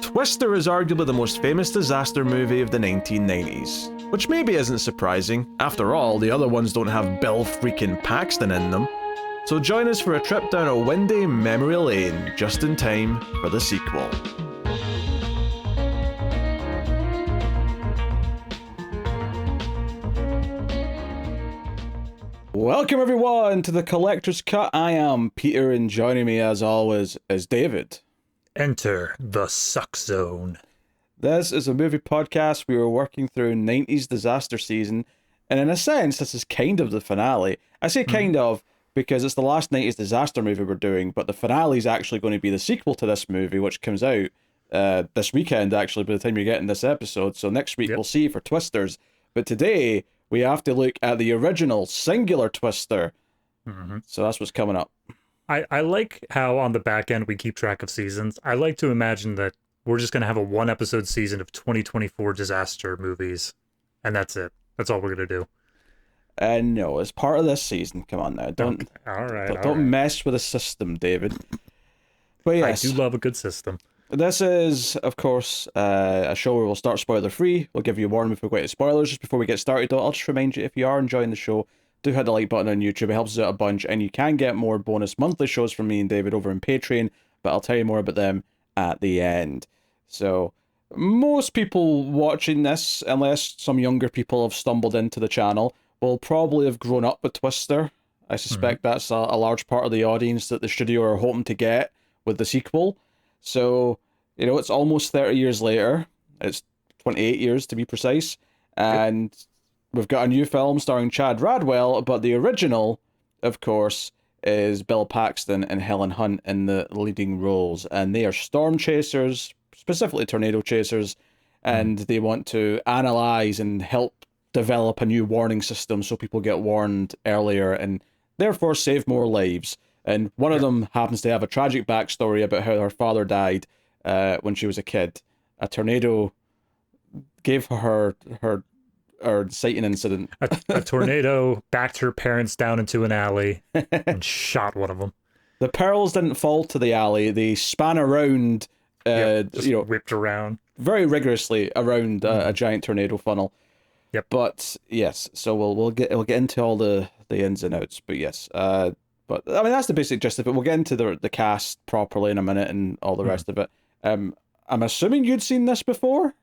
Twister is arguably the most famous disaster movie of the 1990s, which maybe isn't surprising. After all, the other ones don't have Bill freaking Paxton in them. So join us for a trip down a windy memory lane, just in time for the sequel. Welcome everyone to the Collector's Cut. I am Peter, and joining me as always is David. Enter the suck zone. This is a movie podcast. We were working through 90s disaster season, and in a sense, this is kind of the finale. I say kind of because it's the last 90s disaster movie we're doing, but the finale is actually going to be the sequel to this movie, which comes out this weekend, actually, by the time you're getting this episode. So next week we'll see for Twisters. But today, we have to look at the original singular Twister. So that's what's coming up. I like how on the back end we keep track of seasons. I like to imagine that we're just going to have a one episode season of 2024 disaster movies. And that's it. That's all we're going to do. No, it's part of this season. Come on now. Don't mess with the system, David. But yes, I do love a good system. This is, of course, a show where we'll start spoiler-free. We'll give you a warning if we go into spoilers. Just before we get started, though, I'll just remind you, if you are enjoying the show, do hit the like button on YouTube. It helps us out a bunch, and you can get more bonus monthly shows from me and David over on Patreon, but I'll tell you more about them at the end. So, most people watching this, unless some younger people have stumbled into the channel, will probably have grown up with Twister. I suspect that's a large part of the audience that the studio are hoping to get with the sequel. So, you know, it's almost 30 years later. It's 28 years to be precise. And we've got a new film starring Chad Radwell, but the original, of course, is Bill Paxton and Helen Hunt in the leading roles. And they are storm chasers, specifically tornado chasers, and they want to analyze and help develop a new warning system so people get warned earlier and therefore save more lives. And one of them happens to have a tragic backstory about how her father died when she was a kid. A tornado gave her sighting incident. A tornado backed her parents down into an alley and shot one of them. The pearls didn't fall to the alley. They span around, whipped around very rigorously around a giant tornado funnel. Yep. But yes, so we'll get into all the ins and outs. But yes, but I mean that's the basic gist of it. We'll get into the cast properly in a minute and all the rest of it. I'm assuming you'd seen this before?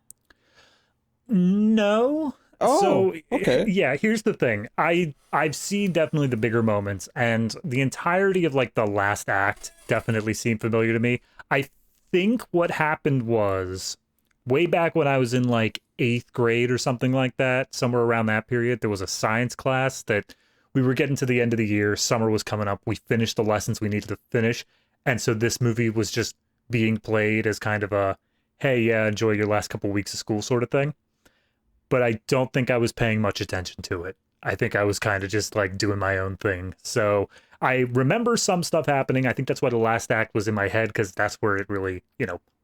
No. Oh, so okay. Yeah, here's the thing. I've seen definitely the bigger moments, and the entirety of like the last act definitely seemed familiar to me. I think what happened was way back when I was in like 8th grade or something like that, somewhere around that period, there was a science class that we were getting to the end of the year. Summer was coming up. We finished the lessons we needed to finish. And so this movie was just being played as kind of a, hey, yeah, enjoy your last couple weeks of school sort of thing. But I don't think I was paying much attention to it. I think I was kind of just like doing my own thing. So I remember some stuff happening. I think that's why the last act was in my head, because that's where it really,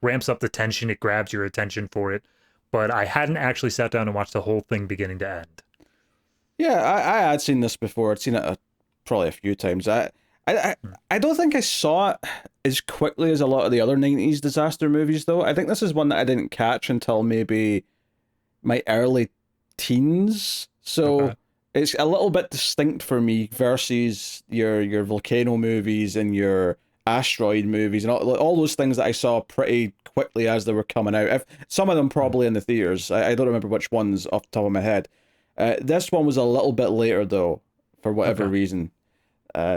ramps up the tension. It grabs your attention for it. But I hadn't actually sat down and watched the whole thing beginning to end. Yeah, I had seen this before. I'd seen it probably a few times. I don't think I saw it as quickly as a lot of the other 90s disaster movies, though. I think this is one that I didn't catch until maybe my early teens. So it's a little bit distinct for me versus your volcano movies and your asteroid movies and all those things that I saw pretty quickly as they were coming out. Some of them probably in the theaters. I don't remember which ones off the top of my head. This one was a little bit later, though, for whatever reason.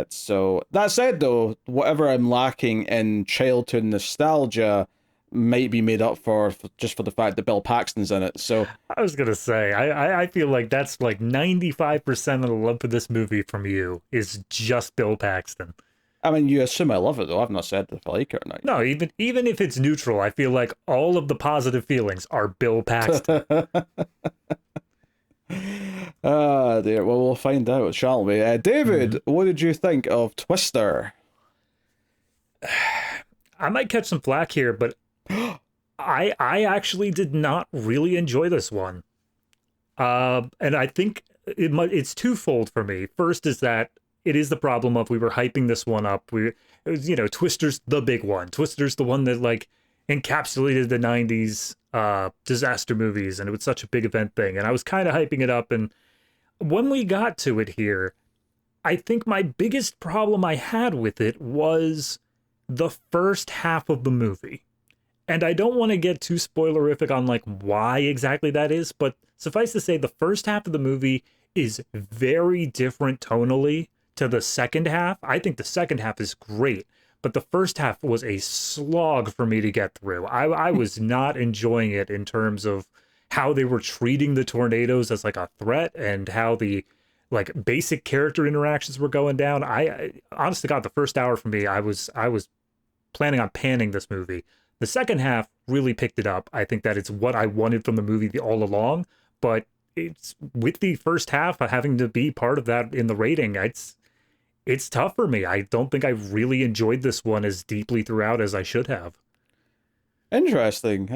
So that said, though, whatever I'm lacking in childhood nostalgia might be made up for just for the fact that Bill Paxton's in it. So I was gonna say, I feel like that's like 95% of the love for this movie from you is just Bill Paxton. I mean, you assume I love it, though. I've not said if I like it or not. No, even if it's neutral, I feel like all of the positive feelings are Bill Paxton. Ah, dear. Well, we'll find out, shall we? David, what did you think of Twister? I might catch some flack here, but I actually did not really enjoy this one. And I think it's twofold for me. First is that it is the problem of we were hyping this one up. you know, Twister's the big one. Twister's the one that like encapsulated the 90s disaster movies, and it was such a big event thing. And I was kind of hyping it up. And when we got to it here, I think my biggest problem I had with it was the first half of the movie. And I don't want to get too spoilerific on like why exactly that is, but suffice to say, the first half of the movie is very different tonally to the second half. I think the second half is great, but the first half was a slog for me to get through. I was not enjoying it in terms of how they were treating the tornadoes as like a threat and how the like basic character interactions were going down. I honest to God, the first hour for me, I was planning on panning this movie. The second half really picked it up. I think that it's what I wanted from the movie all along, but it's with the first half having to be part of that in the rating. It's tough for me. I don't think I really enjoyed this one as deeply throughout as I should have. Interesting.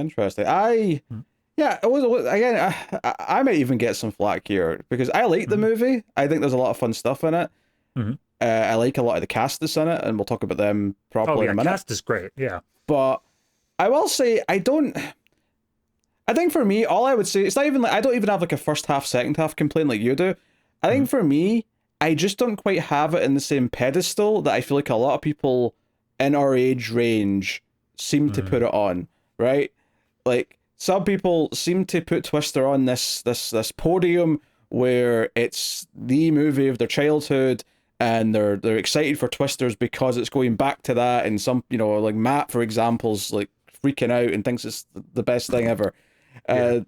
Yeah, it was again. I might even get some flack here because I like the movie. I think there's a lot of fun stuff in it. I like a lot of the cast that's in it, and we'll talk about them properly in a minute. Cast is great. Yeah, but I will say I think for me, all I would say, it's not even like I don't even have like a first half, second half complaint like you do. I think for me, I just don't quite have it in the same pedestal that I feel like a lot of people in our age range seem to put it on, right? Like some people seem to put Twister on this podium where it's the movie of their childhood, and they're excited for Twisters because it's going back to that, and some, you know, like Matt, for example's like freaking out and thinks it's the best thing ever.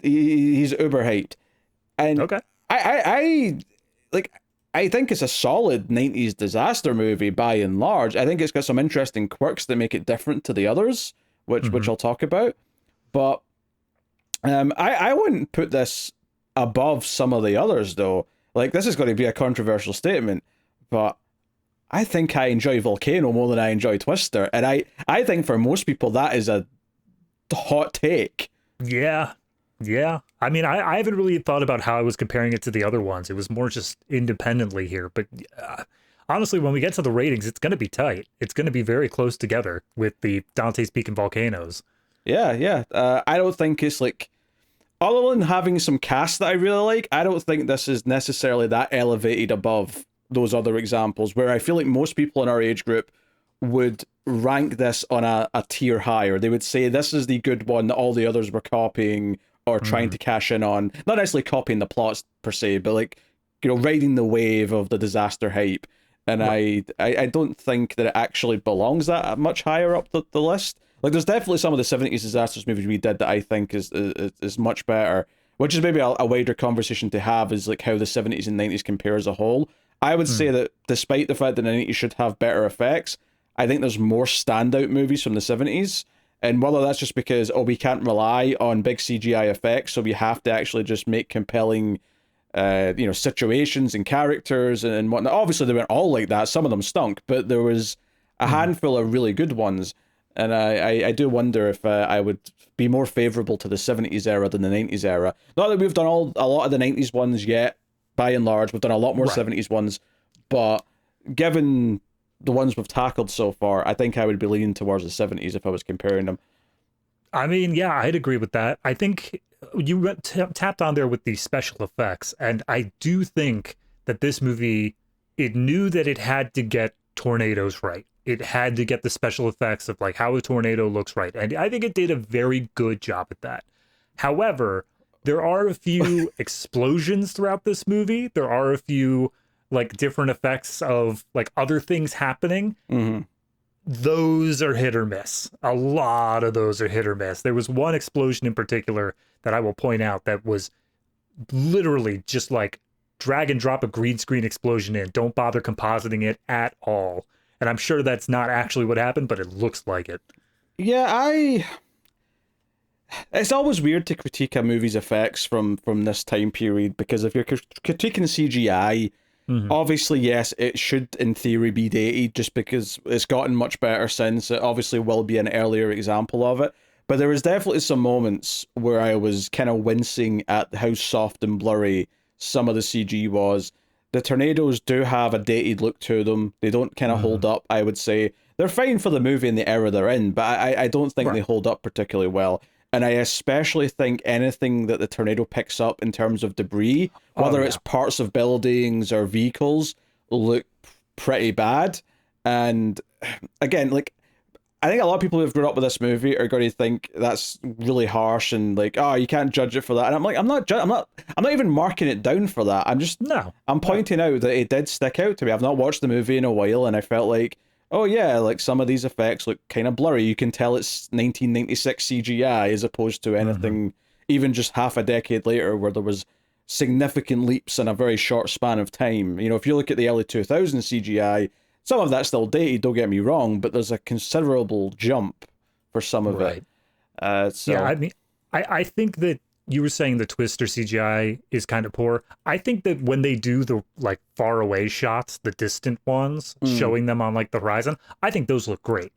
He's uber hyped. And okay. I think it's a solid 90s disaster movie by and large. I think it's got some interesting quirks that make it different to the others, which I'll talk about. But I wouldn't put this above some of the others, though. Like, this is going to be a controversial statement, but I think I enjoy Volcano more than I enjoy Twister. And I think for most people, that is a hot take. Yeah. I mean, I haven't really thought about how I was comparing it to the other ones. It was more just independently here. But honestly, when we get to the ratings, it's going to be tight. It's going to be very close together with the Dante's Peak and Volcanoes. Yeah. I don't think it's like, other than having some cast that I really like, I don't think this is necessarily that elevated above those other examples, where I feel like most people in our age group would rank this on a tier higher. They would say this is the good one that all the others were copying or trying to cash in on. Not necessarily copying the plots per se, but like, you know, riding the wave of the disaster hype. And I don't think that it actually belongs that much higher up the list. Like, there's definitely some of the 70s disasters movies we did that I think is much better, which is maybe a wider conversation to have, is like how the 70s and 90s compare as a whole. I would say that despite the fact that the 90s should have better effects, I think there's more standout movies from the 70s. And whether that's just because, we can't rely on big CGI effects, so we have to actually just make compelling situations and characters and whatnot. Obviously, they weren't all like that. Some of them stunk, but there was a handful of really good ones. And I do wonder if I would be more favourable to the 70s era than the 90s era. Not that we've done a lot of the 90s ones yet, by and large. We've done a lot more 70s ones. But given the ones we've tackled so far, I think I would be leaning towards the 70s if I was comparing them. I mean, yeah, I'd agree with that. I think you tapped on there with the special effects, and I do think that this movie, it knew that it had to get tornadoes right. It had to get the special effects of like how a tornado looks right, and I think it did a very good job at that. However, there are a few explosions throughout this movie. There are a few like different effects of like other things happening. Those are hit or miss. A lot of those are hit or miss. There was one explosion in particular that I will point out that was literally just like drag and drop a green screen explosion in. Don't bother compositing it at all. And I'm sure that's not actually what happened, but it looks like it. Yeah, it's always weird to critique a movie's effects from this time period, because if you're critiquing CGI, obviously, yes, it should in theory be dated just because it's gotten much better since. It obviously will be an earlier example of it. But there was definitely some moments where I was kind of wincing at how soft and blurry some of the CG was. The tornadoes do have a dated look to them. They don't kind of hold up, I would say. they're fine for the movie and the era they're in, but I don't think they hold up particularly well. And I especially think anything that the tornado picks up in terms of debris, whether it's parts of buildings or vehicles, look pretty bad. And again, like, I think a lot of people who've grown up with this movie are going to think that's really harsh and like, oh, you can't judge it for that. And I'm like, I'm not even marking it down for that. I'm pointing out that it did stick out to me. I've not watched the movie in a while, and I felt like, oh yeah, like some of these effects look kind of blurry. You can tell it's 1996 CGI as opposed to anything even just half a decade later where there was significant leaps in a very short span of time. You know, if you look at the early 2000s CGI, some of that's still dated, don't get me wrong, but there's a considerable jump for some of it. So... Yeah, I mean, I think that you were saying the Twister CGI is kind of poor. I think that when they do the like far away shots, the distant ones, showing them on like the horizon, I think those look great.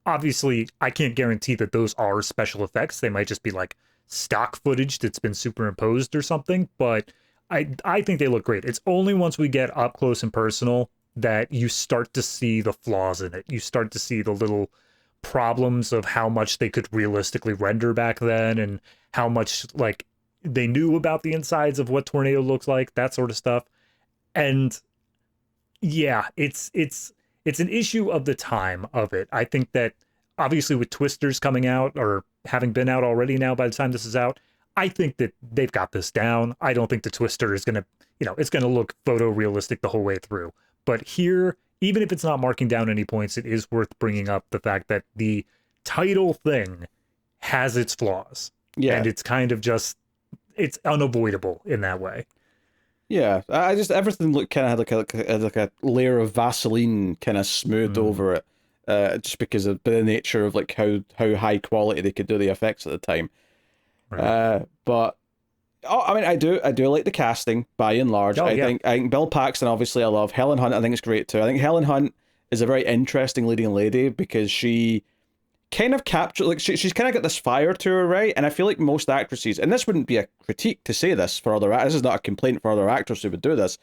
Obviously, I can't guarantee that those are special effects. They might just be like stock footage that's been superimposed or something, but I think they look great. It's only once we get up close and personal that you start to see the flaws in it. You start to see the little problems of how much they could realistically render back then and how much like they knew about the insides of what tornado looks like, that sort of stuff. And yeah, it's an issue of the time of it. I think that obviously with Twisters coming out or having been out already now by the time this is out, I think that they've got this down. I don't think the Twister is going to, it's going to look photorealistic the whole way through. But here, even if it's not marking down any points, it is worth bringing up the fact that the title thing has its flaws. Yeah. And it's kind of just, it's unavoidable in that way. Yeah. I just, everything looked kind of had like a layer of Vaseline kind of smoothed over it. Just because of the nature of like how high quality they could do the effects at the time. Right. But I mean, I do like the casting by and large. I think Bill Paxton, obviously, I love. Helen Hunt, I think it's great too. I think Helen Hunt is a very interesting leading lady because she kind of captured, like she's kind of got this fire to her, right? And I feel like most actresses, and this wouldn't be a critique to say this for other, this is not a complaint for other actors who would do this,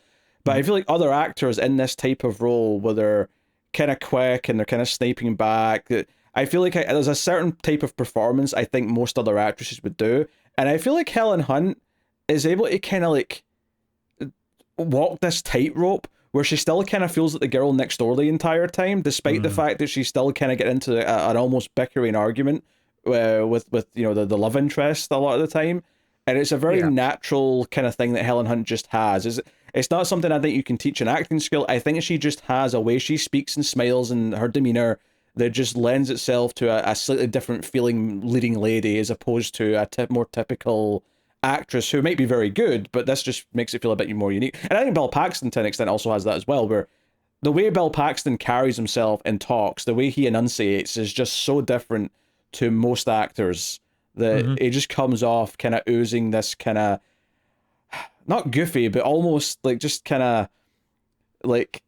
but I feel like other actors in this type of role where they're kind of quick and they're kind of sniping back, I feel like there's a certain type of performance I think most other actresses would do, and I feel like Helen Hunt is able to kind of like walk this tightrope where she still kind of feels like the girl next door the entire time, despite the fact that she's still kind of getting into an almost bickering argument with the love interest a lot of the time. And it's a very natural kind of thing that Helen Hunt just has. It's not something I think you can teach an acting skill. I think she just has a way she speaks and smiles and her demeanor that just lends itself to a slightly different feeling leading lady as opposed to a more typical actress who might be very good, but this just makes it feel a bit more unique. And I think Bill Paxton to an extent also has that as well, where the way Bill Paxton carries himself and talks, the way he enunciates is just so different to most actors that it just comes off kind of oozing this kind of not goofy, but almost like just kind of like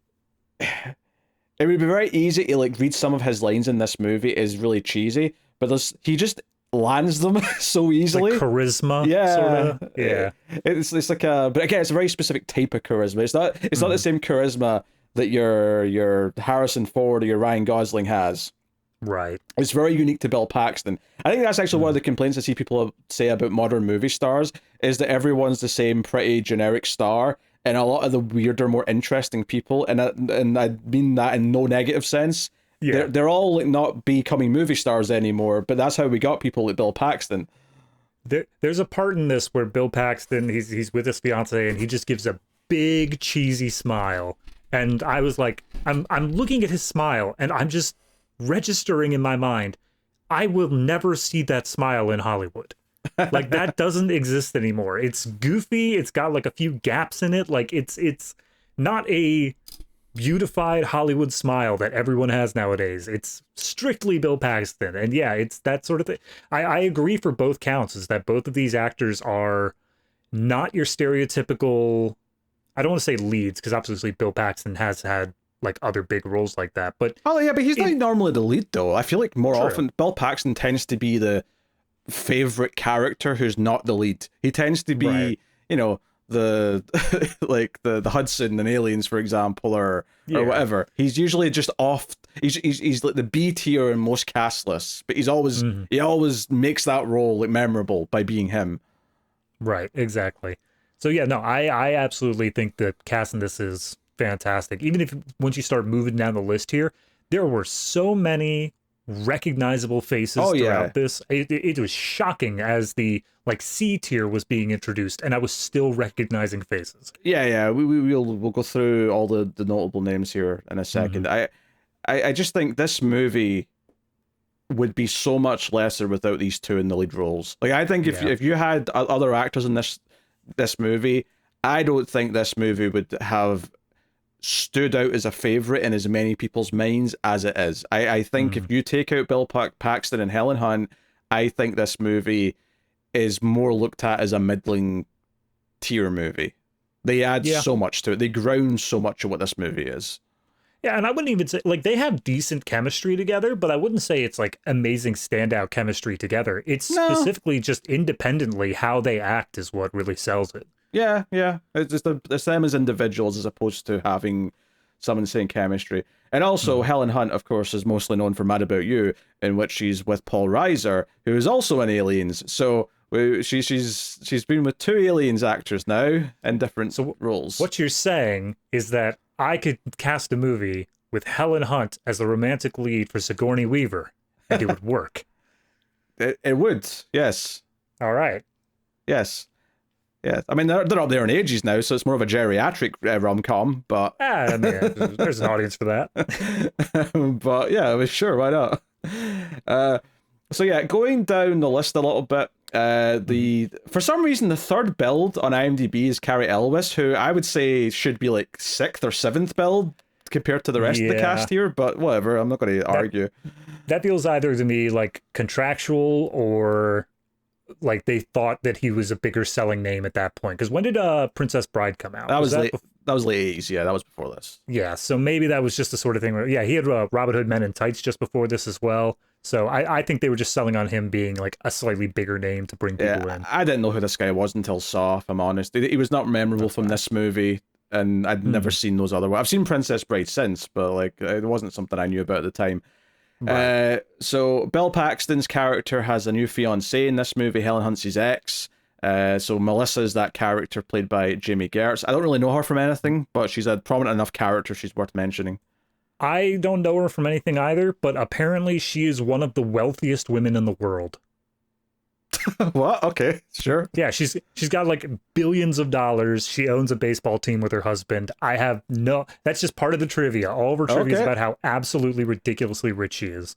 it would be very easy to like read some of his lines in this movie is really cheesy, but he just lands them so easily. Like charisma, sort of. Yeah. It's like but again, it's a very specific type of charisma. It's not the same charisma that your Harrison Ford or your Ryan Gosling has. Right. It's very unique to Bill Paxton. I think that's actually one of the complaints I see people say about modern movie stars is that everyone's the same pretty generic star, and a lot of the weirder, more interesting people, and I mean that in no negative sense. Yeah. They're all like not becoming movie stars anymore, but that's how we got people like Bill Paxton. There's a part in this where Bill Paxton, he's with his fiance and he just gives a big cheesy smile. And I was like, I'm looking at his smile and I'm just registering in my mind, I will never see that smile in Hollywood. Like that doesn't exist anymore. It's goofy. It's got like a few gaps in it. Like it's not a beautified Hollywood smile that everyone has nowadays. It's strictly Bill Paxton. And yeah, it's that sort of thing. I agree for both counts is that both of these actors are not your stereotypical, I don't want to say leads, because obviously Bill Paxton has had like other big roles like that. But but he's not normally the lead though. I feel like more often Bill Paxton tends to be the favorite character who's not the lead. He tends to be, the like the Hudson and Aliens, for example, or whatever. He's usually just off. He's like the B tier in most cast lists, but he always makes that role like memorable by being him. Right, exactly. So yeah, no, I absolutely think that casting this is fantastic. Even if once you start moving down the list here, there were so many recognizable faces throughout this. It was shocking as the like C tier was being introduced, and I was still recognizing faces. Yeah. We'll go through all the notable names here in a second. I just think this movie would be so much lesser without these two in the lead roles. Like, I think if you had other actors in this movie, I don't think this movie would have stood out as a favorite in as many people's minds as it is. I think if you take out Bill Paxton and Helen Hunt, I think this movie is more looked at as a middling tier movie. They add so much to it. They ground so much of what this movie is. Yeah, and I wouldn't even say, like, they have decent chemistry together, but I wouldn't say it's, like, amazing standout chemistry together. It's specifically just independently how they act is what really sells it. Yeah. It's just it's them as individuals as opposed to having some insane chemistry. And also, Helen Hunt, of course, is mostly known for Mad About You, in which she's with Paul Reiser, who is also in Aliens. So she's been with two Aliens actors now in different roles. What you're saying is that I could cast a movie with Helen Hunt as the romantic lead for Sigourney Weaver, and it would work. It would, yes. All right. Yes. Yeah, I mean, they're up there in ages now, so it's more of a geriatric rom-com, but... I mean, there's an audience for that. But yeah, I was sure, why not? So yeah, going down the list a little bit, for some reason, the third build on IMDb is Cary Elwes, who I would say should be like 6th or 7th build compared to the rest of the cast here, but whatever, I'm not going to argue. That feels either to me like contractual or... like they thought that he was a bigger selling name at that point. Because when did Princess Bride come out? That was late 80s. Yeah, that was before this. Yeah, so maybe that was just the sort of thing where, he had Robin Hood Men in Tights just before this as well. So I think they were just selling on him being like a slightly bigger name to bring people in. I didn't know who this guy was until Saw, if I'm honest. He was not memorable from this movie, and I'd never seen those other ones. I've seen Princess Bride since, but like it wasn't something I knew about at the time. Right. So Bill Paxton's character has a new fiancée in this movie. Helen Hunt's his ex. So Melissa is that character played by Jami Gertz. I don't really know her from anything, but she's a prominent enough character she's worth mentioning. I don't know her from anything either, but apparently she is one of the wealthiest women in the world. What? Okay, sure. Yeah, she's got like billions of dollars. She owns a baseball team with her husband. That's just part of the trivia. All of her trivia is about how absolutely ridiculously rich she is.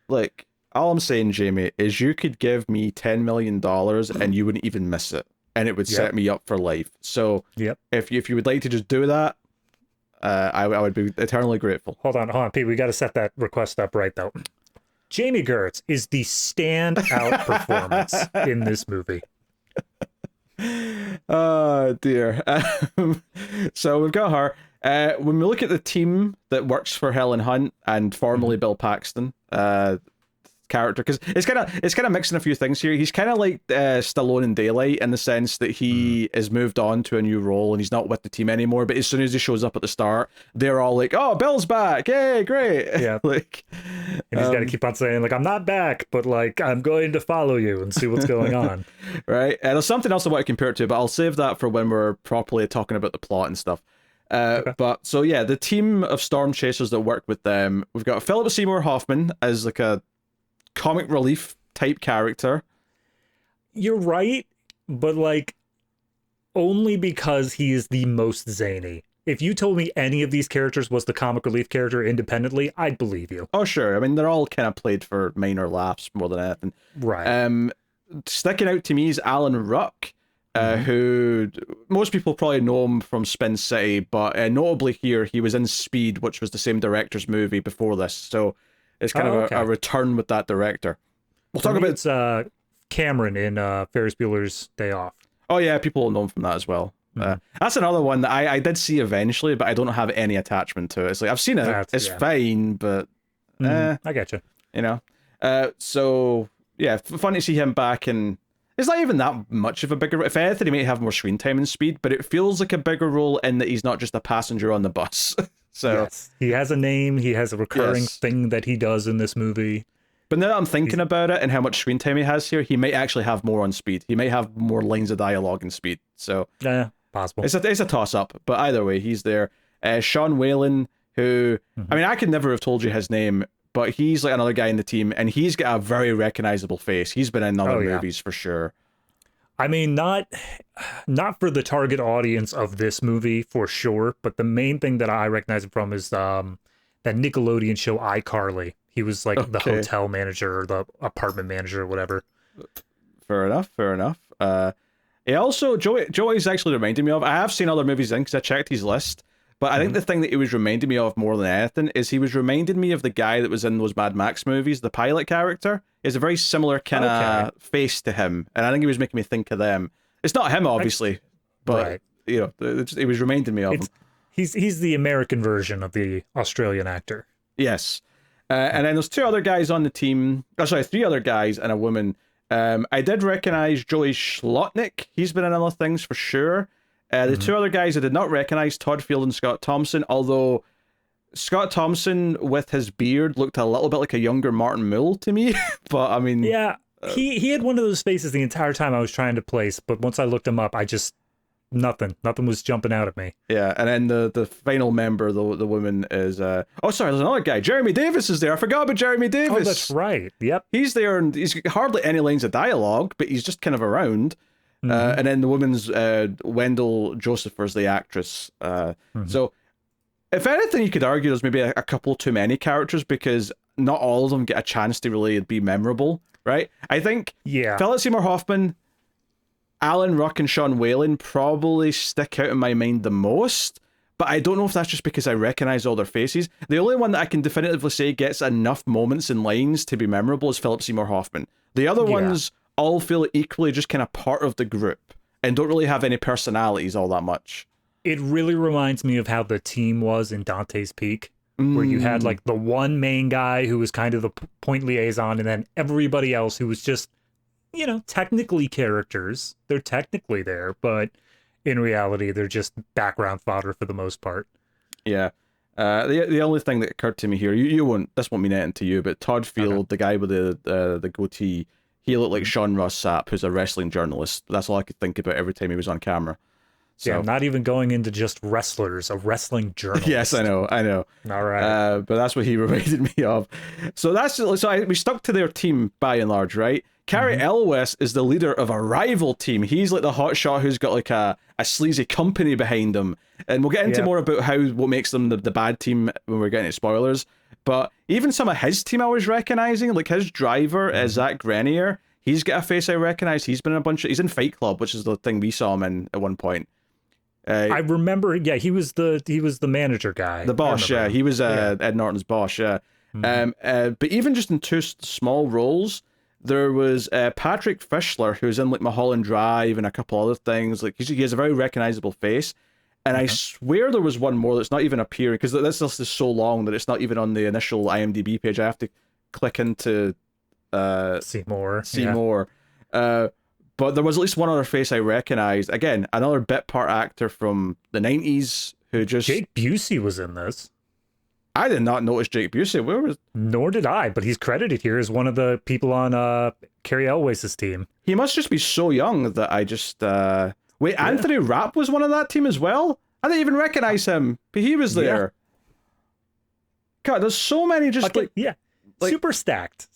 Like, all I'm saying, Jamie, is you could give me $10 million and you wouldn't even miss it, and it would set me up for life. So if you would like to just do that, I would be eternally grateful. Hold on, Pete. We got to set that request up right, though. Jami Gertz is the standout performance in this movie. Oh, dear. So we've got her. When we look at the team that works for Helen Hunt and formerly Bill Paxton, character, because it's kind of mixing a few things here. He's kind of like Stallone in Daylight in the sense that he is moved on to a new role and he's not with the team anymore, but as soon as he shows up at the start, they're all like, oh, Bill's back, yay, great. Yeah. Like, and he's got to keep on saying, like, I'm not back, but like I'm going to follow you and see what's going on. Right. And there's something else I want to compare it to, but I'll save that for when we're properly talking about the plot and stuff. But so yeah, the team of storm chasers that work with them, we've got Philip Seymour Hoffman as like a comic relief type character. You're right, but like only because he is the most zany. If you told me any of these characters was the comic relief character independently, I'd believe you. Oh sure, I mean they're all kind of played for minor laughs more than anything. Right. Sticking out to me is Alan Ruck, who most people probably know him from Spin City, but notably here he was in Speed, which was the same director's movie before this. So it's kind of a return with that director. We'll talk about... It's Cameron in Ferris Bueller's Day Off. Oh yeah, people will know him from that as well. That's another one that I did see eventually, but I don't have any attachment to it. It's like, I've seen it, it's fine, but... I getcha. You know? So, yeah, fun to see him back, and It's not even that much of a bigger. If anything, he might have more screen time and speed, but it feels like a bigger role in that he's not just a passenger on the bus. So yes, he has a name. He has a recurring thing that he does in this movie. But now that I'm thinking about it and how much screen time he has here, he might actually have more on speed. He might have more lines of dialogue and speed. So yeah, possible. It's a toss up, but either way, he's there. Sean Whalen, who I mean, I could never have told you his name, but he's like another guy in the team, and he's got a very recognizable face. He's been in other movies for sure. I mean, not for the target audience of this movie for sure, but the main thing that I recognize him from is that Nickelodeon show iCarly. He was like the hotel manager or the apartment manager or whatever. Fair enough. He also, Joey's actually reminded me of, I have seen other movies in because I checked his list, but I think the thing that he was reminding me of more than anything is he was reminding me of the guy that was in those Mad Max movies, the pilot character. He has a very similar kind of face to him, and I think he was making me think of them. It's not him, obviously, but you know, it was reminding me of him. He's the American version of the Australian actor. Yes. And then there's two other guys on the team. Oh, sorry, three other guys and a woman. I did recognize Joey Schlotnick. He's been in other things for sure. The two other guys I did not recognize, Todd Field and Scott Thompson, although Scott Thompson with his beard looked a little bit like a younger Martin Mull to me. But I mean... Yeah, he had one of those faces the entire time I was trying to place, but once I looked him up, I just... Nothing was jumping out at me. Yeah, and then the final member, the woman is... oh, sorry, there's another guy. Jeremy Davis is there. I forgot about Jeremy Davis. Oh, that's right. Yep. He's there, and he's hardly any lines of dialogue, but he's just kind of around. And then the woman's Wendell Josepher's the actress. So, if anything, you could argue there's maybe a couple too many characters because not all of them get a chance to really be memorable, right? I think Philip Seymour Hoffman, Alan Ruck, and Sean Whalen probably stick out in my mind the most, but I don't know if that's just because I recognize all their faces. The only one that I can definitively say gets enough moments and lines to be memorable is Philip Seymour Hoffman. The other ones all feel equally just kind of part of the group and don't really have any personalities all that much. It really reminds me of how the team was in Dante's Peak, where you had like the one main guy who was kind of the point liaison, and then everybody else who was just, you know, technically characters. They're technically there, but in reality, they're just background fodder for the most part. Yeah. The only thing that occurred to me here, this won't mean anything to you, but Todd Field, the guy with the goatee, he looked like Sean Ross Sapp, who's a wrestling journalist. That's all I could think about every time he was on camera. So, yeah, not even going into just wrestlers, a wrestling journalist. Yes, I know. All right. But that's what he reminded me of. So we stuck to their team by and large, right? Cary Elwes is the leader of a rival team. He's like the hotshot who's got like a sleazy company behind him. And we'll get into more about what makes them the bad team when we're getting to spoilers. But even some of his team I was recognizing, like his driver, Zach Grenier, he's got a face I recognize. He's been in he's in Fight Club, which is the thing we saw him in at one point. I remember, he was the manager guy. The boss, he was Ed Norton's boss, but even just in two small roles, there was Patrick Fischler, who's in like Mulholland Drive and a couple other things. Like he has a very recognizable face, and I swear there was one more that's not even appearing because this list is so long that it's not even on the initial IMDb page. I have to click into see more. But there was at least one other face I recognized. Again, another bit part actor from the 90s who just... Jake Busey was in this. I did not notice Jake Busey. Where was... Nor did I, but he's credited here as one of the people on Cary Elwes' team. He must just be so young that I just... Anthony Rapp was one of that team as well? I didn't even recognize him, but he was there. God, there's so many just super stacked.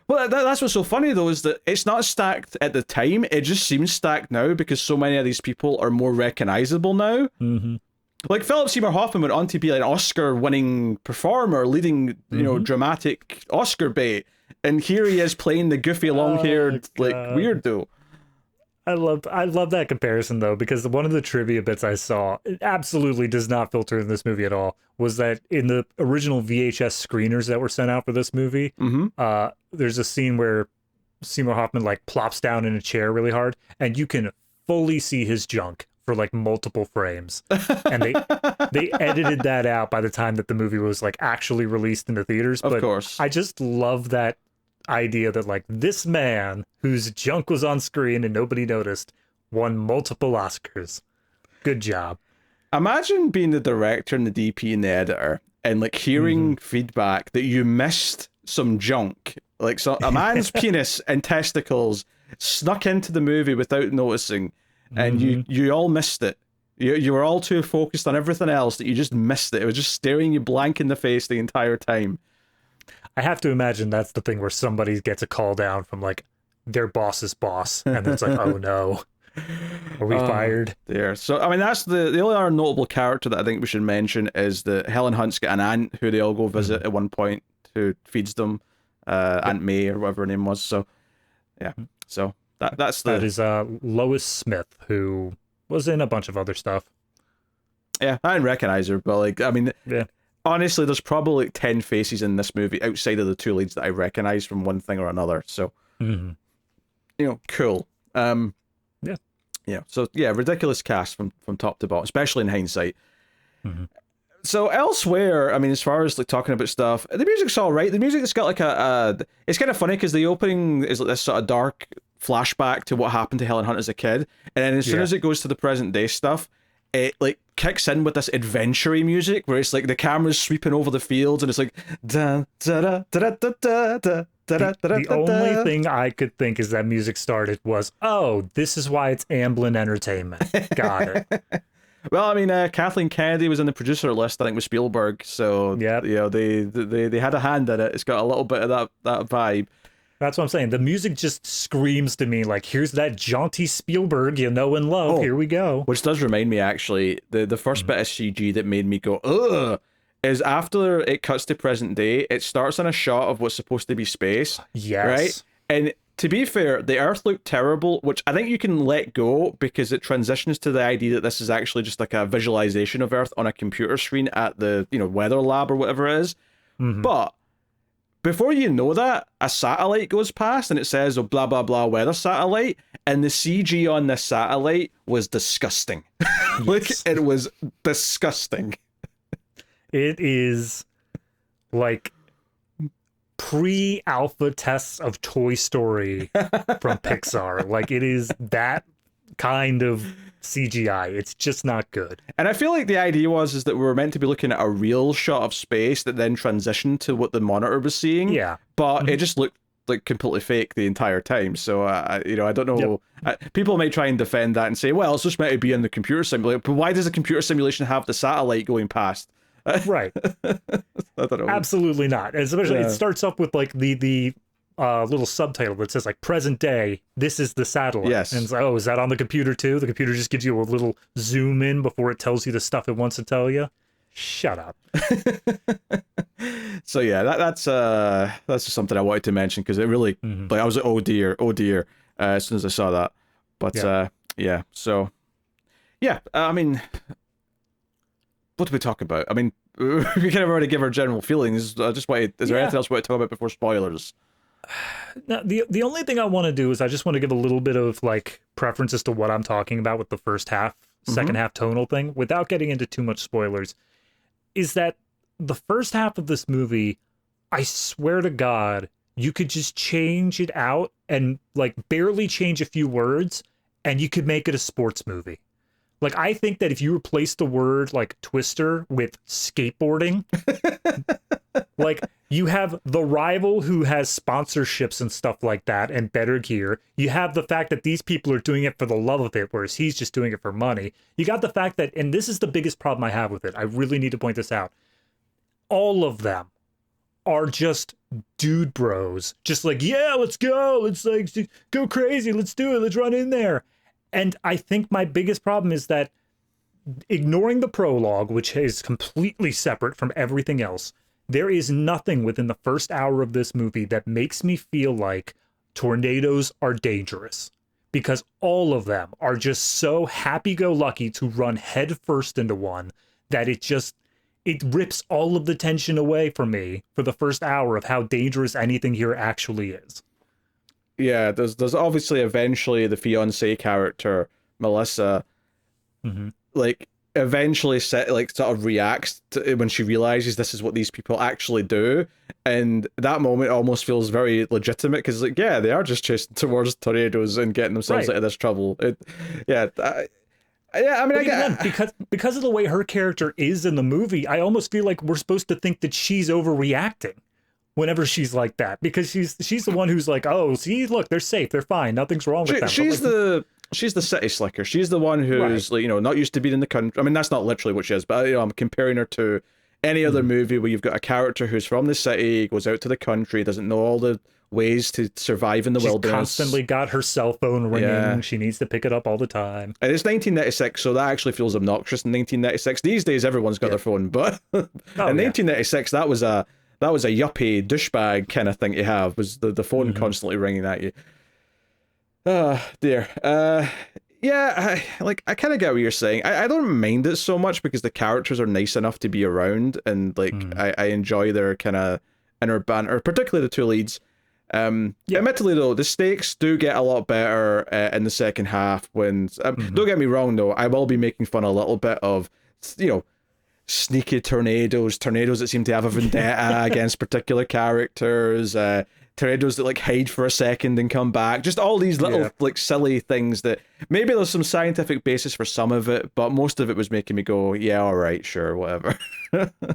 Well, that's what's so funny, though, is that it's not stacked at the time. It just seems stacked now because so many of these people are more recognizable now. Like, Philip Seymour Hoffman went on to be an Oscar-winning performer, leading, dramatic Oscar bait. And here he is playing the goofy, long-haired, weirdo. I love that comparison, though, because one of the trivia bits I saw, it absolutely does not filter in this movie at all, was that in the original VHS screeners that were sent out for this movie, there's a scene where Seymour Hoffman, like, plops down in a chair really hard, and you can fully see his junk for, like, multiple frames. And they edited that out by the time that the movie was, like, actually released in the theaters. Of course. I just love that idea that like this man whose junk was on screen and nobody noticed won multiple Oscars. Good job. Imagine being the director and the DP and the editor and like hearing feedback that you missed some junk. Like a man's penis and testicles snuck into the movie without noticing, and you all missed it. You were all too focused on everything else that you just missed it. It was just staring you blank in the face the entire time. I have to imagine that's the thing where somebody gets a call down from like their boss's boss, and then it's like, oh no, are we fired? There. So I mean, that's the only other notable character that I think we should mention is that Helen Hunt's got an aunt who they all go visit at one point who feeds them, Aunt May or whatever her name was. So yeah, so that is Lois Smith, who was in a bunch of other stuff. Yeah, I didn't recognize her, but like, I mean, honestly, there's probably like 10 faces in this movie outside of the two leads that I recognize from one thing or another. So, you know, cool. Yeah. So yeah, ridiculous cast from top to bottom, especially in hindsight. So elsewhere, I mean, as far as like talking about stuff, the music's all right. The music's got like it's kind of funny because the opening is like this sort of dark flashback to what happened to Helen Hunt as a kid, and then as soon as it goes to the present day stuff, it like kicks in with this adventure-y music where it's like the camera's sweeping over the fields and it's like da da da da da da da. The only thing I could think as that music started was, oh, this is why it's Amblin Entertainment. Got it. Well, I mean, Kathleen Kennedy was in the producer list, I think, with Spielberg, so you know, they had a hand in it. It's got a little bit of that vibe. That's what I'm saying. The music just screams to me like, here's that jaunty Spielberg you know and love. Here we go. Which does remind me, actually, the first bit of CG that made me go, ugh, is after it cuts to present day, it starts on a shot of what's supposed to be space. Yes. Right? And to be fair, the Earth looked terrible, which I think you can let go because it transitions to the idea that this is actually just like a visualization of Earth on a computer screen at the, you know, weather lab or whatever it is. But before you know that, a satellite goes past and it says, oh, blah, blah, blah, weather satellite. And the CG on this satellite was disgusting. Like, it was disgusting. It is like pre-alpha tests of Toy Story from Pixar. Like, it is that kind of CGI. It's just not good. And I feel like the idea is that we were meant to be looking at a real shot of space that then transitioned to what the monitor was seeing. Yeah. But it just looked like completely fake the entire time. So, you know, I don't know. People might try and defend that and say, well, it's just meant to be in the computer simulator. But why does the computer simulation have the satellite going past? Right. I don't know. Absolutely not. Especially it starts up with like the little subtitle that says like present day, this is the satellite. Yes. And it's like, oh, is that on the computer too? The computer just gives you a little zoom in before it tells you the stuff it wants to tell you. Shut up. So yeah, that's just something I wanted to mention because it really like I was like, oh dear, as soon as I saw that. But yeah, so yeah, I mean, what do we talk about? I mean, we kind of already give our general feelings. I just wanted, is there anything else we want to talk about before spoilers? Now, the only thing I want to do is I just want to give a little bit of like preference as to what I'm talking about with the first half, second half tonal thing, without getting into too much spoilers, is that the first half of this movie, I swear to God, you could just change it out and like barely change a few words and you could make it a sports movie. Like, I think that if you replace the word, like, twister with skateboarding, like, you have the rival who has sponsorships and stuff like that and better gear. You have the fact that these people are doing it for the love of it, whereas he's just doing it for money. You got the fact that, and this is the biggest problem I have with it, I really need to point this out, all of them are just dude bros. Just like, yeah, let's go. Let's, like, go crazy. Let's do it. Let's run in there. And I think my biggest problem is that ignoring the prologue, which is completely separate from everything else, there is nothing within the first hour of this movie that makes me feel like tornadoes are dangerous. Because all of them are just so happy-go-lucky to run headfirst into one that it rips all of the tension away from me for the first hour of how dangerous anything here actually is. Yeah, there's obviously eventually the fiancé character, Melissa, like, eventually sort of reacts to, when she realizes this is what these people actually do, and that moment almost feels very legitimate because like, yeah, they are just chasing towards tornadoes and getting themselves Right. out of this trouble. Yeah, I mean, But even then, because of the way her character is in the movie, I almost feel like we're supposed to think that she's overreacting whenever she's like that, because she's the one who's like, oh, see, look, they're safe, they're fine, nothing's wrong with them. She's the city slicker. She's the one who's like, not used to being in the country. I mean, that's not literally what she is, but I'm comparing her to any other movie where you've got a character who's from the city, goes out to the country, doesn't know all the ways to survive in the wilderness. Constantly got her cell phone ringing. Yeah. She needs to pick it up all the time. And it's 1996, so that actually feels obnoxious in 1996. These days, everyone's got their phone, but in 1996, that was a yuppie douchebag kind of thing to have, was the phone constantly ringing at you. Oh dear. Yeah, I kind of get what you're saying. I don't mind it so much because the characters are nice enough to be around, and I enjoy their kind of inner banter, particularly the two leads. Admittedly though, the stakes do get a lot better in the second half when don't get me wrong though, I will be making fun a little bit of sneaky tornadoes that seem to have a vendetta against particular characters, tornadoes that like hide for a second and come back, just all these little like silly things that maybe there's some scientific basis for some of it, but most of it was making me go, yeah, all right, sure, whatever.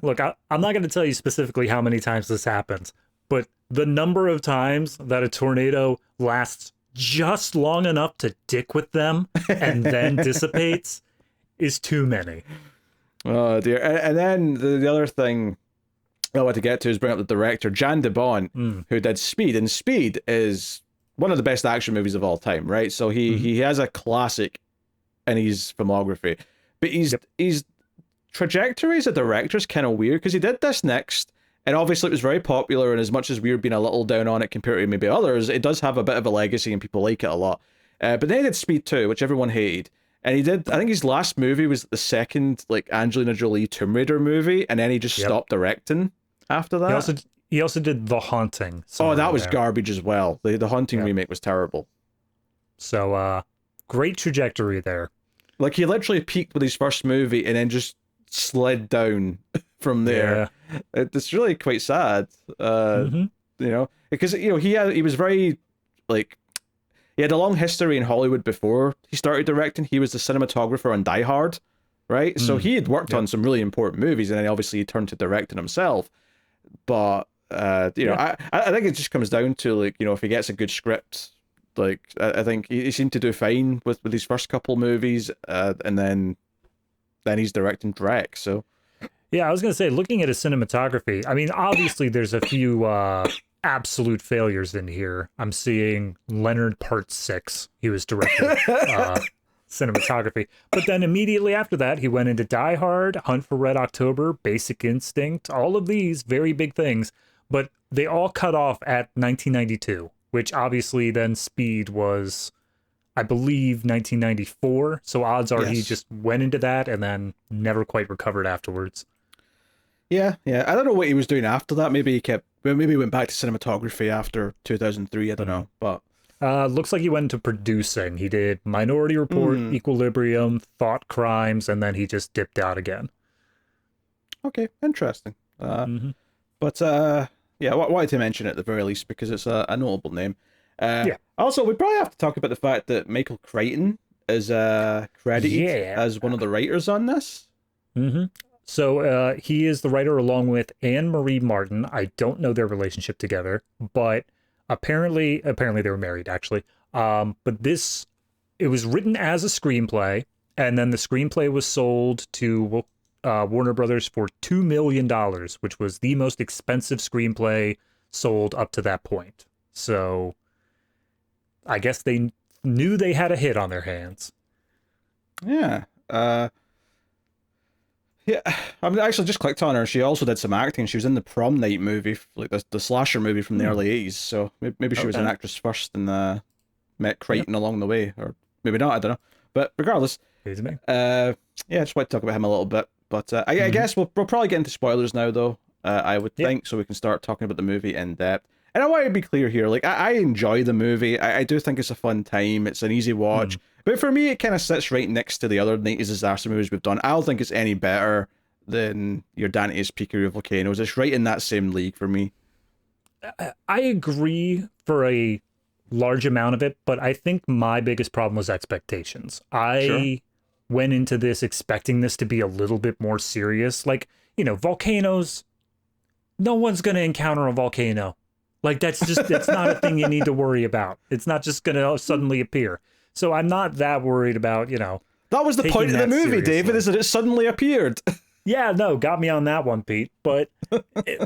Look, I'm not going to tell you specifically how many times this happens, but the number of times that a tornado lasts just long enough to dick with them and then dissipates is too many. Oh dear. And then the other thing I want to get to is bring up the director, Jan de Bont, who did Speed. And Speed is one of the best action movies of all time, right? So he has a classic in his filmography. But his trajectory as a director is kind of weird because he did this next, and obviously it was very popular, and as much as we've been a little down on it compared to maybe others, it does have a bit of a legacy and people like it a lot. But then he did Speed 2, which everyone hated. And he did, I think his last movie was the second like Angelina Jolie Tomb Raider movie, and then he just stopped directing after that. He also did The Haunting. Oh, that was garbage as well. The Haunting remake was terrible. So, great trajectory there. Like, he literally peaked with his first movie and then just slid down from there. Yeah. It's really quite sad. Because, he was very, like, he had a long history in Hollywood before he started directing. He was the cinematographer on Die Hard, right? So he had worked on some really important movies, and then obviously he turned to directing himself. But, I think it just comes down to, like, if he gets a good script, like, I think he seemed to do fine with his first couple movies, and then he's directing Drek, so. Yeah, I was going to say, looking at his cinematography, I mean, obviously there's a few absolute failures in here. I'm seeing Leonard Part 6. He was directing cinematography. But then immediately after that, he went into Die Hard, Hunt for Red October, Basic Instinct, all of these very big things. But they all cut off at 1992, which obviously then Speed was, I believe, 1994. So odds are he just went into that and then never quite recovered afterwards. Yeah. I don't know what he was doing after that. Maybe he went back to cinematography after 2003. I don't know, but looks like he went into producing. He did Minority Report, Equilibrium, Thought Crimes, and then he just dipped out again. Okay, interesting. But I wanted to mention it at the very least because it's a notable name. Also, we probably have to talk about the fact that Michael Crichton is credited as one of the writers on this. So he is the writer along with Anne-Marie Martin. I don't know their relationship together, but apparently they were married, actually. But it was written as a screenplay, and then the screenplay was sold to Warner Brothers for $2 million, which was the most expensive screenplay sold up to that point. So I guess they knew they had a hit on their hands. Yeah. Yeah, I mean, I actually just clicked on her. She also did some acting. She was in the Prom Night movie, like the slasher movie from the early 80s. So maybe she was an actress first and met Crichton along the way. Or maybe not, I don't know. But regardless, I just wanted to talk about him a little bit. But I guess we'll probably get into spoilers now, though, I would think, so we can start talking about the movie in depth. And I want to be clear here, like, I enjoy the movie. I do think it's a fun time. It's an easy watch. But for me, it kind of sits right next to the other 90s disaster movies we've done. I don't think it's any better than your Dante's Peak of Volcanoes. It's right in that same league for me. I agree for a large amount of it, but I think my biggest problem was expectations. I went into this expecting this to be a little bit more serious. Like, volcanoes, no one's going to encounter a volcano. Like, that's just, it's not a thing you need to worry about. It's not just going to suddenly appear. So I'm not that worried about, That was the point of the movie, David, is that it suddenly appeared. Yeah, no, got me on that one, Pete. But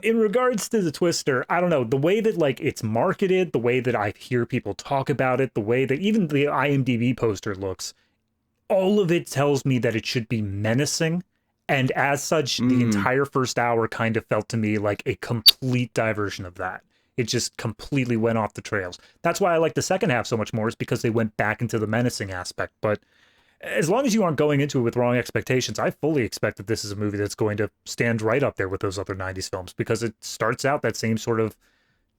in regards to the Twister, I don't know, the way that like it's marketed, the way that I hear people talk about it, the way that even the IMDb poster looks, all of it tells me that it should be menacing. And as such, the entire first hour kind of felt to me like a complete diversion of that. It just completely went off the trails. That's why I like the second half so much more, is because they went back into the menacing aspect. But as long as you aren't going into it with wrong expectations, I fully expect that this is a movie that's going to stand right up there with those other 90s films, because it starts out that same sort of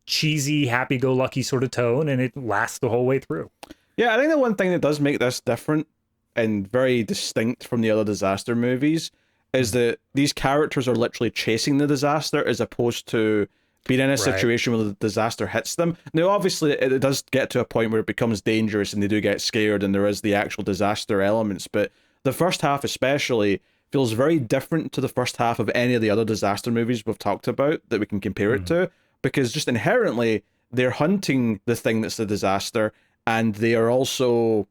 cheesy, happy-go-lucky sort of tone, and it lasts the whole way through. Yeah, I think the one thing that does make this different and very distinct from the other disaster movies is that these characters are literally chasing the disaster as opposed to being in a situation where the disaster hits them. Now, obviously, it does get to a point where it becomes dangerous and they do get scared and there is the actual disaster elements, but the first half especially feels very different to the first half of any of the other disaster movies we've talked about that we can compare it to, because just inherently, they're hunting the thing that's the disaster, and they are also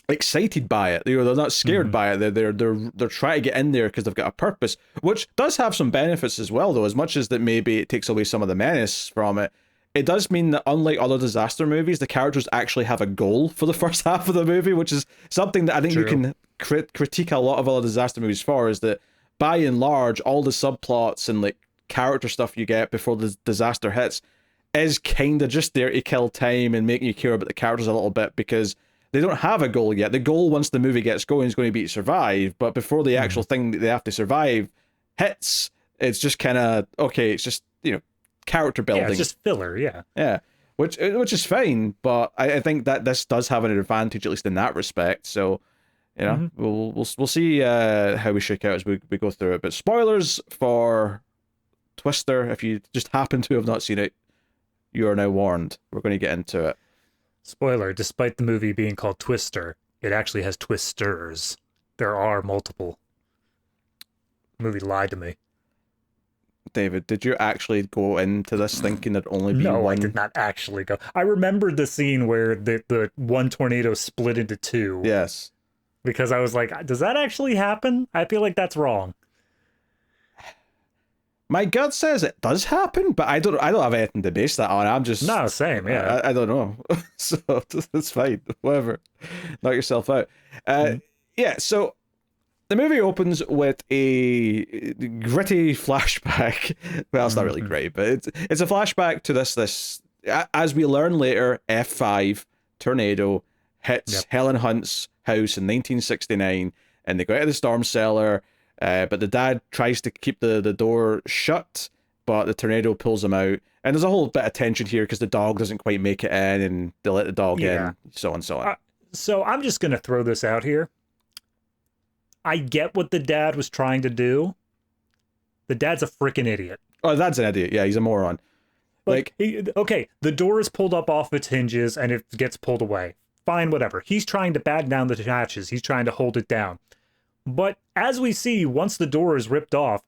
excited by it. They're not scared by it. They're trying to get in there because they've got a purpose, which does have some benefits as well, though. As much as that maybe it takes away some of the menace from it, it does mean that unlike other disaster movies, the characters actually have a goal for the first half of the movie, which is something that I think you can critique a lot of other disaster movies for, is that by and large, all the subplots and like character stuff you get before the disaster hits is kind of just there to kill time and make you care about the characters a little bit, because they don't have a goal yet. The goal, once the movie gets going, is going to be to survive. But before the actual thing that they have to survive hits, it's just kind of, okay, it's just, character building. Yeah, it's just filler, yeah. Yeah, which is fine, but I think that this does have an advantage, at least in that respect. So, we'll see how we shake out as we go through it. But spoilers for Twister, if you just happen to have not seen it, you are now warned. We're going to get into it. Spoiler, despite the movie being called Twister, it actually has twisters. There are multiple. The movie lied to me. David, did you actually go into this thinking there'd only be one? No, I did not actually go. I remembered the scene where the one tornado split into two. Yes. Because I was like, does that actually happen? I feel like that's wrong. My gut says it does happen, but I don't have anything to base that on. I'm just... No, same, yeah. I don't know. So, it's fine. Whatever. Knock yourself out. Yeah, so the movie opens with a gritty flashback. Well, it's not really great, but it's a flashback to this... As we learn later, F5 tornado hits Helen Hunt's house in 1969, and they go out of the storm cellar. But the dad tries to keep the door shut, but the tornado pulls him out. And there's a whole bit of tension here because the dog doesn't quite make it in, and they let the dog in, so on and so on. So I'm just going to throw this out here. I get what the dad was trying to do. The dad's a freaking idiot. Oh, that's an idiot. Yeah, he's a moron. Okay, the door is pulled up off its hinges and it gets pulled away. Fine, whatever. He's trying to batten down the hatches. He's trying to hold it down. But as we see, once the door is ripped off,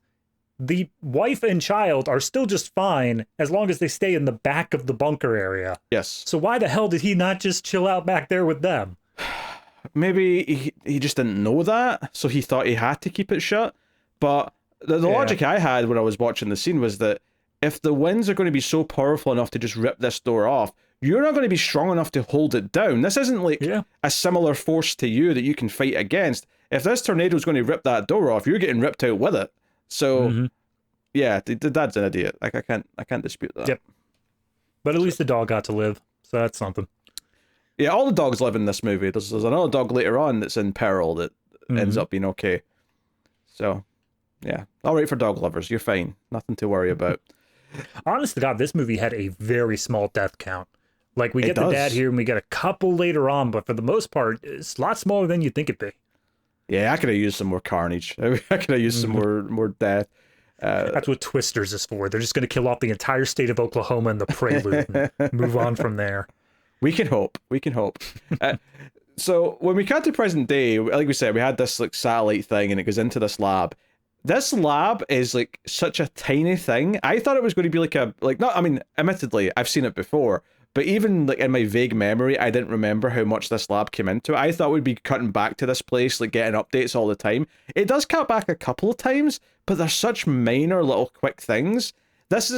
the wife and child are still just fine as long as they stay in the back of the bunker area. Yes. So why the hell did he not just chill out back there with them? Maybe he just didn't know that, so he thought he had to keep it shut. But the logic I had when I was watching the scene was that if the winds are going to be so powerful enough to just rip this door off, you're not going to be strong enough to hold it down. This isn't like a similar force to you that you can fight against. If this tornado is going to rip that door off, you're getting ripped out with it. So, yeah, the dad's an idiot. Like, I can't dispute that. Yep. But at least the dog got to live, so that's something. Yeah, all the dogs live in this movie. There's another dog later on that's in peril that ends up being okay. So, yeah, all right for dog lovers. You're fine. Nothing to worry about. Honest to God, this movie had a very small death count. Like, we It get the dad does. here and we get a couple later on, but for the most part, it's a lot smaller than you'd think it'd be. Yeah, I could have used some more carnage. I could have used some more death. That's what Twisters is for. They're just going to kill off the entire state of Oklahoma in the prelude and move on from there. We can hope. We can hope. So when we cut to present day, like we said, we had this like satellite thing, and it goes into this lab. This lab is like such a tiny thing. I thought it was going to be not. I mean, admittedly, I've seen it before, but even like in my vague memory, I didn't remember how much this lab came into it. I thought we'd be cutting back to this place, like getting updates all the time. It does cut back a couple of times, but they're such minor little quick things. This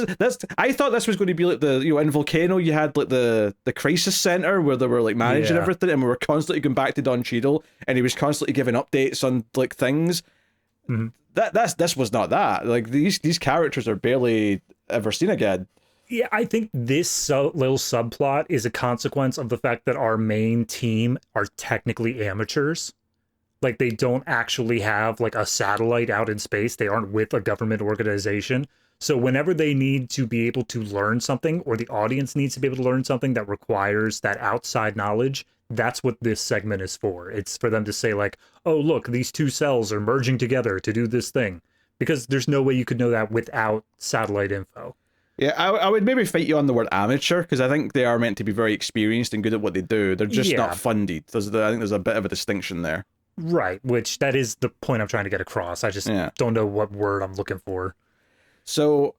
I thought this was going to be like the in Volcano you had like the crisis center where they were like managing everything, and we were constantly going back to Don Cheadle and he was constantly giving updates on like things. Mm-hmm. This was not that. Like these characters are barely ever seen again. Yeah, I think this little subplot is a consequence of the fact that our main team are technically amateurs. Like, they don't actually have like a satellite out in space. They aren't with a government organization. So whenever they need to be able to learn something, or the audience needs to be able to learn something that requires that outside knowledge, that's what this segment is for. It's for them to say like, oh, look, these two cells are merging together to do this thing. Because there's no way you could know that without satellite info. Yeah, I would maybe fight you on the word amateur, because I think they are meant to be very experienced and good at what they do. They're just not funded. I think there's a bit of a distinction there. Right, which that is the point I'm trying to get across. I just don't know what word I'm looking for. So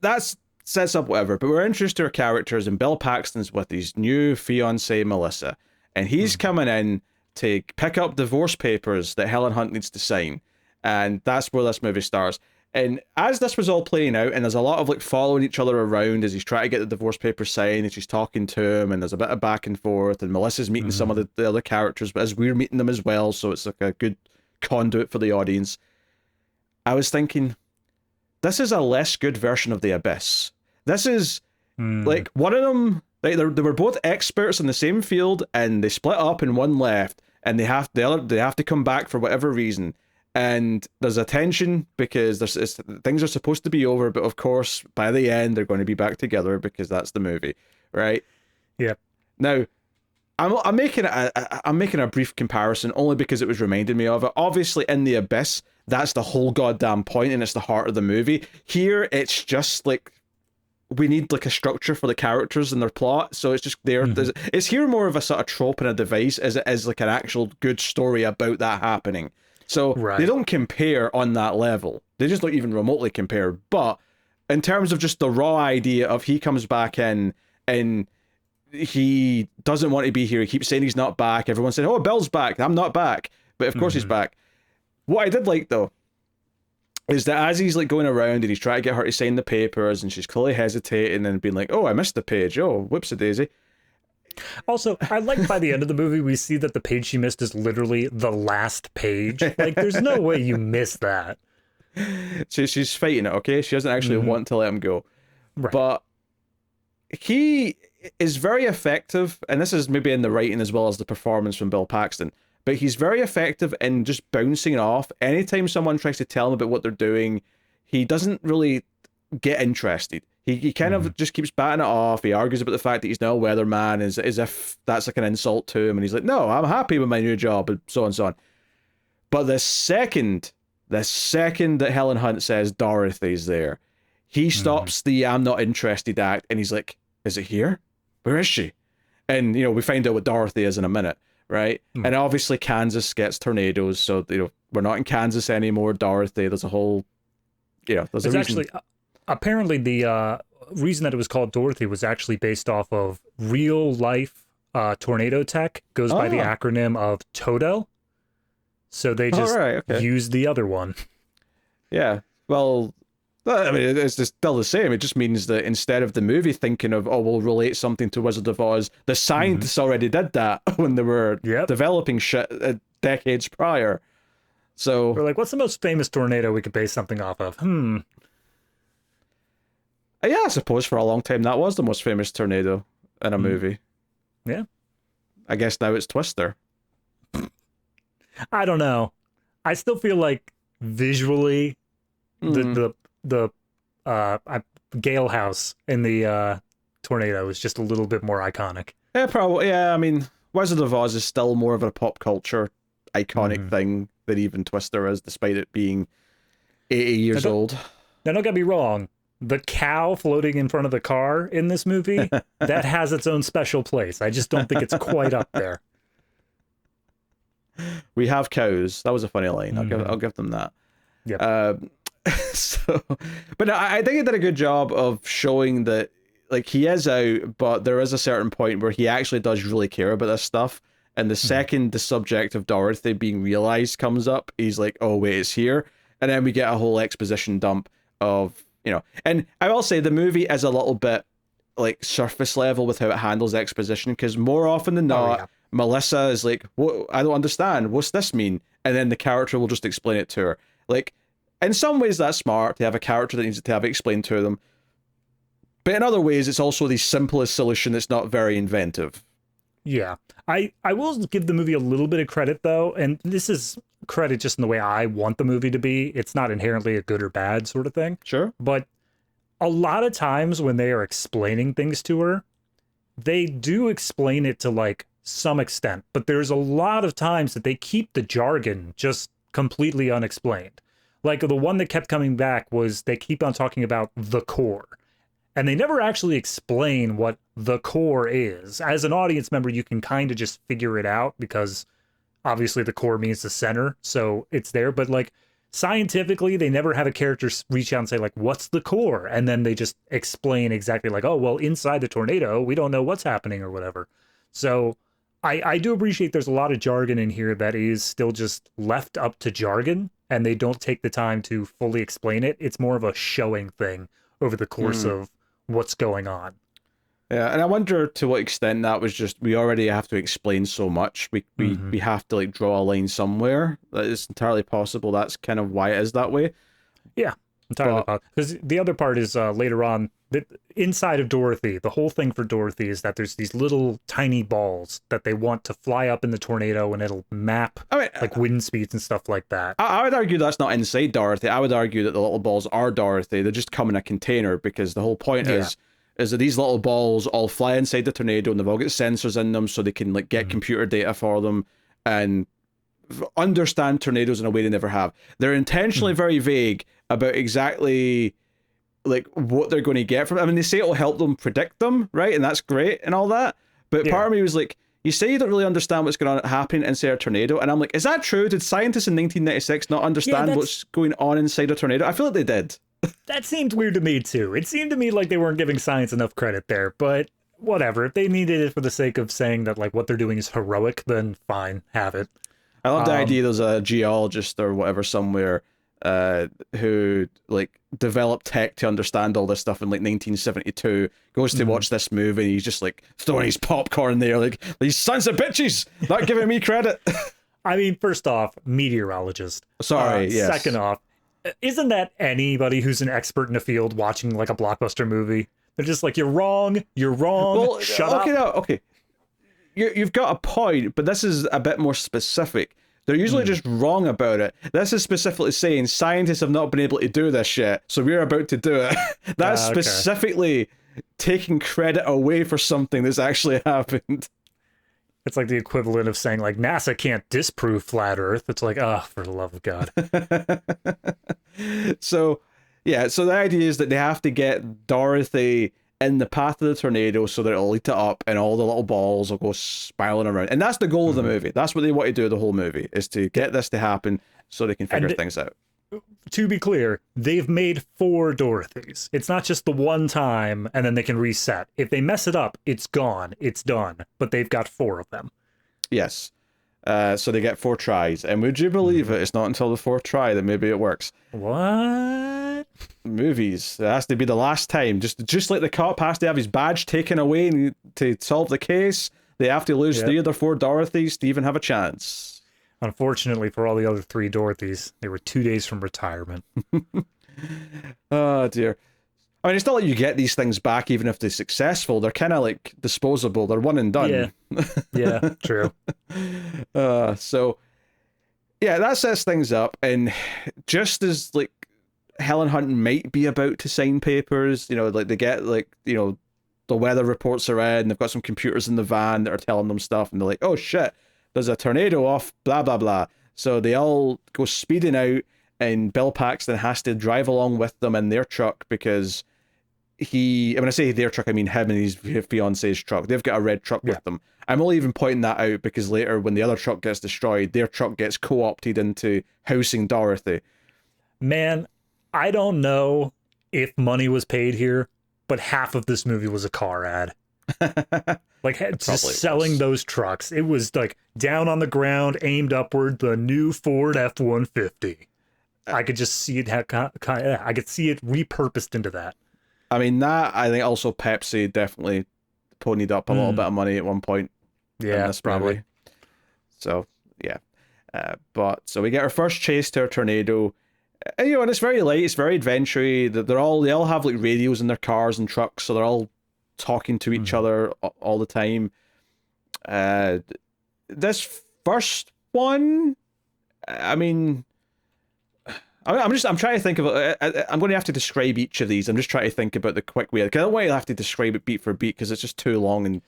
that sets up whatever, but we're introduced to our characters, and Bill Paxton's with his new fiancée, Melissa, and he's coming in to pick up divorce papers that Helen Hunt needs to sign, and that's where this movie starts. And as this was all playing out, and there's a lot of like following each other around as he's trying to get the divorce papers signed, and she's talking to him, and there's a bit of back and forth, and Melissa's meeting some of the other characters, but as we're meeting them as well, so it's like a good conduit for the audience. I was thinking, this is a less good version of The Abyss. This is like one of them. They were both experts in the same field, and they split up, and one left, and they have to come back for whatever reason. And there's a tension because things are supposed to be over, but of course by the end they're going to be back together because that's the movie, right? Yeah. Now, I'm making a brief comparison only because it was reminding me of it. Obviously, in The Abyss, that's the whole goddamn point, and it's the heart of the movie. Here, it's just like we need like a structure for the characters and their plot, so it's just there. It's here more of a sort of trope and a device as it is like an actual good story about that happening. So they don't compare on that level. They just don't even remotely compare. But in terms of just the raw idea of he comes back in and he doesn't want to be here. He keeps saying he's not back. Everyone's saying, oh, Bill's back. I'm not back. But of course he's back. What I did like, though, is that as he's like going around and he's trying to get her to sign the papers, and she's clearly hesitating and being like, oh, I missed the page. Oh, whoops-a-daisy. Also, I like by the end of the movie, we see that the page she missed is literally the last page. Like, there's no way you miss that. She's fighting it, okay? She doesn't actually want to let him go. Right. But he is very effective, and this is maybe in the writing as well as the performance from Bill Paxton, but he's very effective in just bouncing it off. Anytime someone tries to tell him about what they're doing, he doesn't really get interested. He kind of just keeps batting it off. He argues about the fact that he's now a weatherman as if that's like an insult to him. And he's like, no, I'm happy with my new job, and so on and so on. But the second that Helen Hunt says Dorothy's there, he stops the I'm not interested act, and he's like, is it here? Where is she? And, we find out what Dorothy is in a minute, right? And obviously Kansas gets tornadoes, so, we're not in Kansas anymore, Dorothy. There's a whole, there's a reason. Actually, apparently the reason that it was called Dorothy was actually based off of real life tornado tech, goes by the acronym of TOTO. So they just used the other one. Yeah. Well, I mean, it's just still the same. It just means that instead of the movie thinking of, we'll relate something to Wizard of Oz, the scientists already did that when they were developing shit decades prior. So we're like, what's the most famous tornado we could base something off of? Yeah, I suppose for a long time that was the most famous tornado in a movie. Yeah. I guess now it's Twister. I don't know. I still feel like visually the Gale House in the tornado is just a little bit more iconic. Yeah, probably. Yeah, I mean, Wizard of Oz is still more of a pop culture iconic thing than even Twister is, despite it being 80 years old. Now, don't get me wrong. The cow floating in front of the car in this movie, that has its own special place. I just don't think it's quite up there. We have cows. That was a funny line. I'll give them that. Yep. But I think he did a good job of showing that, like, he is out, but there is a certain point where he actually does really care about this stuff. And the second the subject of Dorothy being realized comes up, he's like, oh, wait, it's here. And then we get a whole exposition dump of, and I will say the movie is a little bit like surface level with how it handles exposition, because more often than not, Melissa is like, what? I don't understand. What's this mean? And then the character will just explain it to her. Like, in some ways that's smart to have a character that needs to have it explained to them. But in other ways, it's also the simplest solution that's not very inventive. Yeah. I will give the movie a little bit of credit, though, and this is credit just in the way I want the movie to be. It's not inherently a good or bad sort of thing. Sure. But a lot of times when they are explaining things to her, they do explain it to, like, some extent. But there's a lot of times that they keep the jargon just completely unexplained. Like, the one that kept coming back was they keep on talking about the core. And they never actually explain what the core is. As an audience member, you can kind of just figure it out because obviously the core means the center, so it's there. But, like, scientifically, they never have a character reach out and say, like, what's the core? And then they just explain exactly like, oh, well, inside the tornado, we don't know what's happening or whatever. So I do appreciate there's a lot of jargon in here that is still just left up to jargon, and they don't take the time to fully explain it. It's more of a showing thing over the course of what's going on. Yeah, and I wonder to what extent that was just, we already have to explain so much. We have to, like, draw a line somewhere. That is entirely possible. That's kind of why it is that way. Yeah, entirely possible. Because the other part is later on, inside of Dorothy, the whole thing for Dorothy is that there's these little tiny balls that they want to fly up in the tornado, and it'll map like wind speeds and stuff like that. I would argue that's not inside Dorothy. I would argue that the little balls are Dorothy. They just come in a container, because the whole point is that these little balls all fly inside the tornado, and they've all got sensors in them, so they can, like, get computer data for them and understand tornadoes in a way they never have. They're intentionally very vague about exactly, like, what they're going to get from it. I mean, they say it'll help them predict them, right? And that's great and all that. But part of me was like, you say you don't really understand what's going on happening inside a tornado, and I'm like, is that true? Did scientists in 1996 not understand what's going on inside a tornado? I feel like they did. That seemed weird to me, too. It seemed to me like they weren't giving science enough credit there, but whatever. If they needed it for the sake of saying that, like, what they're doing is heroic, then fine, have it. I love the idea there's a geologist or whatever somewhere who, like, developed tech to understand all this stuff in, like, 1972, goes to watch this movie, and he's just, like, throwing his popcorn there, like, these sons of bitches, not giving me credit. I mean, first off, meteorologist. Sorry, yes. Second off, isn't that anybody who's an expert in a field watching, like, a blockbuster movie? They're just like, you're wrong, well, shut up. Okay. You've got a point, but this is a bit more specific. They're usually just wrong about it. This is specifically saying scientists have not been able to do this yet, so we're about to do it. That's specifically taking credit away for something that's actually happened. It's like the equivalent of saying, like, NASA can't disprove flat Earth. It's like, for the love of God. So the idea is that they have to get Dorothy in the path of the tornado so that it'll light it up and all the little balls will go spiraling around. And that's the goal of the movie. That's what they want to do the whole movie, is to get this to happen so they can figure things out. To be clear, they've made 4 Dorothys. It's not just the one time and then they can reset. If they mess it up, it's gone. It's done. But they've got 4 of them. Yes. So they get 4 tries. And would you believe it? It's not until the 4th try that maybe it works. What? Movies. It has to be the last time. Just like the cop has to have his badge taken away to solve the case, they have to lose 3 of their 4 Dorothys to even have a chance. Unfortunately for all the other 3 Dorothys, they were 2 days from retirement. Oh, dear. I mean, it's not like you get these things back even if they're successful. They're kind of like disposable. They're one and done. Yeah, true. So, yeah, that sets things up. And just as, like, Helen Hunt might be about to sign papers, like, they get, like, the weather reports are in. They've got some computers in the van that are telling them stuff, and they're like, "Oh shit, there's a tornado off." Blah blah blah. So they all go speeding out, and Bill Paxton has to drive along with them in their truck because when I say their truck, I mean him and his fiance's truck. They've got a red truck with them. I'm only even pointing that out because later, when the other truck gets destroyed, their truck gets co-opted into housing Dorothy. Man, I don't know if money was paid here, but half of this movie was a car ad. Like, just selling those trucks. It was like down on the ground, aimed upward, the new Ford F-150. I could just see it. I could see it repurposed into that. I mean, that, I think also Pepsi definitely ponied up a little bit of money at one point. Yeah, probably. So, yeah. So we get our first chase to a tornado. And, and it's very light, it's very adventure-y. They all have like radios in their cars and trucks, so they're all talking to each other all the time. This first one, I mean, I'm trying to think of it. I'm going to have to describe each of these. I'm just trying to think about the quick way. Because I don't want to have to describe it beat for beat because it's just too long. And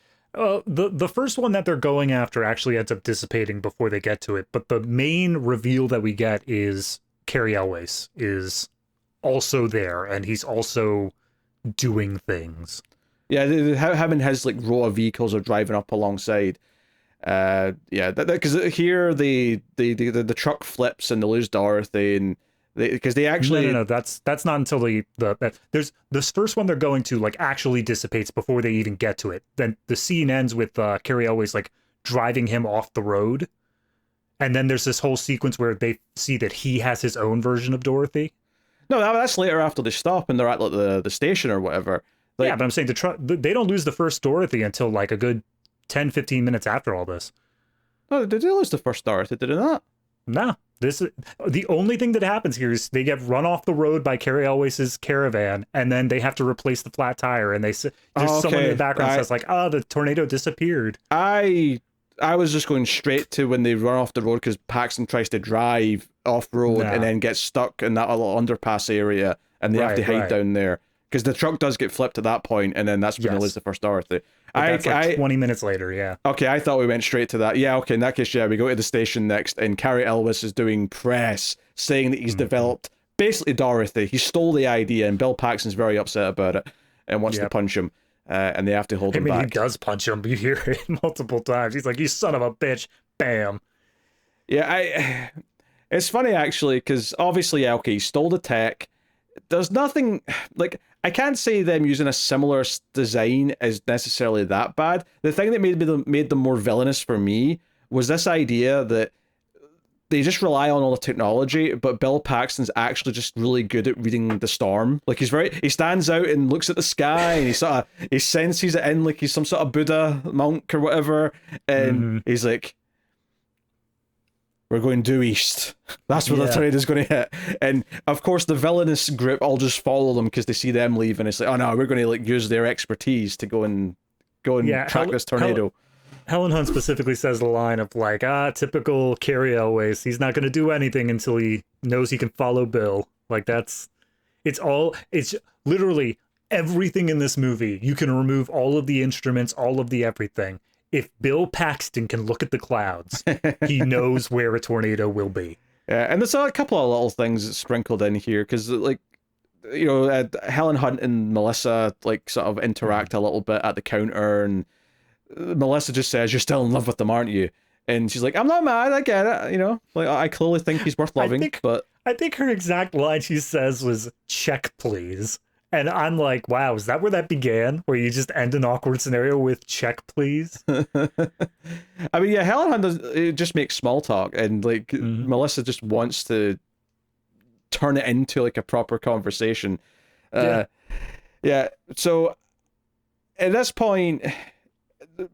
the first one that they're going after actually ends up dissipating before they get to it. But the main reveal that we get is Cary Elwes is also there, and he's also doing things. Yeah, him and his like row of vehicles are driving up alongside. Because here the truck flips and they lose Dorothy, and because they actually no that's not until there's this first one they're going to like actually dissipates before they even get to it. Then the scene ends with Cary Elwes like driving him off the road, and then there's this whole sequence where they see that he has his own version of Dorothy. No, that's later after they stop and they're at like the station or whatever. Like, yeah, but I'm saying they don't lose the first Dorothy until like a good 10-15 minutes after all this. No, did they lose the first Dorothy? Did they not? No. This is the only thing that happens here is they get run off the road by Cary Elwes' caravan, and then they have to replace the flat tire. And there's someone in the background says like, "Oh, the tornado disappeared." I was just going straight to when they run off the road because Paxton tries to drive off road and then gets stuck in that little underpass area, and they have to hide down there because the truck does get flipped at that point, and then that's when they lose the first Dorothy. That's like 20 minutes later, yeah. Okay, I thought we went straight to that. Yeah, okay, in that case, yeah, we go to the station next, and Cary Elwes is doing press, saying that he's developed, basically Dorothy. He stole the idea, and Bill Paxton's very upset about it, and wants to punch him, and they have to hold him back. He does punch him. You hear it multiple times. He's like, "You son of a bitch." Bam. Yeah, it's funny, actually, because obviously, yeah, okay, he stole the tech. There's nothing, like, I can't say them using a similar design is necessarily that bad. The thing that made them more villainous for me was this idea that they just rely on all the technology, but Bill Paxton's actually just really good at reading the storm. Like, he stands out and looks at the sky, and he senses it in like he's some sort of Buddha monk or whatever, and he's like, "We're going due east. That's where the tornado's going to hit." And of course, the villainous group all just follow them because they see them leave, and it's like, "Oh no, we're going to like use their expertise to go and track this tornado." Helen Hunt specifically says the line of like, typical Cary Elwes. He's not going to do anything until he knows he can follow Bill. Like it's literally everything in this movie. You can remove all of the instruments, all of the everything. If Bill Paxton can look at the clouds, he knows where a tornado will be. Yeah, and there's a couple of little things sprinkled in here because, like, Helen Hunt and Melissa like sort of interact a little bit at the counter, and Melissa just says, "You're still in love with him, aren't you?" And she's like, "I'm not mad. I get it. Like, I clearly think he's worth loving." I think her exact line she says was, "Check, please." And I'm like, wow, is that where that began? Where you just end an awkward scenario with "check, please"? I mean, yeah, Helen Hunt just makes small talk, and like Melissa just wants to turn it into like a proper conversation. Yeah. So at this point,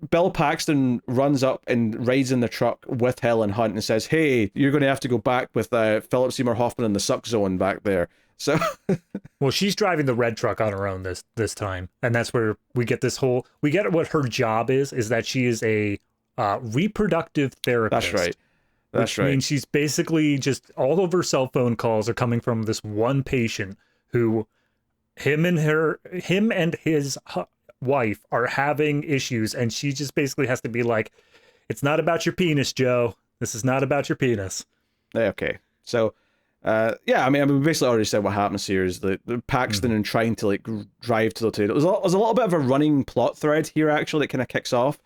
Bill Paxton runs up and rides in the truck with Helen Hunt and says, "Hey, you're going to have to go back with Philip Seymour Hoffman in the suck zone back there." So, well, she's driving the red truck on her own this time, and that's where we get what her job is that she is a reproductive therapist. That's right. That's right. I mean, she's basically just all of her cell phone calls are coming from this one patient who him and his wife are having issues, and she just basically has to be like, it's not about your penis, Joe. This is not about your penis. Okay. So, yeah, I mean, we basically already said what happens here is the Paxton and trying to like drive to the tornado. There's a little bit of a running plot thread here actually that kind of kicks off,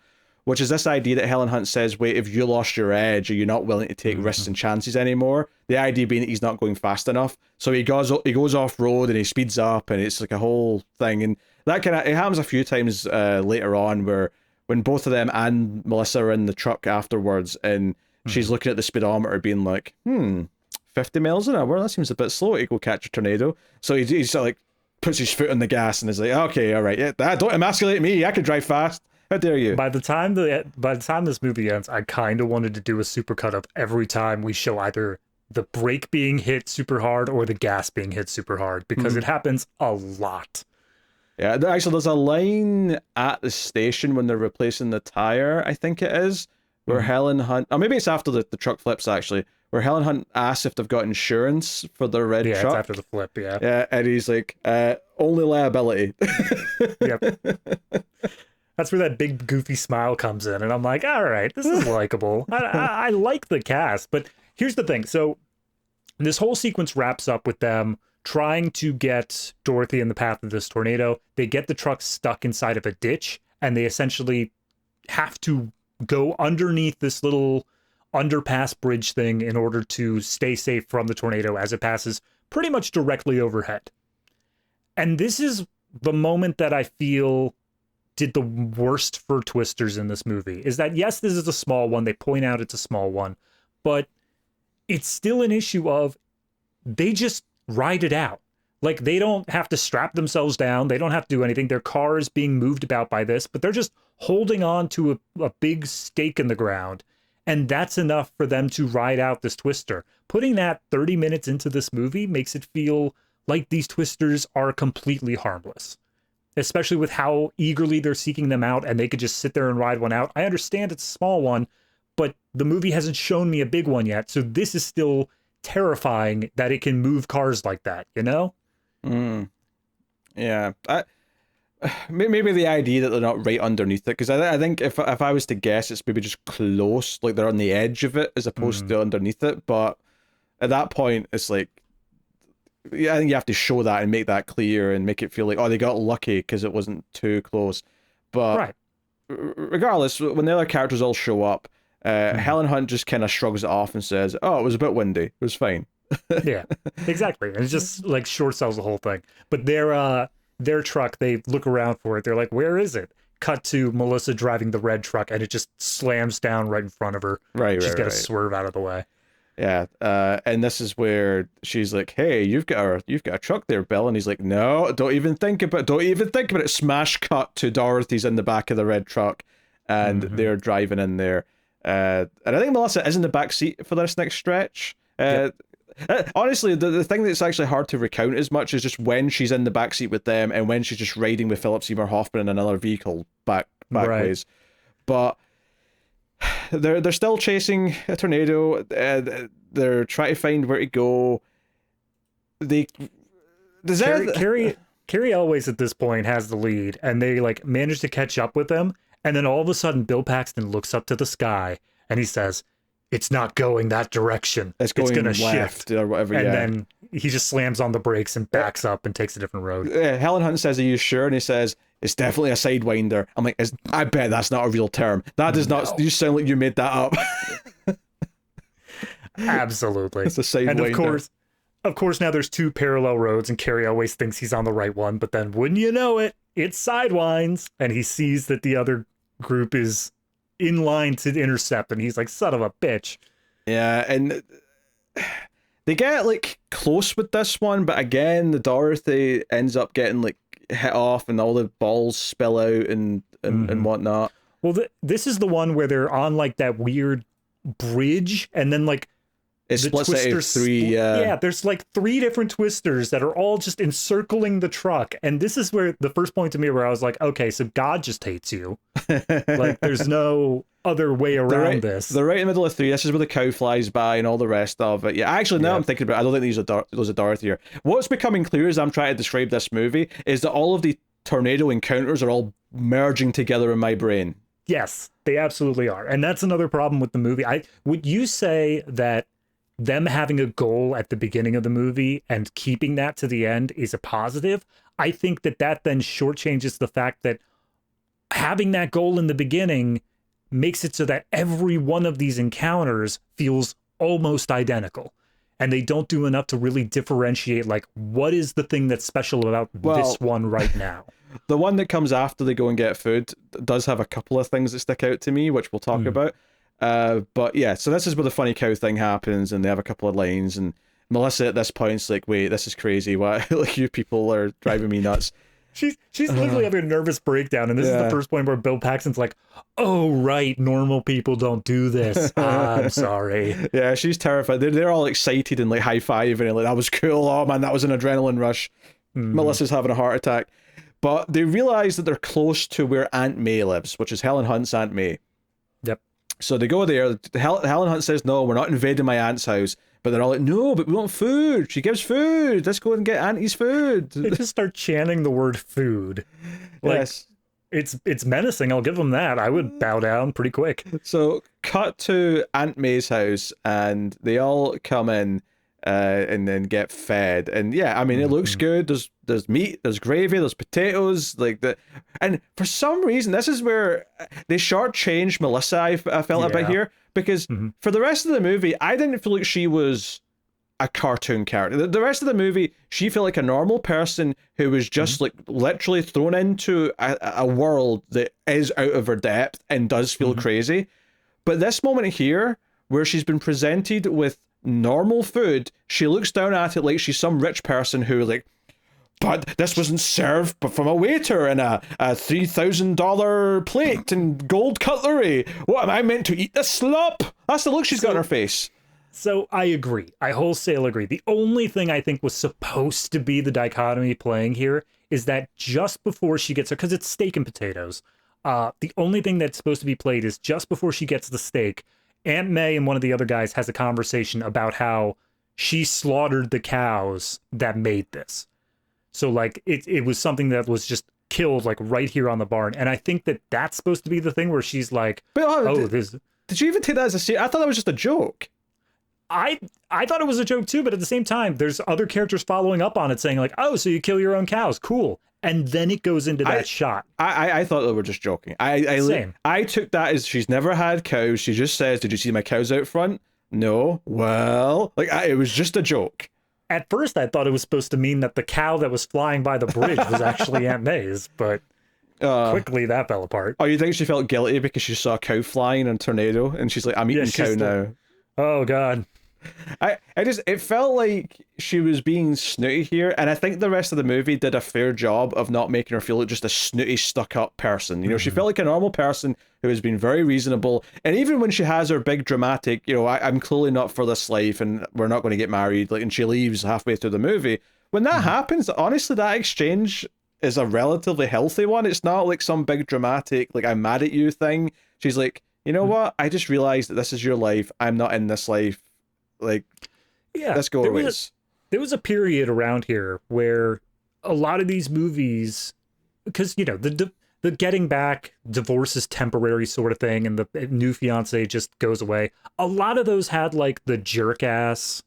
which is this idea that Helen Hunt says, wait, if you lost your edge, or you're not willing to take risks and chances anymore. The idea being that he's not going fast enough. So he goes off road and he speeds up, and it's like a whole thing. And that it happens a few times later on, where when both of them and Melissa are in the truck afterwards, and she's looking at the speedometer being like, 50 miles an hour, that seems a bit slow to go catch a tornado. So he's sort of like puts his foot on the gas and is like, okay, all right, yeah, don't emasculate me, I can drive fast. How dare you? By the time this movie ends, I kind of wanted to do a supercut of every time we show either the brake being hit super hard or the gas being hit super hard, because it happens a lot. Yeah, actually, there's a line at the station when they're replacing the tire, I think it is, where Helen Hunt, or maybe it's after the truck flips actually, where Helen Hunt asks if they've got insurance for their red truck. Yeah, it's after the flip, yeah. Yeah, and he's like, only liability. Yep. That's where that big goofy smile comes in, and I'm like, all right, this is likable. I like the cast, but here's the thing. So this whole sequence wraps up with them trying to get Dorothy in the path of this tornado. They get the truck stuck inside of a ditch, and they essentially have to go underneath this little underpass bridge thing in order to stay safe from the tornado as it passes pretty much directly overhead. And this is the moment that I feel did the worst for twisters in this movie, is that, yes, this is a small one. They point out it's a small one, but it's still an issue of they just ride it out. Like, they don't have to strap themselves down. They don't have to do anything. Their car is being moved about by this, but they're just holding on to a big stake in the ground. And that's enough for them to ride out this twister. Putting that 30 minutes into this movie makes it feel like these twisters are completely harmless, especially with how eagerly they're seeking them out, and they could just sit there and ride one out. I understand it's a small one, but the movie hasn't shown me a big one yet. So this is still terrifying that it can move cars like that, you know? Yeah. Maybe the idea that they're not right underneath it, because I think if I was to guess, it's maybe just close, like they're on the edge of it as opposed to underneath it. But at that point, it's like, yeah, I think you have to show that and make that clear and make it feel like, oh, they got lucky because it wasn't too close. But regardless, when the other characters all show up, Helen Hunt just kind of shrugs it off and says, oh, it was a bit windy, it was fine. Yeah, exactly. And it just like short sells the whole thing. But their truck, they look around for it. They're like, where is it? Cut to Melissa driving the red truck, and it just slams down right in front of her. She's got to swerve out of the way. Yeah, and this is where she's like, "Hey, you've got a truck there, Bill," and he's like, "No, don't even think about it." Smash cut to Dorothy's in the back of the red truck, and they're driving in there. And I think Melissa is in the back seat for this next stretch. Honestly, the thing that's actually hard to recount as much is just when she's in the backseat with them and when she's just riding with Philip Seymour Hoffman in another vehicle back ways. But they're still chasing a tornado. They're trying to find where to go. Cary Elwes at this point has the lead, and they like manage to catch up with them. And then all of a sudden, Bill Paxton looks up to the sky and he says, "It's not going that direction. It's going to shift or whatever." And then he just slams on the brakes and backs up and takes a different road. Helen Hunt says, "Are you sure?" And he says, "It's definitely a sidewinder." I'm like, I bet that's not a real term. That does not. You sound like you made that up. Absolutely. It's a sidewinder. And of course, now there's two parallel roads, and Cary always thinks he's on the right one. But then, wouldn't you know it, it's sidewinds, and he sees that the other group is in line to intercept, and he's like, son of a bitch. Yeah, and they get like close with this one, but again, the Dorothy ends up getting like hit off and all the balls spill out and whatnot. Well, this is the one where they're on like that weird bridge, and then like it splits out of three. Yeah, there's like three different twisters that are all just encircling the truck. And this is where the first point to me where I was like, okay, so God just hates you. Like, there's no other way around this. They're right in the middle of three. This is where the cow flies by and all the rest of it. Yeah, actually, now I'm thinking about it, I don't think there's a Dorothy here. What's becoming clear as I'm trying to describe this movie is that all of the tornado encounters are all merging together in my brain. Yes, they absolutely are. And that's another problem with the movie. Would you say that them having a goal at the beginning of the movie and keeping that to the end is a positive? I think that then shortchanges the fact that having that goal in the beginning makes it so that every one of these encounters feels almost identical. And they don't do enough to really differentiate, like, what is the thing that's special about this one right now? The one that comes after they go and get food does have a couple of things that stick out to me, which we'll talk about. But yeah, so this is where the funny cow thing happens, and they have a couple of lines, and Melissa at this point's like, wait, this is crazy. Why? Like, you people are driving me nuts. She's literally having a nervous breakdown, and this is the first point where Bill Paxton's like, oh, right, normal people don't do this. I'm sorry. Yeah, she's terrified. They're all excited and like high-fiving and like, that was cool. Oh man, that was an adrenaline rush. Melissa's having a heart attack. But they realize that they're close to where Aunt May lives, which is Helen Hunt's Aunt May. Yep. So they go there. Helen Hunt says, no, we're not invading my aunt's house. But they're all like, no, but we want food. She gives food. Let's go and get Auntie's food. They just start chanting the word food. Like, yes. It's menacing. I'll give them that. I would bow down pretty quick. So cut to Aunt May's house, and they all come in and then get fed. And yeah, I mean, it looks good. There's meat, there's gravy, there's potatoes, like the. And for some reason, this is where they shortchanged Melissa. I felt a bit here, because for the rest of the movie, I didn't feel like she was a cartoon character. The rest of the movie, she felt like a normal person who was just like literally thrown into a world that is out of her depth and does feel crazy. But this moment here, where she's been presented with normal food, she looks down at it like she's some rich person who like, but this wasn't served but from a waiter in a $3,000 plate and gold cutlery. What, am I meant to eat this slop? That's the look she's got on her face. So I agree. I wholesale agree. The only thing I think was supposed to be the dichotomy playing here is that just before she gets her, because it's steak and potatoes, the only thing that's supposed to be played is just before she gets the steak, Aunt May and one of the other guys has a conversation about how she slaughtered the cows that made this. So like it was something that was just killed like right here on the barn. And I think that that's supposed to be the thing where she's like, did you even take that as a serious? I thought that was just a joke. I thought it was a joke too, but at the same time, there's other characters following up on it saying like, oh, so you kill your own cows. Cool. And then it goes into that shot. I thought they were just joking. Same. I took that as she's never had cows. She just says, did you see my cows out front? No. Well, like it was just a joke. At first, I thought it was supposed to mean that the cow that was flying by the bridge was actually Aunt May's, but quickly that fell apart. Oh, you think she felt guilty because she saw a cow flying in a tornado and she's like, I'm eating cow now. Oh, God. It felt like she was being snooty here, and I think the rest of the movie did a fair job of not making her feel like just a snooty, stuck-up person. You know, she felt like a normal person who has been very reasonable, and even when she has her big dramatic, you know, I'm clearly not for this life, and we're not going to get married, like, and she leaves halfway through the movie. When that happens, honestly, that exchange is a relatively healthy one. It's not like some big dramatic, like, I'm mad at you thing. She's like, you know what? I just realized that this is your life. I'm not in this life. Like, yeah, let's go away. There was a period around here where a lot of these movies, because, you know, the getting back, divorce is temporary sort of thing, and the new fiance just goes away. A lot of those had like the jerk ass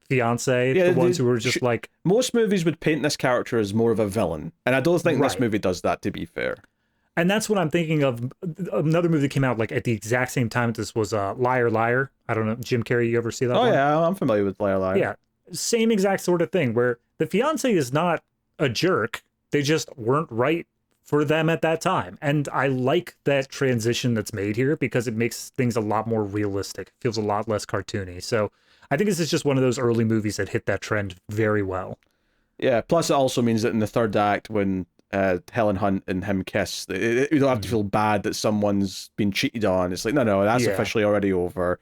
fiance, the ones who were just like. Most movies would paint this character as more of a villain, and I don't think this movie does that, to be fair. And that's what I'm thinking of. Another movie that came out like at the exact same time as this was Liar Liar. I don't know, Jim Cary, you ever see that one? Oh yeah, I'm familiar with Liar Liar. Yeah, same exact sort of thing where the fiance is not a jerk. They just weren't right for them at that time. And I like that transition that's made here because it makes things a lot more realistic. It feels a lot less cartoony. So I think this is just one of those early movies that hit that trend very well. Yeah, plus it also means that in the third act when Helen Hunt and him kiss, you don't have to feel bad that someone's been cheated on. It's like, no, that's officially already over.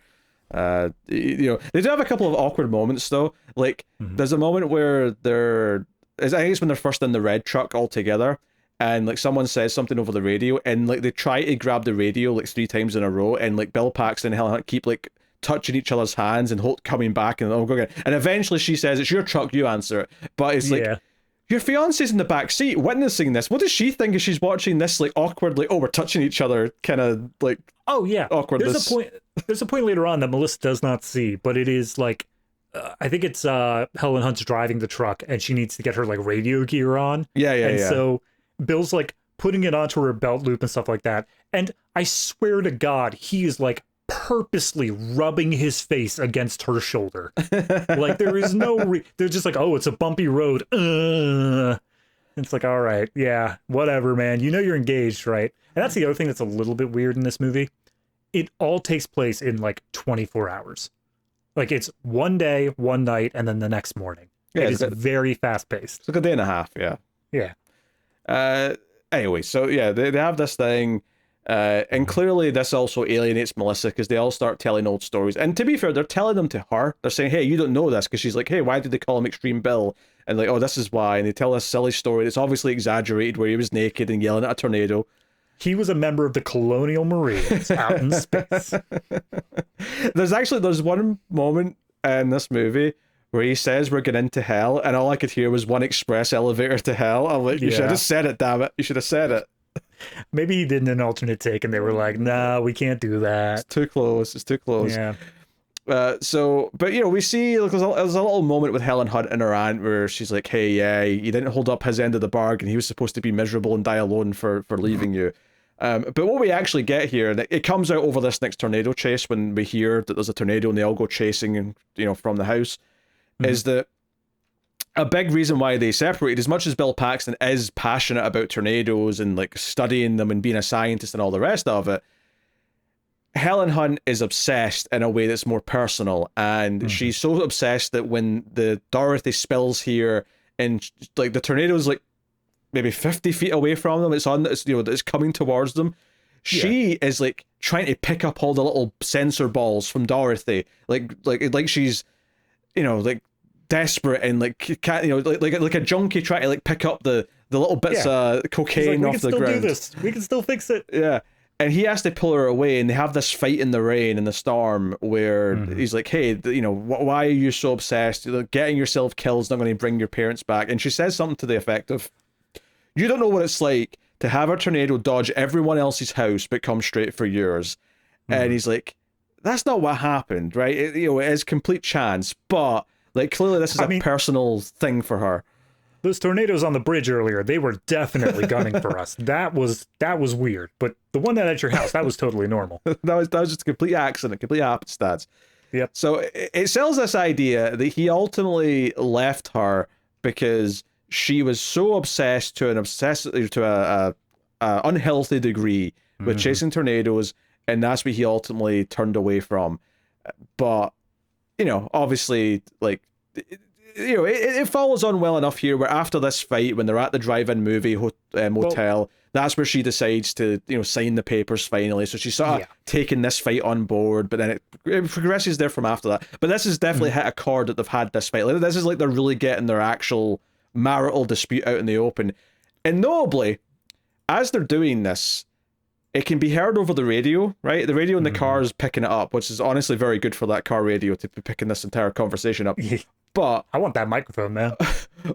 You know, they do have a couple of awkward moments though. Like there's a moment where I think it's when they're first in the red truck all together, and like someone says something over the radio, and like they try to grab the radio like 3 times in a row, and like Bill Paxton and Helen Hunt keep like touching each other's hands and coming back and go again. And eventually she says, "It's your truck, you answer it." But it's like your fiance's in the back seat witnessing this. What does she think as she's watching this, like, awkwardly, oh, we're touching each other, kind of, like, oh, yeah. awkwardness? There's a point later on that Melissa does not see, but it is, like, I think it's Helen Hunt's driving the truck, and she needs to get her, like, radio gear on. Yeah. So Bill's, like, putting it onto her belt loop and stuff like that. And I swear to God, he is, like, purposely rubbing his face against her shoulder. Like, there is no they're just like, oh, it's a bumpy road. It's like, all right, yeah, whatever, man, you know you're engaged, right? And that's the other thing that's a little bit weird in this movie. It all takes place in like 24 hours. Like, it's one day, one night, and then the next morning. It is very fast paced. It's like a day and a half. Yeah. Anyway, so yeah, they have this thing. And clearly this also alienates Melissa because they all start telling old stories. And to be fair, they're telling them to her. They're saying, hey, you don't know this, because she's like, hey, why did they call him Extreme Bill? And like, oh, this is why. And they tell this silly story that's obviously exaggerated, where he was naked and yelling at a tornado. He was a member of the Colonial Marines out in space. There's one moment in this movie where he says we're getting into hell, and all I could hear was one express elevator to hell. I'm like, you should have said it, damn it. You should have said it. Maybe he did an alternate take and they were like, nah, we can't do that. It's too close. Yeah. But you know, we see, like, there's a little moment with Helen Hunt and her aunt where she's like, hey, yeah, you didn't hold up his end of the bargain. He was supposed to be miserable and die alone for leaving you. But what we actually get here, and it comes out over this next tornado chase when we hear that there's a tornado and they all go chasing, and you know, from the house, is that a big reason why they separated, as much as Bill Paxton is passionate about tornadoes and like studying them and being a scientist and all the rest of it, Helen Hunt is obsessed in a way that's more personal, and she's so obsessed that when the Dorothy spills here and like the tornado's like maybe 50 feet away from them, it's coming towards them, she is like trying to pick up all the little sensor balls from Dorothy, like she's, you know, like desperate and like can't, you know, like a junkie trying to like pick up the little bits of cocaine off the ground. We can still do this. We can still fix it. Yeah. And he has to pull her away, and they have this fight in the rain, in the storm, where he's like, hey, you know, why are you so obsessed? Getting yourself killed is not going to bring your parents back. And she says something to the effect of, you don't know what it's like to have a tornado dodge everyone else's house but come straight for yours. And he's like, that's not what happened, right? It is complete chance, but like clearly this is a personal thing for her. Those tornadoes on the bridge earlier, they were definitely gunning for us. That was weird. But the one that at your house, that was totally normal. that was just a complete accident, complete happenstance. Yep. So it sells this idea that he ultimately left her because she was so obsessed to a unhealthy degree with chasing tornadoes, and that's what he ultimately turned away from. But you know, obviously, like, it follows on well enough here where after this fight, when they're at the drive-in movie motel, that's where she decides to, you know, sign the papers finally. So she's sort of taking this fight on board, but then it progresses there from after that. But this has definitely hit a chord that they've had this fight. Like, this is like they're really getting their actual marital dispute out in the open. And notably, as they're doing this, it can be heard over the radio, right? The radio in the car is picking it up, which is honestly very good for that car radio to be picking this entire conversation up. But I want that microphone, man.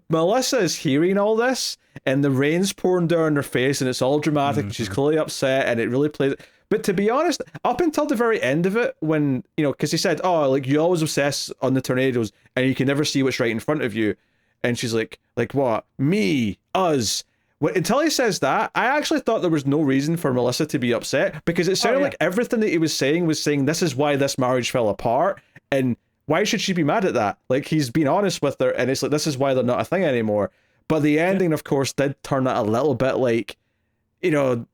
Melissa is hearing all this, and the rain's pouring down her face, and it's all dramatic, and she's clearly upset, and it really plays. But to be honest, up until the very end of it, when, you know, because he said, oh, like, you always obsess on the tornadoes, and you can never see what's right in front of you. And she's like what? Me, us. Until he says that, I actually thought there was no reason for Melissa to be upset, because it sounded like everything that he was saying this is why this marriage fell apart, and why should she be mad at that? Like, he's been honest with her, and it's like, this is why they're not a thing anymore. But the ending, of course, did turn it a little bit like, you know,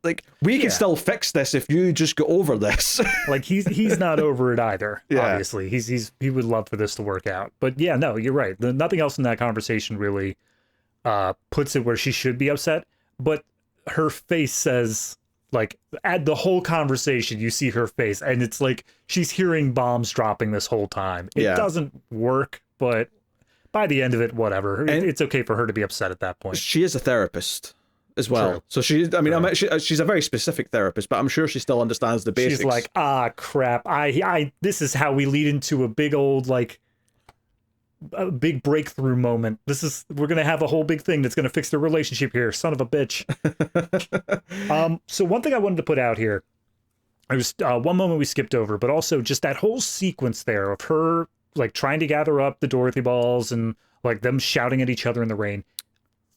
like, we can still fix this if you just go over this. Like, he's not over it either, obviously. He would love for this to work out. But yeah, no, you're right. Nothing else in that conversation really puts it where she should be upset, but her face says, like, at the whole conversation, you see her face, and it's like she's hearing bombs dropping this whole time. It doesn't work, but by the end of it, whatever. It's okay for her to be upset at that point. She is a therapist as well. True. So she's a very specific therapist, but I'm sure she still understands the basics. She's like, crap. This is how we lead into a big old, like, a big breakthrough moment. We're gonna have a whole big thing that's gonna fix their relationship here. Son of a bitch. So one thing I wanted to put out here, it was one moment we skipped over, but also just that whole sequence there of her like trying to gather up the Dorothy balls and like them shouting at each other in the rain.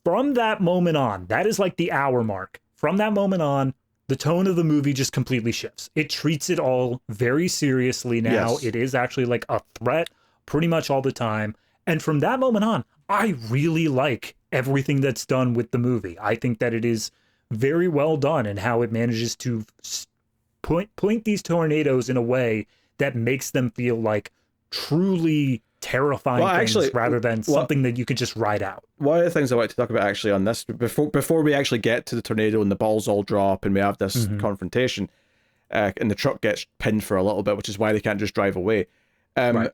From that moment on, that is like the hour mark. From that moment on, the tone of the movie just completely shifts. It treats it all very seriously now. Yes. It is actually like a threat pretty much all the time. And from that moment on, I really like everything that's done with the movie. I think that it is very well done and how it manages to point these tornadoes in a way that makes them feel like truly terrifying things rather than something that you could just ride out. One of the things I want to talk about actually on this, before we actually get to the tornado and the balls all drop and we have this confrontation, and the truck gets pinned for a little bit, which is why they can't just drive away. Right.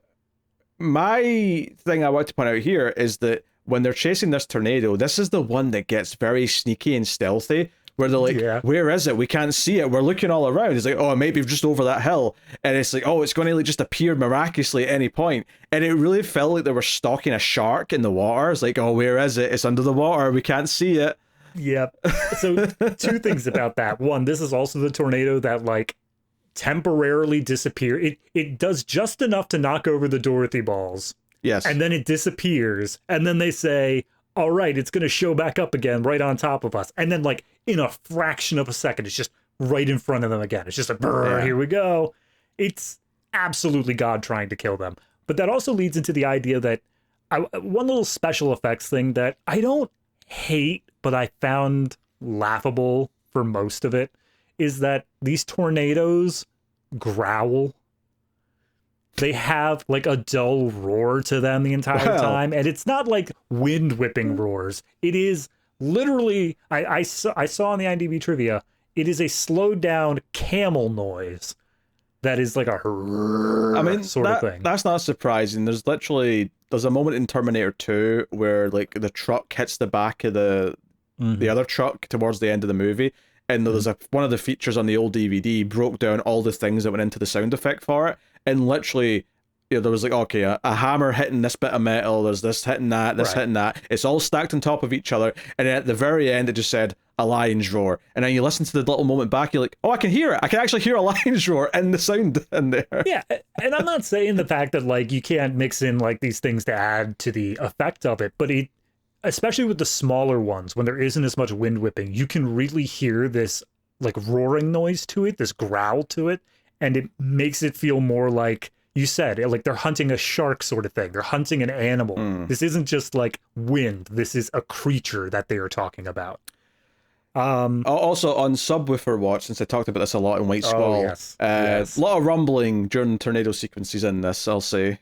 My thing I want to point out here is that when they're chasing this tornado, this is the one that gets very sneaky and stealthy, where they're like, where is it? We can't see it. We're looking all around. It's like, oh, it might be just over that hill. And it's like, oh, it's going to like just appear miraculously at any point. And it really felt like they were stalking a shark in the water. It's like, oh, where is it? It's under the water. We can't see it. Yep. So two things about that. One, this is also the tornado that like temporarily disappear. It does just enough to knock over the Dorothy balls. Yes. And then it disappears. And then they say, all right, it's going to show back up again right on top of us. And then like in a fraction of a second, it's just right in front of them again. It's just like, here we go. It's absolutely God trying to kill them. But that also leads into the idea that one little special effects thing that I don't hate, but I found laughable for most of it, is that these tornadoes growl. They have like a dull roar to them the entire time, and it's not like wind whipping roars. It is literally, I saw on the IMDb trivia, it is a slowed down camel noise that is like a sort of thing. That's not surprising. There's a moment in Terminator 2 where like the truck hits the back of the other truck towards the end of the movie. And there's one of the features on the old DVD broke down all the things that went into the sound effect for it. And literally, there was like, okay, a hammer hitting this bit of metal, there's this hitting that, hitting that. It's all stacked on top of each other. And then at the very end, it just said, a lion's roar. And then you listen to the little moment back, you're like, oh, I can hear it. I can actually hear a lion's roar in the sound in there. Yeah, and I'm not saying the fact that like you can't mix in like these things to add to the effect of it, but especially with the smaller ones, when there isn't as much wind whipping, you can really hear this like roaring noise to it, this growl to it, and it makes it feel more like you said, like they're hunting a shark sort of thing. They're hunting an animal. This isn't just like wind. This is a creature that they are talking about. Also on Subwoofer Watch, since I talked about this a lot in White Squall, yes. A lot of rumbling during tornado sequences in this, I'll say.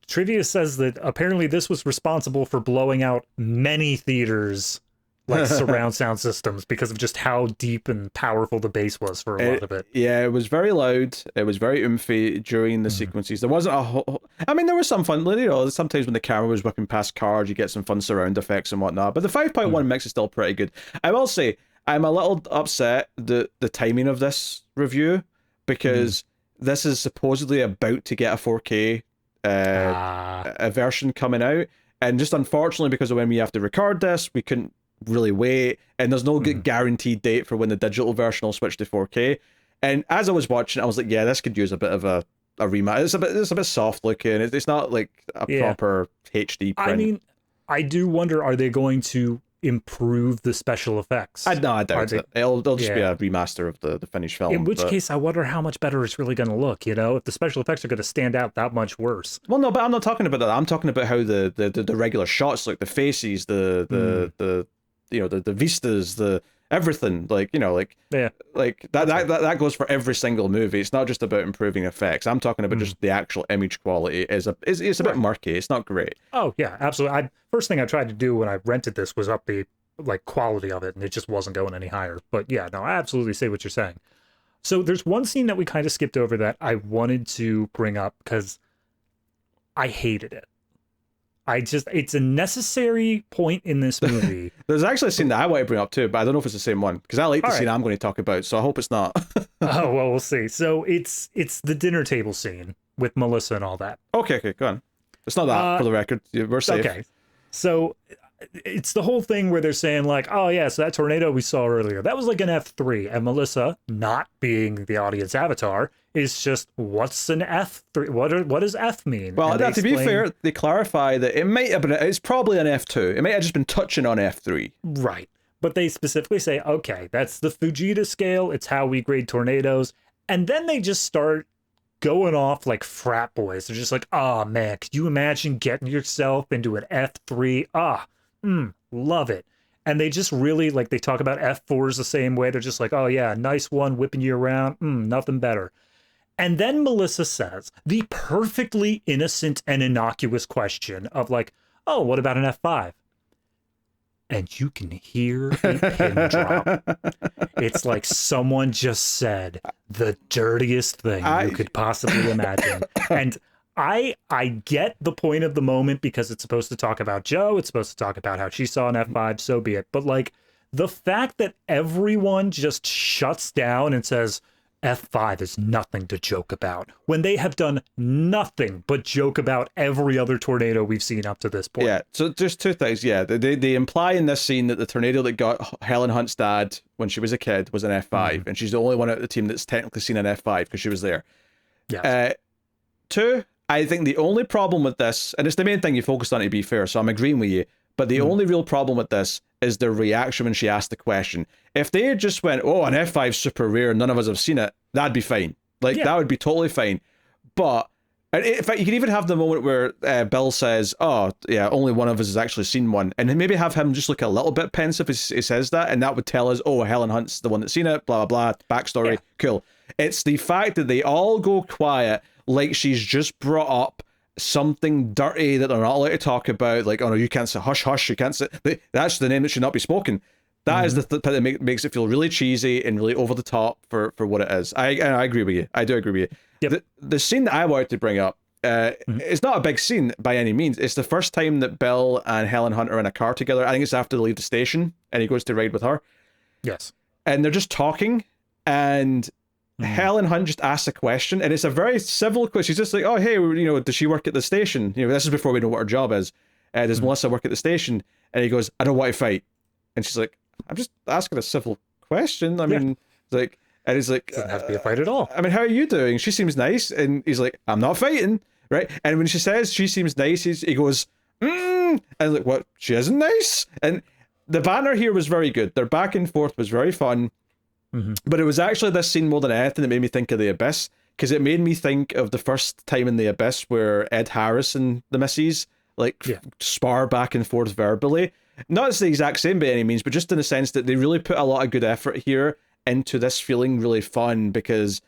Trivia says that apparently this was responsible for blowing out many theaters, like surround sound systems, because of just how deep and powerful the bass was for a lot of it. Yeah, it was very loud. It was very oomphy during the sequences. There wasn't a whole... I mean, there was some fun. You know, sometimes when the camera was whipping past cars, you get some fun surround effects and whatnot. But the 5.1 mix is still pretty good. I will say, I'm a little upset the timing of this review, because this is supposedly about to get a 4K a version coming out. And just unfortunately, because of when we have to record this, we couldn't really wait, and there's no good guaranteed date for when the digital version will switch to 4K. And as I was watching, I was like, yeah, this could use a bit of a rematch. It's a bit soft looking. It's not like a proper HD print. I mean, I do wonder, are they going to improve the special effects? I doubt it. They'll just be a remaster of the finished film. In which case, I wonder how much better it's really going to look, you know, if the special effects are going to stand out that much worse. Well, no, but I'm not talking about that. I'm talking about how the regular shots, like the faces, the you know, the vistas, the everything, like, you know, like that goes for every single movie. It's not just about improving effects. I'm talking about just the actual image quality is a bit murky. It's not great. Oh yeah, absolutely. First thing I tried to do when I rented this was up the like quality of it, and it just wasn't going any higher. But yeah, no, I absolutely see what you're saying. So there's one scene that we kind of skipped over that I wanted to bring up because I hated it. It's a necessary point in this movie. There's actually a scene that I want to bring up too, but I don't know if it's the same one, because I like the scene I'm going to talk about, so I hope it's not. Oh, well, we'll see. So it's the dinner table scene with Melissa and all that. Okay, go on. It's not that, for the record. We're safe. Okay. So it's the whole thing where they're saying like, oh yeah, so that tornado we saw earlier, that was like an F3. And Melissa, not being the audience avatar, is just, what's an F3? What does F mean? Well, to be fair, they clarify that it might have been, it's probably an F2. It might have just been touching on F3. Right. But they specifically say, okay, that's the Fujita scale. It's how we grade tornadoes. And then they just start going off like frat boys. They're just like, oh man, could you imagine getting yourself into an F3? Love it. And they just really, like, they talk about F4s the same way. They're just like, oh yeah, nice one, whipping you around. Nothing better. And then Melissa says the perfectly innocent and innocuous question of like, oh, what about an F5? And you can hear a pin drop. It's like someone just said the dirtiest thing you could possibly imagine. And I get the point of the moment because it's supposed to talk about Joe. It's supposed to talk about how she saw an F5, so be it. But like the fact that everyone just shuts down and says, F5 is nothing to joke about, when they have done nothing but joke about every other tornado we've seen up to this point. Yeah, so there's two things. Yeah, they imply in this scene that the tornado that got Helen Hunt's dad when she was a kid was an F5, and she's the only one out of the team that's technically seen an F5 because she was there. Yes. Two, I think the only problem with this, and it's the main thing you focused on to be fair, so I'm agreeing with you, but the only real problem with this is their reaction when she asked the question. If they had just went, oh, an F5's super rare, none of us have seen it, that'd be fine. Like, that would be totally fine. But, in fact, you can even have the moment where Bill says, oh, yeah, only one of us has actually seen one. And then maybe have him just look a little bit pensive as he says that, and that would tell us, oh, Helen Hunt's the one that's seen it, blah, blah, blah, backstory, cool. It's the fact that they all go quiet like she's just brought up something dirty that they're not allowed to talk about, like, oh no, you can't say, hush, hush, you can't say, that's the name that should not be spoken. That is the part that makes it feel really cheesy and really over the top for what it is. I agree with you. I do agree with you. Yep. The scene that I wanted to bring up, it's not a big scene by any means. It's the first time that Bill and Helen Hunt are in a car together. I think it's after they leave the station and he goes to ride with her. Yes. And they're just talking, and Helen Hunt just asks a question, and it's a very civil question. She's just like, oh, hey, does she work at the station? This is before we know what her job is. Does Melissa work at the station? And he goes, I don't want to fight. And she's like, I'm just asking a civil question. I mean, like, and he's like, doesn't have to be a fight at all. I mean, how are you doing? She seems nice. And he's like, I'm not fighting, right? And when she says she seems nice, he goes, and like, what? She isn't nice? And the banter here was very good. Their back and forth was very fun. But it was actually this scene more than anything that made me think of The Abyss, because it made me think of the first time in The Abyss where Ed Harris and the missus spar back and forth verbally. Not as the exact same by any means, but just in the sense that they really put a lot of good effort here into this feeling really fun, because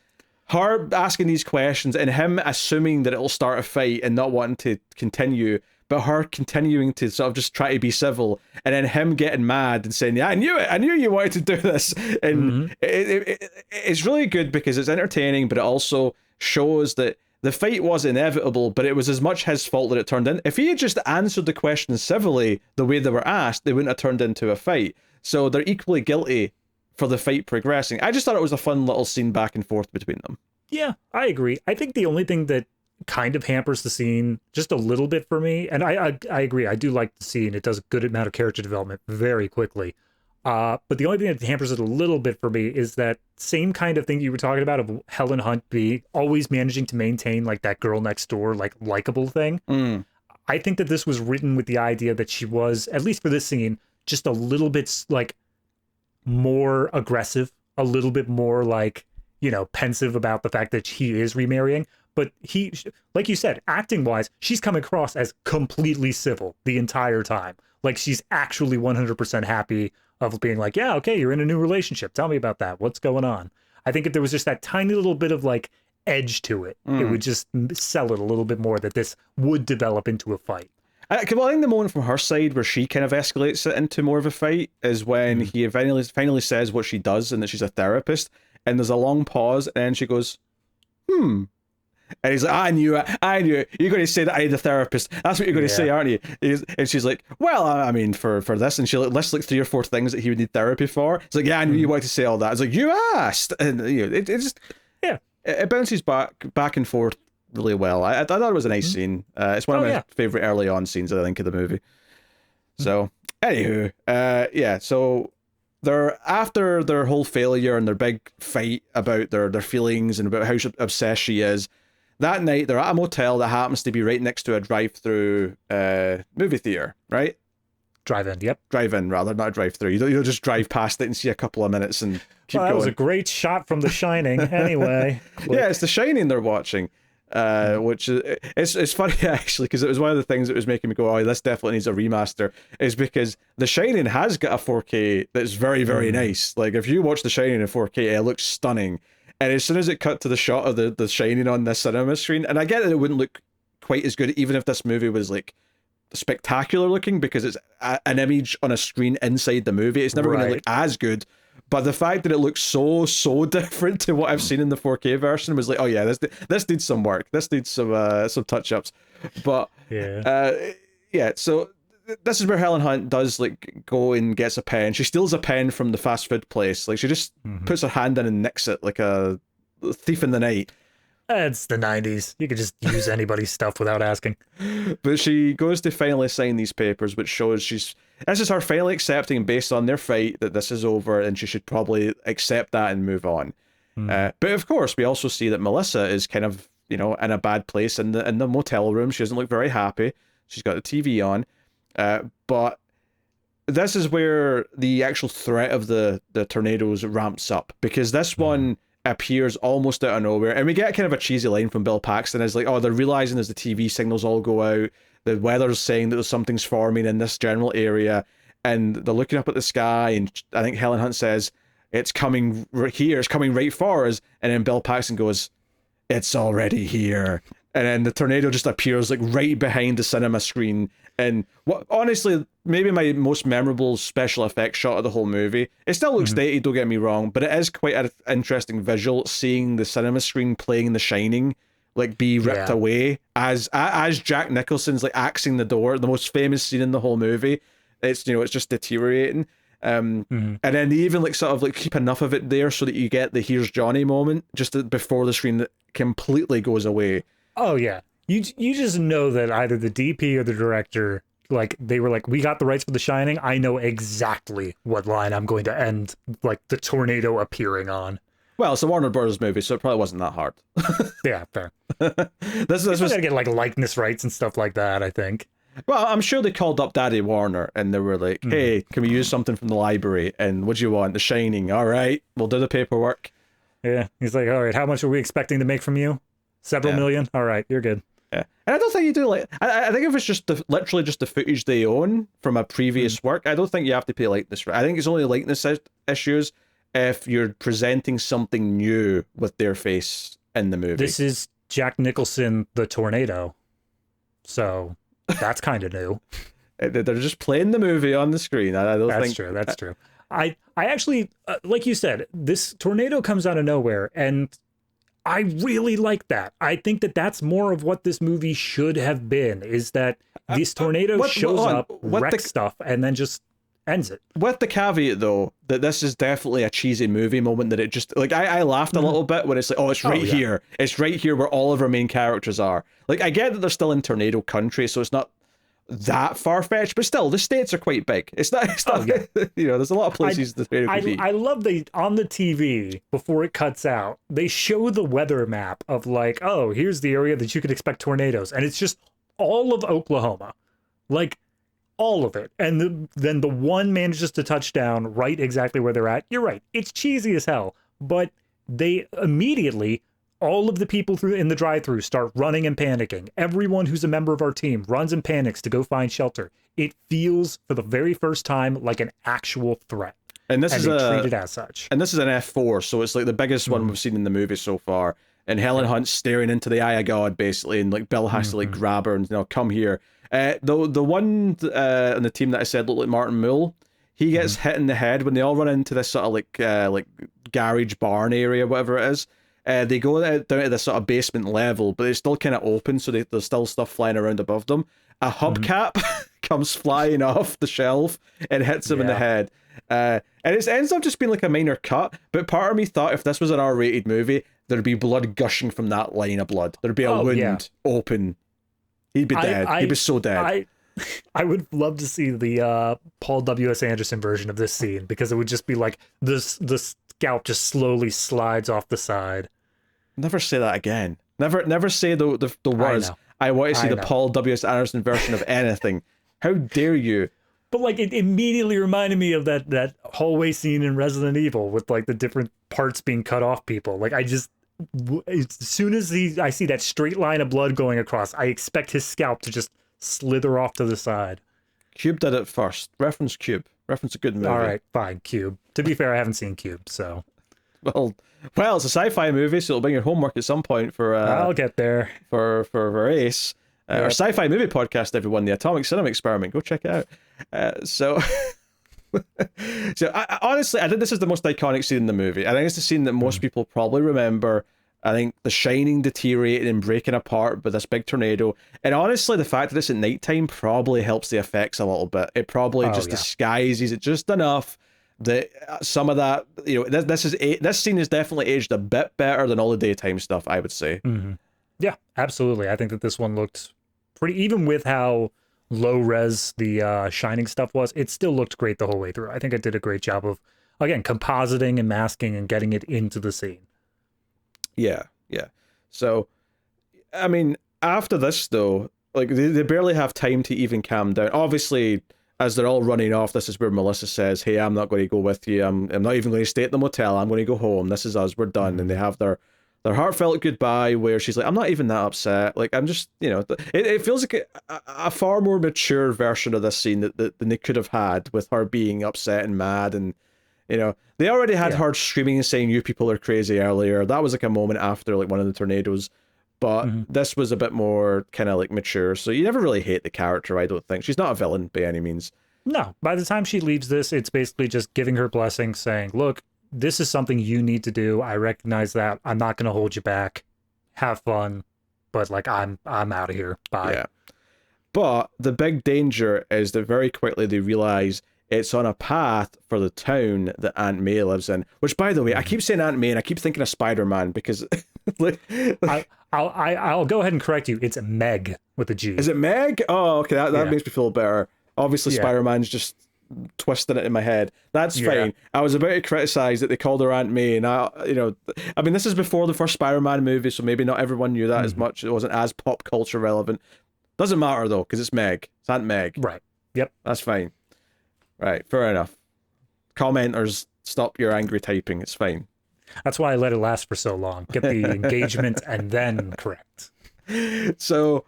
her asking these questions and him assuming that it'll start a fight and not wanting to continue, but her continuing to sort of just try to be civil, and then him getting mad and saying, yeah, I knew you wanted to do this. And it's really good because it's entertaining, but it also shows that the fight was inevitable, but it was as much his fault that it turned in. If he had just answered the questions civilly the way they were asked, they wouldn't have turned into a fight. So they're equally guilty for the fight progressing. I just thought it was a fun little scene back and forth between them. Yeah, I agree. I think the only thing that kind of hampers the scene just a little bit for me, and I agree, I do like the scene. It does a good amount of character development very quickly. But the only thing that hampers it a little bit for me is that same kind of thing you were talking about of Helen Hunt be always managing to maintain like that girl next door, like likable thing. I think that this was written with the idea that she was, at least for this scene, just a little bit like more aggressive, a little bit more like, pensive about the fact that he is remarrying. But he, like you said, acting wise, she's come across as completely civil the entire time. Like she's actually 100% happy of being like, yeah, okay, you're in a new relationship. Tell me about that. What's going on? I think if there was just that tiny little bit of like edge to it, it would just sell it a little bit more that this would develop into a fight. I think the moment from her side where she kind of escalates it into more of a fight is when he finally says what she does and that she's a therapist. And there's a long pause, and then she goes, And he's like, I knew it. You're going to say that I need a therapist. That's what you're going to say, aren't you? And she's like, well, I mean, for this. And she lists like 3 or 4 things that he would need therapy for. It's like, yeah, I knew you wanted to say all that. It's like, you asked. And it just, it bounces back and forth really well. I thought it was a nice scene. It's one of my favorite early on scenes, I think, of the movie. So, anywho, yeah, so they're after their whole failure and their big fight about their feelings and about how obsessed she is. That night, they're at a motel that happens to be right next to a drive-through movie theater, right? Drive-in, yep. Drive-in, rather, not a drive-through. You'll just drive past it and see a couple of minutes and keep going. That was a great shot from The Shining, anyway. Yeah, it's The Shining they're watching, which is... It's funny, actually, because it was one of the things that was making me go, oh, this definitely needs a remaster, is because The Shining has got a 4K that's very, very nice. Like, if you watch The Shining in 4K, it looks stunning. And as soon as it cut to the shot of the Shining on the cinema screen, and I get that it wouldn't look quite as good, even if this movie was, like, spectacular looking, because it's an image on a screen inside the movie. It's never going to look as good, but the fact that it looks so different to what I've seen in the 4K version was like, oh yeah, this needs some work, this needs some touch-ups. But yeah, so this is where Helen Hunt does like go and gets a pen. She steals a pen from the fast food place. Like, she just puts her hand in and nicks it like a thief in the night. It's the 90s. You could just use anybody's stuff without asking. But she goes to finally sign these papers, which shows this is her finally accepting, based on their fight, that this is over and she should probably accept that and move on. But of course, we also see that Melissa is kind of, in a bad place in the motel room. She doesn't look very happy. She's got the TV on. But this is where the actual threat of the tornadoes ramps up, because this one appears almost out of nowhere, and we get kind of a cheesy line from Bill Paxton is like, oh, they're realizing as the TV signals all go out, the weather's saying that something's forming in this general area, and they're looking up at the sky, and I think Helen Hunt says, it's coming here, it's coming right for us, and then Bill Paxton goes, it's already here, and then the tornado just appears like right behind the cinema screen. And what, honestly, maybe my most memorable special effects shot of the whole movie. It still looks dated, don't get me wrong, but it is quite an interesting visual, seeing the cinema screen playing The Shining like be ripped away as Jack Nicholson's like axing the door, the most famous scene in the whole movie. It's it's just deteriorating. And then they even like sort of like keep enough of it there so that you get the "Here's Johnny" moment just before the screen that completely goes away. Oh yeah. You just know that either the DP or the director, like, they were like, we got the rights for The Shining. I know exactly what line I'm going to end, like, the tornado appearing on. Well, it's a Warner Brothers movie, so it probably wasn't that hard. Yeah, fair. this was gotta get like likeness rights and stuff like that, I think. Well, I'm sure they called up Daddy Warner and they were like, hey, can we use something from the library? And what do you want? The Shining. All right, we'll do the paperwork. Yeah, he's like, all right, how much are we expecting to make from you? Several million? All right, you're good. Yeah. And I don't think you do, like, I think if it's just literally just the footage they own from a previous work, I don't think you have to pay likeness. I think it's only likeness issues if you're presenting something new with their face in the movie. This is Jack Nicholson, the tornado. So that's kind of new. They're just playing the movie on the screen. I don't think... That's true. I actually, like you said, this tornado comes out of nowhere, and I really like that. I think that that's more of what this movie should have been, is that this tornado shows up, wrecks stuff, and then just ends it. With the caveat, though, that this is definitely a cheesy movie moment, that it just, like, I laughed a little bit when it's like, oh, it's right here. It's right here where all of our main characters are. Like, I get that they're still in tornado country, so it's not that far-fetched, but still, the states are quite big. It's not there's a lot of places the tornado could be. I love on the TV, before it cuts out, they show the weather map of like, oh, here's the area that you could expect tornadoes, and it's just all of Oklahoma. Like, all of it. And then the one manages to touch down right exactly where they're at. You're right, it's cheesy as hell, but they immediately... all of the people in the drive-thru start running and panicking. Everyone who's a member of our team runs and panics to go find shelter. It feels, for the very first time, like an actual threat. And this is treated as such. And this is an F4, so it's like the biggest one we've seen in the movie so far. And Helen Hunt's staring into the eye of God, basically, and like Bill has to like grab her and come here. The one on the team that I said looked like Martin Mull, he gets hit in the head when they all run into this sort of like garage barn area, whatever it is. They go down to this sort of basement level, but it's still kind of open, so there's still stuff flying around above them. A hubcap comes flying off the shelf and hits him in the head. And it ends up just being like a minor cut, but part of me thought if this was an R-rated movie, there'd be blood gushing from that line of blood. There'd be a wound open. He'd be dead. He'd be so dead. I would love to see the Paul W.S. Anderson version of this scene, because it would just be like the scalp just slowly slides off the side. Never say that again. Never say the words, I want to see the Paul W.S. Anderson version of anything. How dare you? But like, it immediately reminded me of that hallway scene in Resident Evil with like the different parts being cut off people. Like, as soon as I see that straight line of blood going across, I expect his scalp to just slither off to the side. Cube did it first. Reference Cube. Reference a good movie. All right, fine, Cube. To be fair, I haven't seen Cube, so. Well, it's a sci-fi movie, so it'll bring your homework at some point for. I'll get there. For Ace. Our sci-fi movie podcast, everyone, the Atomic Cinema Experiment. Go check it out. So I honestly, I think this is the most iconic scene in the movie. I think it's the scene that most people probably remember. I think The Shining deteriorating and breaking apart by this big tornado. And honestly, the fact that it's at nighttime probably helps the effects a little bit. It probably disguises it just enough that some of that, this scene is definitely aged a bit better than all the daytime stuff, I would say. Mm-hmm. Yeah, absolutely. I think that this one looked pretty, even with how low res the Shining stuff was, it still looked great the whole way through. I think it did a great job of, again, compositing and masking and getting it into the scene. Yeah. So, I mean, after this though, like they barely have time to even calm down. Obviously, as they're all running off, this is where Melissa says, "Hey, I'm not going to go with you. I'm not even going to stay at the motel. I'm going to go home. This is us. We're done." Mm-hmm. And they have their heartfelt goodbye, where she's like, "I'm not even that upset. Like, I'm just, it feels like a far more mature version of this scene than they could have had, with her being upset and mad. And, they already had her screaming and saying, 'You people are crazy,' earlier. That was like a moment after like one of the tornadoes. But this was a bit more kind of like mature. So you never really hate the character, I don't think. She's not a villain by any means. No, by the time she leaves this, it's basically just giving her blessing, saying, "Look, this is something you need to do. I recognize that. I'm not going to hold you back. Have fun. But like, I'm out of here. Bye." Yeah. But the big danger is that very quickly they realize it's on a path for the town that Aunt May lives in. Which, by the way, I keep saying Aunt May and I keep thinking of Spider-Man because I'll go ahead and correct you. It's Meg with a G. Is it Meg? Oh, okay. That makes me feel better. Obviously, Spider-Man's just twisting it in my head. That's fine. I was about to criticize that they called her Aunt May, and I mean, this is before the first Spider-Man movie, so maybe not everyone knew that as much. It wasn't as pop culture relevant. Doesn't matter though, because it's Meg. It's Aunt Meg. Right. Yep. That's fine. Right. Fair enough. Commenters, stop your angry typing. It's fine. That's why I let it last for so long. Get the engagement and then correct. So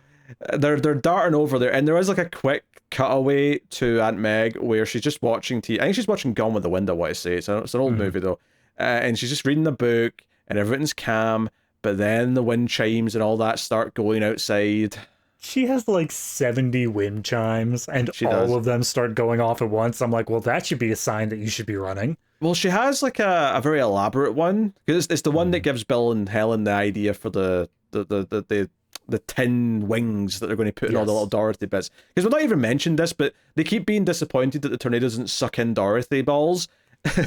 they're darting over there, and there is like a quick cutaway to Aunt Meg where she's just watching TV. I think she's watching Gone with the Wind, I want to say. It's an old movie though. And she's just reading the book and everything's calm, but then the wind chimes and all that start going outside. She has like 70 wind chimes and all of them start going off at once. I'm like, well, that should be a sign that you should be running. Well, she has like a very elaborate one, because it's the one that gives Bill and Helen the idea for the tin wings that they're going to put in all the little Dorothy bits. Because we've not even mentioned this, but they keep being disappointed that the tornado doesn't suck in Dorothy balls. Just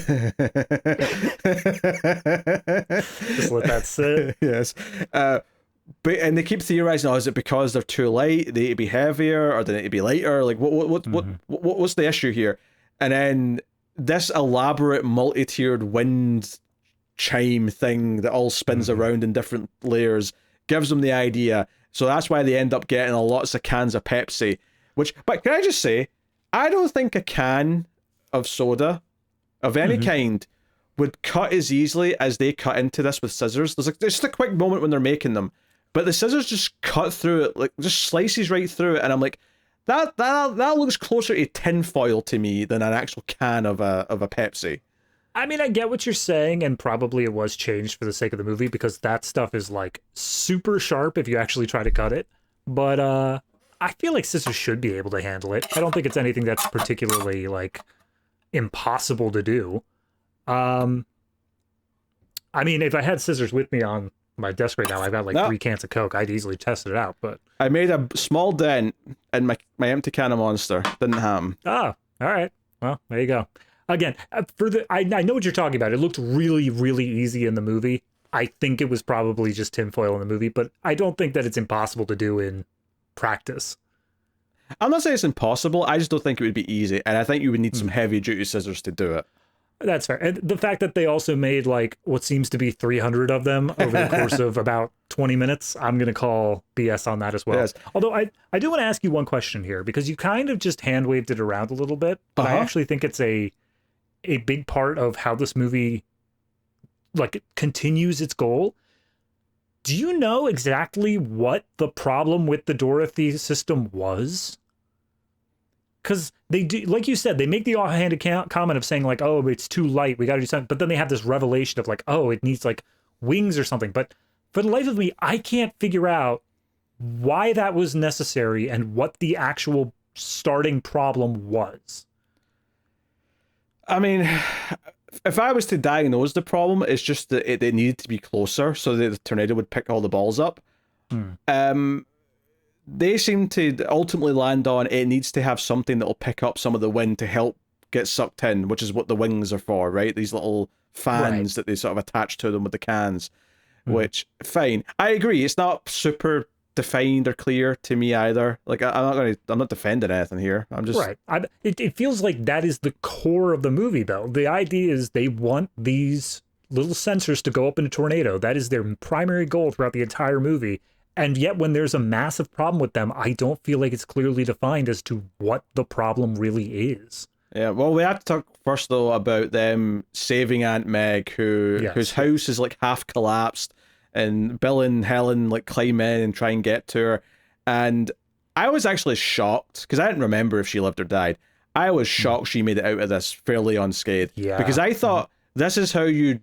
let that sit. Yes. And they keep theorizing, is it because they're too light, they need to be heavier, or they need to be lighter? Like, what's the issue here? And then this elaborate multi-tiered wind chime thing that all spins around in different layers gives them the idea. So that's why they end up getting lots of cans of Pepsi. But can I just say, I don't think a can of soda of any kind would cut as easily as they cut into this with scissors. There's just a quick moment when they're making them, but the scissors just cut through it, like just slices right through it, and I'm like, that looks closer to tinfoil to me than an actual can of a Pepsi. I mean, I get what you're saying, and probably it was changed for the sake of the movie, because that stuff is like super sharp if you actually try to cut it. But I feel like scissors should be able to handle it. I don't think it's anything that's particularly like impossible to do. I mean, if I had scissors with me on my desk right now, I've got like 3 cans of Coke. I'd easily test it out, but I made a small dent in my empty can of Monster. Didn't happen. Oh, all right. Well, there you go. again, I know what you're talking about. It looked really, really easy in the movie. I think it was probably just tinfoil in the movie, but I don't think that it's impossible to do in practice. I'm not saying it's impossible. I just don't think it would be easy, and I think you would need some heavy duty scissors to do it. That's fair. And the fact that they also made like what seems to be 300 of them over the course of about 20 minutes, I'm going to call BS on that as well. Yes. Although I do want to ask you one question here, because you kind of just hand waved it around a little bit, but I actually think it's a big part of how this movie like continues its goal. Do you know exactly what the problem with the Dorothy system was? Because they do, like you said, they make the offhanded comment of saying like, oh, it's too light, we got to do something. But then they have this revelation of like, oh, it needs like wings or something. But for the life of me, I can't figure out why that was necessary and what the actual starting problem was. I mean, if I was to diagnose the problem, it's just that it needed to be closer so that the tornado would pick all the balls up. They seem to ultimately land on it needs to have something that will pick up some of the wind to help get sucked in, which is what the wings are for, right? These little fans that they sort of attach to them with the cans, which, fine. I agree. It's not super defined or clear to me either. Like, I'm not defending anything here. I'm just... Right. It feels like that is the core of the movie, though. The idea is they want these little sensors to go up in a tornado. That is their primary goal throughout the entire movie. And yet when there's a massive problem with them, I don't feel like it's clearly defined as to what the problem really is. Yeah, well, we have to talk first, though, about them saving Aunt Meg, whose house is, like, half collapsed, and Bill and Helen, like, climb in and try and get to her. And I was actually shocked, because I didn't remember if she lived or died. I was shocked she made it out of this fairly unscathed. Yeah. Because I thought, this is how you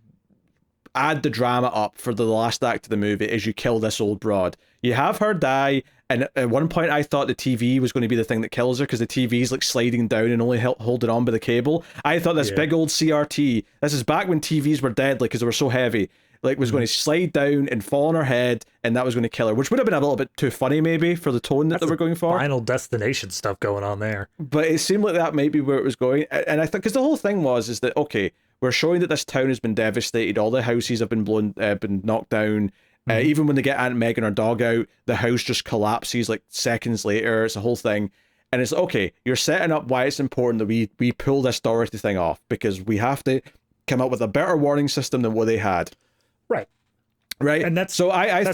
add the drama up for the last act of the movie, is you kill this old broad. You have her die, and at one point I thought the TV was going to be the thing that kills her, because the TV's like sliding down and only holding on by the cable. I thought this big old CRT, this is back when TVs were deadly because they were so heavy, like was going to slide down and fall on her head, and that was going to kill her, which would have been a little bit too funny maybe for the tone that they were going for. Final Destination stuff going on there. But it seemed like that might be where it was going, and I think because the whole thing is that, okay, we're showing that this town has been devastated, all the houses have been blown, been knocked down. Even when they get Aunt Meg and her dog out, the house just collapses like seconds later. It's a whole thing. And it's, okay, you're setting up why it's important that we pull this Dorothy thing off, because we have to come up with a better warning system than what they had. Right. And that's so I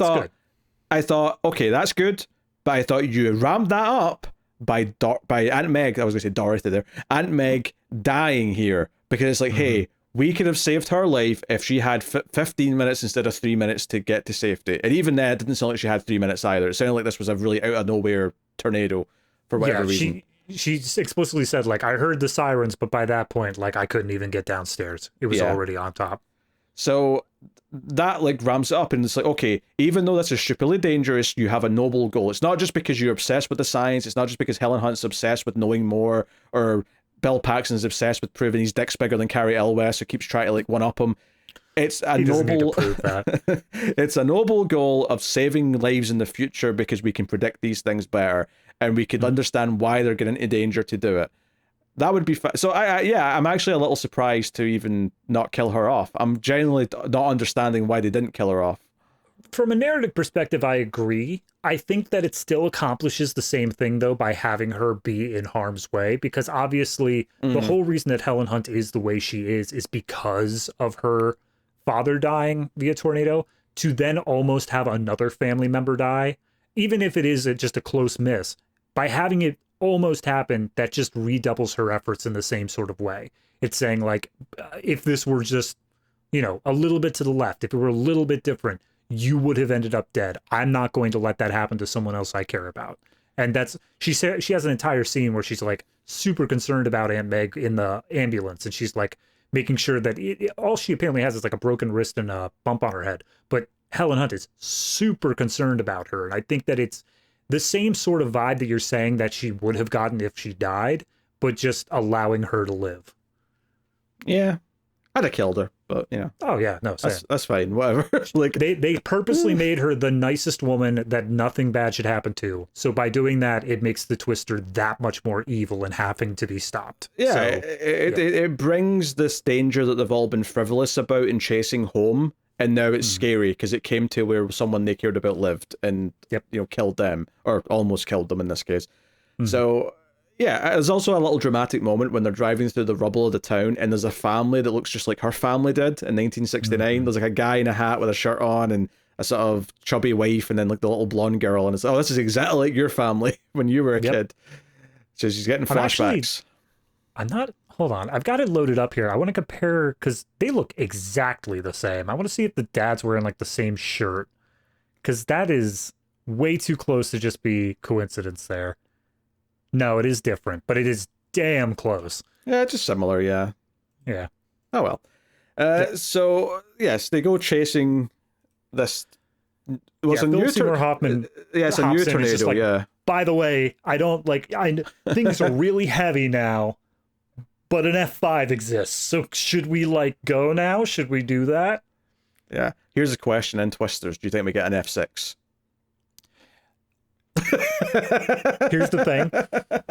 thought, okay, that's good. But I thought you rammed that up by Aunt Meg, I was going to say Dorothy there, Aunt Meg dying here, because it's like, hey, we could have saved her life if she had 15 minutes instead of 3 minutes to get to safety. And even then, it didn't sound like she had 3 minutes either. It sounded like this was a really out of nowhere tornado for whatever reason. She explicitly said, like, I heard the sirens, but by that point, like, I couldn't even get downstairs. It was already on top. So that, like, ramps it up, and it's like, okay, even though this is stupidly dangerous, you have a noble goal. It's not just because you're obsessed with the science. It's not just because Helen Hunt's obsessed with knowing more, or Bill Paxton's obsessed with proving his dick's bigger than Cary Elwes, who keeps trying to like one up him. It's a noble it's a noble goal of saving lives in the future, because we can predict these things better, and we can understand why they're getting into danger to do it. That would be so I'm actually a little surprised to even not kill her off. I'm genuinely not understanding why they didn't kill her off. From a narrative perspective, I agree. I think that it still accomplishes the same thing, though, by having her be in harm's way, because obviously the whole reason that Helen Hunt is the way she is because of her father dying via tornado. To then almost have another family member die, even if it is just a close miss, by having it almost happen, that just redoubles her efforts in the same sort of way. It's saying, like, if this were just, a little bit to the left, if it were a little bit different, you would have ended up dead. I'm not going to let that happen to someone else I care about. And she has an entire scene where she's like super concerned about Aunt Meg in the ambulance, and she's like making sure that all she apparently has is like a broken wrist and a bump on her head. But Helen Hunt is super concerned about her. And I think that it's the same sort of vibe that you're saying that she would have gotten if she died, but just allowing her to live. Yeah, I'd have killed her, but you know. Oh yeah, no, same. That's fine. Whatever. Like They purposely made her the nicest woman that nothing bad should happen to. So by doing that, it makes the Twister that much more evil and having to be stopped. yeah, So, it brings this danger that they've all been frivolous about in chasing home, and now it's scary because it came to where someone they cared about lived and killed them, or almost killed them in this case. So yeah, there's also a little dramatic moment when they're driving through the rubble of the town, and there's a family that looks just like her family did in 1969. There's like a guy in a hat with a shirt on and a sort of chubby wife, and then like the little blonde girl, and it's this is exactly like your family when you were a kid. So she's getting flashbacks. Hold on, I've got it loaded up here. I want to compare because they look exactly the same. I want to see if the dad's wearing like the same shirt, because that is way too close to just be coincidence there. No, it is different, but it is damn close. Yeah, it's just similar, yeah. Yeah. Oh, well. So, yes, they go chasing this... Well, a new Seymour Hoffman. Yeah, it's a new tornado, like, by the way, things are really heavy now, but an F5 exists. So should we, go now? Should we do that? Yeah. Here's a question in Twisters. Do you think we get an F6? Here's the thing,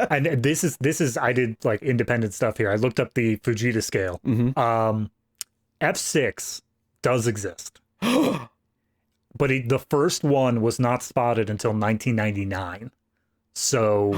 and this is I did independent stuff here. I looked up the Fujita scale. F6 does exist, but the first one was not spotted until 1999. So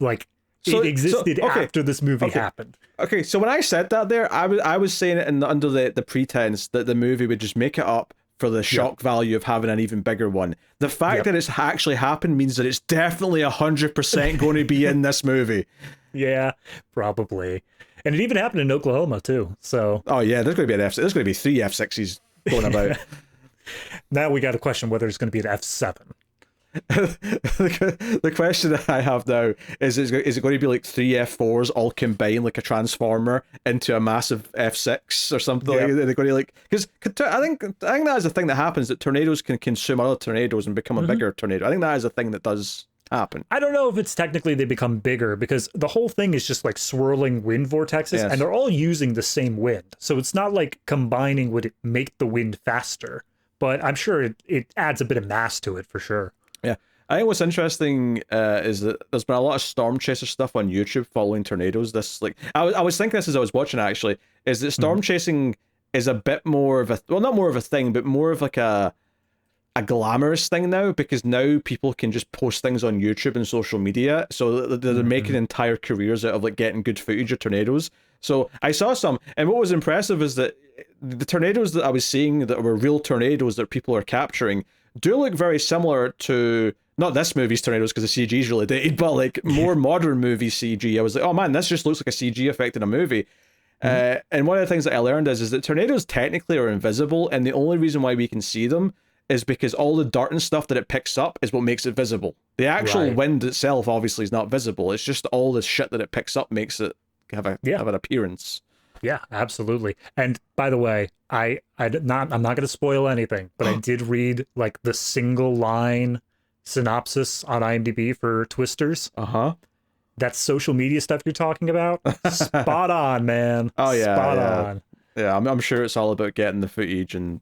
it existed after this movie happened. Okay, so when I said that there, I was saying it under the pretense that the movie would just make it up for the shock value of having an even bigger one. The fact that it's actually happened means that it's definitely 100% going to be in this movie. Yeah, probably. And it even happened in Oklahoma too. So. Oh yeah, there's going to be an F6. There's going to be 3 F6s going about. Now we got a question whether it's going to be an F7. The question that I have now is it going to be like 3 F4s all combined like a transformer into a massive F6 or something? Like, they're going to because I think that is a thing that happens, that tornadoes can consume other tornadoes and become a bigger tornado. I think that is a thing that does happen. I don't know if it's technically they become bigger, because the whole thing is just swirling wind vortexes, and they're all using the same wind, so it's not like combining would make the wind faster, but I'm sure it adds a bit of mass to it for sure. Yeah, I think what's interesting is that there's been a lot of storm chaser stuff on YouTube following tornadoes. I was thinking this as I was watching, actually, is that storm chasing is a bit more of not more of a thing, but more of a glamorous thing now, because now people can just post things on YouTube and social media, so they're making entire careers out of getting good footage of tornadoes. So I saw some, and what was impressive is that the tornadoes that I was seeing that were real tornadoes that people are capturing do look very similar to, not this movie's tornadoes because the CG is really dated, but more modern movie CG. I was like, oh man, this just looks like a CG effect in a movie. And one of the things that I learned is that tornadoes technically are invisible, and the only reason why we can see them is because all the dirt and stuff that it picks up is what makes it visible. The actual wind itself obviously is not visible. It's just all the shit that it picks up makes it have an appearance. Yeah, absolutely. And by the way, I'm not going to spoil anything, but I did read the single line synopsis on IMDb for Twisters. That social media stuff you're talking about, spot on, man. Oh yeah, spot on. Yeah, I'm sure it's all about getting the footage, and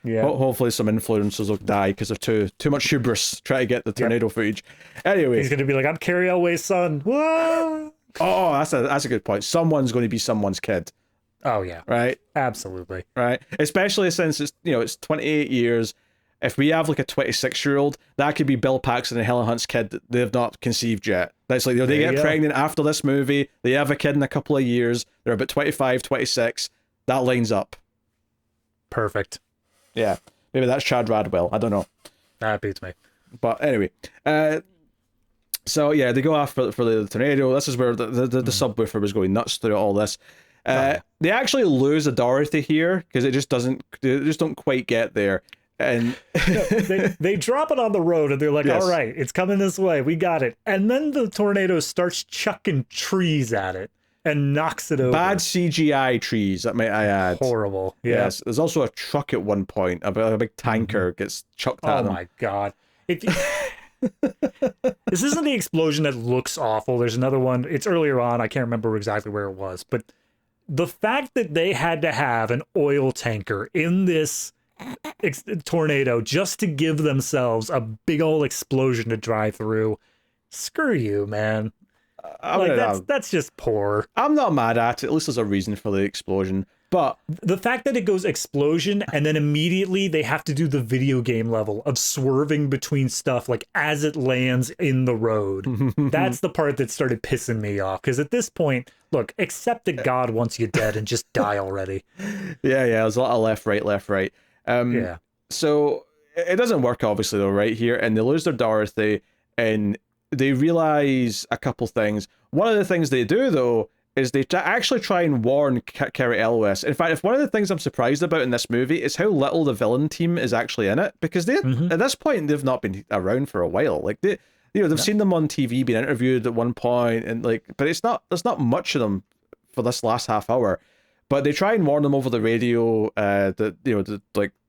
hopefully some influencers will die because they're too much hubris trying to get the tornado footage. Anyway, he's gonna be like, I'm Cary Elwes' son. Whoa! Oh, that's a good point. Someone's going to be someone's kid. Oh yeah, right. Absolutely. Right. Especially since it's 28 years. If we have a 26-year-old, that could be Bill Paxton and Helen Hunt's kid that they've not conceived yet. That's they get pregnant after this movie. They have a kid in a couple of years. They're about 25, 26. That lines up. Perfect. Yeah. Maybe that's Chad Radwell. I don't know. That beats me. But anyway, so yeah, they go after for the tornado. This is where the subwoofer was going nuts through all this. They actually lose a Dorothy here because they just don't quite get there. And they drop it on the road, and they're like, all right, it's coming this way, we got it. And then the tornado starts chucking trees at it and knocks it over. Bad CGI trees, that might I add. Horrible. Yeah. Yes, there's also a truck at one point, a big tanker gets chucked at them. Oh my god. This isn't the explosion that looks awful. There's another one, it's earlier on, I can't remember exactly where it was, but the fact that they had to have an oil tanker in this tornado just to give themselves a big old explosion to drive through, screw you, man. That's just poor. I'm not mad at it. At least there's a reason for the explosion. But the fact that it goes explosion and then immediately they have to do the video game level of swerving between stuff like as it lands in the road. That's the part that started pissing me off. Because at this point, look, accept that God wants you dead and just die already. Yeah, there's a lot of left, right. Yeah. So it doesn't work, obviously, though, right here. And they lose their Dorothy and they realize a couple things. One of the things they do, though, is they actually try and warn Cary Elwes. In fact, if one of the things I'm surprised about in this movie is how little the villain team is actually in it, because they at this point they've not been around for a while. Like they've seen them on TV being interviewed at one point, and but there's not much of them for this last half hour. But they try and warn them over the radio that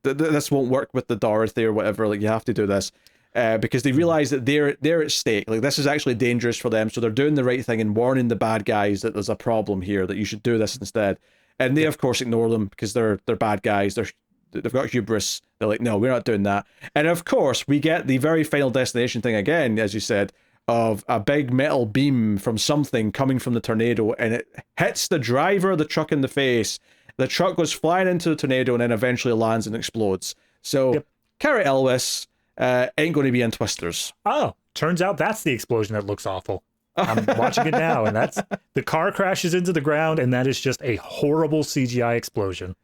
this won't work with the Dorothy or whatever. Like, you have to do this. Because they realize that they're at stake. Like, this is actually dangerous for them, so they're doing the right thing and warning the bad guys that there's a problem here, that you should do this instead. And they, of course, ignore them because they're bad guys. They've got hubris. They're like, no, we're not doing that. And of course, we get the very Final Destination thing again, as you said, of a big metal beam from something coming from the tornado, and it hits the driver of the truck in the face. The truck goes flying into the tornado and then eventually lands and explodes. So, Cary Elwes ain't going to be in Twisters. Oh, turns out that's the explosion that looks awful. I'm watching it now, and that's the car crashes into the ground, and that is just a horrible CGI explosion.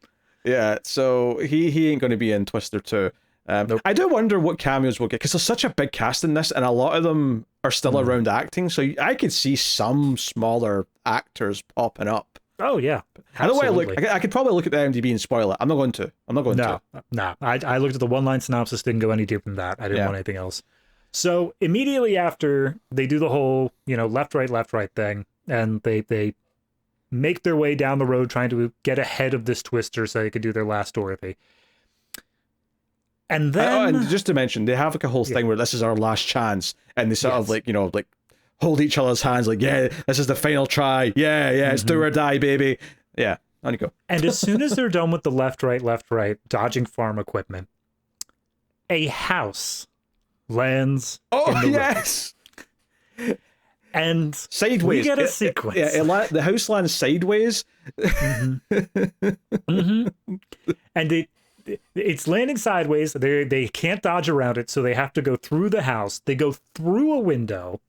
Yeah, so he ain't going to be in Twister 2. Nope. I do wonder what cameos we'll get, because there's such a big cast in this, and a lot of them are still around acting, so I could see some smaller actors popping up. Oh, yeah. I don't want to look. I could probably look at the IMDb and spoil it. I'm not going to. No. I looked at the one-line synopsis, didn't go any deeper than that. I didn't want anything else. So immediately after they do the whole, left, right thing, and they make their way down the road trying to get ahead of this Twister so they could do their last Dorothy. And then... and just to mention, they have like a whole thing where this is our last chance, and they sort of like hold each other's hands like, yeah, this is the final try. Yeah, it's do or die, baby. Yeah, on you go. And as soon as they're done with the left, right, dodging farm equipment, a house lands in the yes! road. And sideways. We get a sequence. The house lands sideways. And it's landing sideways. They can't dodge around it, so they have to go through the house. They go through a window,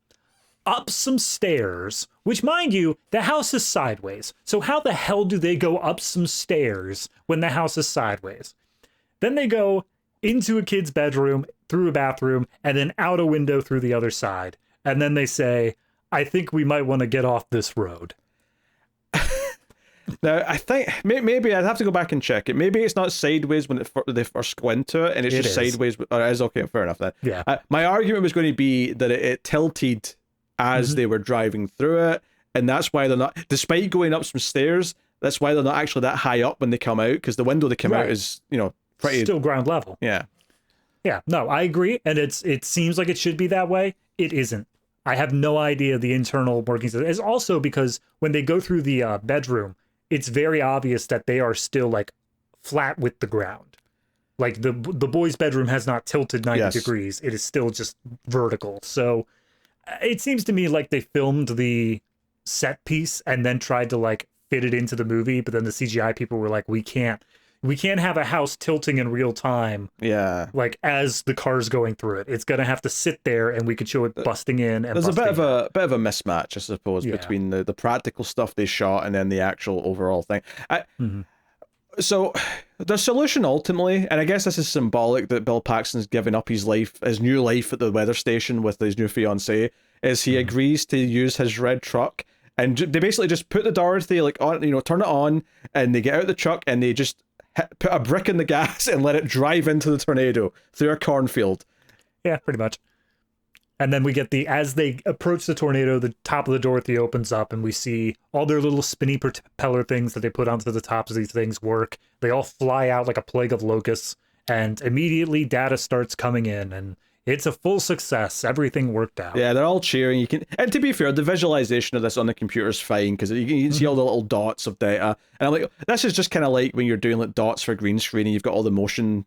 up some stairs, which, mind you, the house is sideways. So how the hell do they go up some stairs when the house is sideways? Then they go into a kid's bedroom, through a bathroom, and then out a window through the other side. And then they say, I think we might want to get off this road. Now, I think maybe I'd have to go back and check it. Maybe it's not sideways when they first go into it, and it's just sideways. Or it is, okay, fair enough then. Yeah. My argument was going to be that it tilted as they were driving through it, and that's why they're not, despite going up some stairs, that's why they're not actually that high up when they come out, because the window they come out is, pretty... Still ground level. Yeah. Yeah, no, I agree, and it seems like it should be that way. It isn't. I have no idea the internal workings of it. It's also because when they go through the bedroom, it's very obvious that they are still like flat with the ground. Like the boys' bedroom has not tilted 90 degrees. It is still just vertical. So it seems to me like they filmed the set piece and then tried to like fit it into the movie, but then the CGI people were like, we can't have a house tilting in real time. Yeah. Like as the car's going through it. It's going to have to sit there and we could show it busting in and there's a bit of a mismatch, I suppose, between the practical stuff they shot and then the actual overall thing. So the solution ultimately, and I guess this is symbolic that Bill Paxton's given up his new life at the weather station with his new fiancée, is he agrees to use his red truck, and they basically just put the Dorothy on, turn it on, and they get out the truck and they just put a brick in the gas and let it drive into the tornado through a cornfield. Yeah, pretty much. And then we get as they approach the tornado, the top of the Dorothy opens up and we see all their little spinny propeller things that they put onto the tops of these things work. They all fly out like a plague of locusts, and immediately data starts coming in, and it's a full success. Everything worked out. Yeah, they're all cheering. And to be fair, the visualization of this on the computer is fine because you can see all the little dots of data. And I'm like, this is just kind of like when you're doing like dots for green screen and you've got all the motion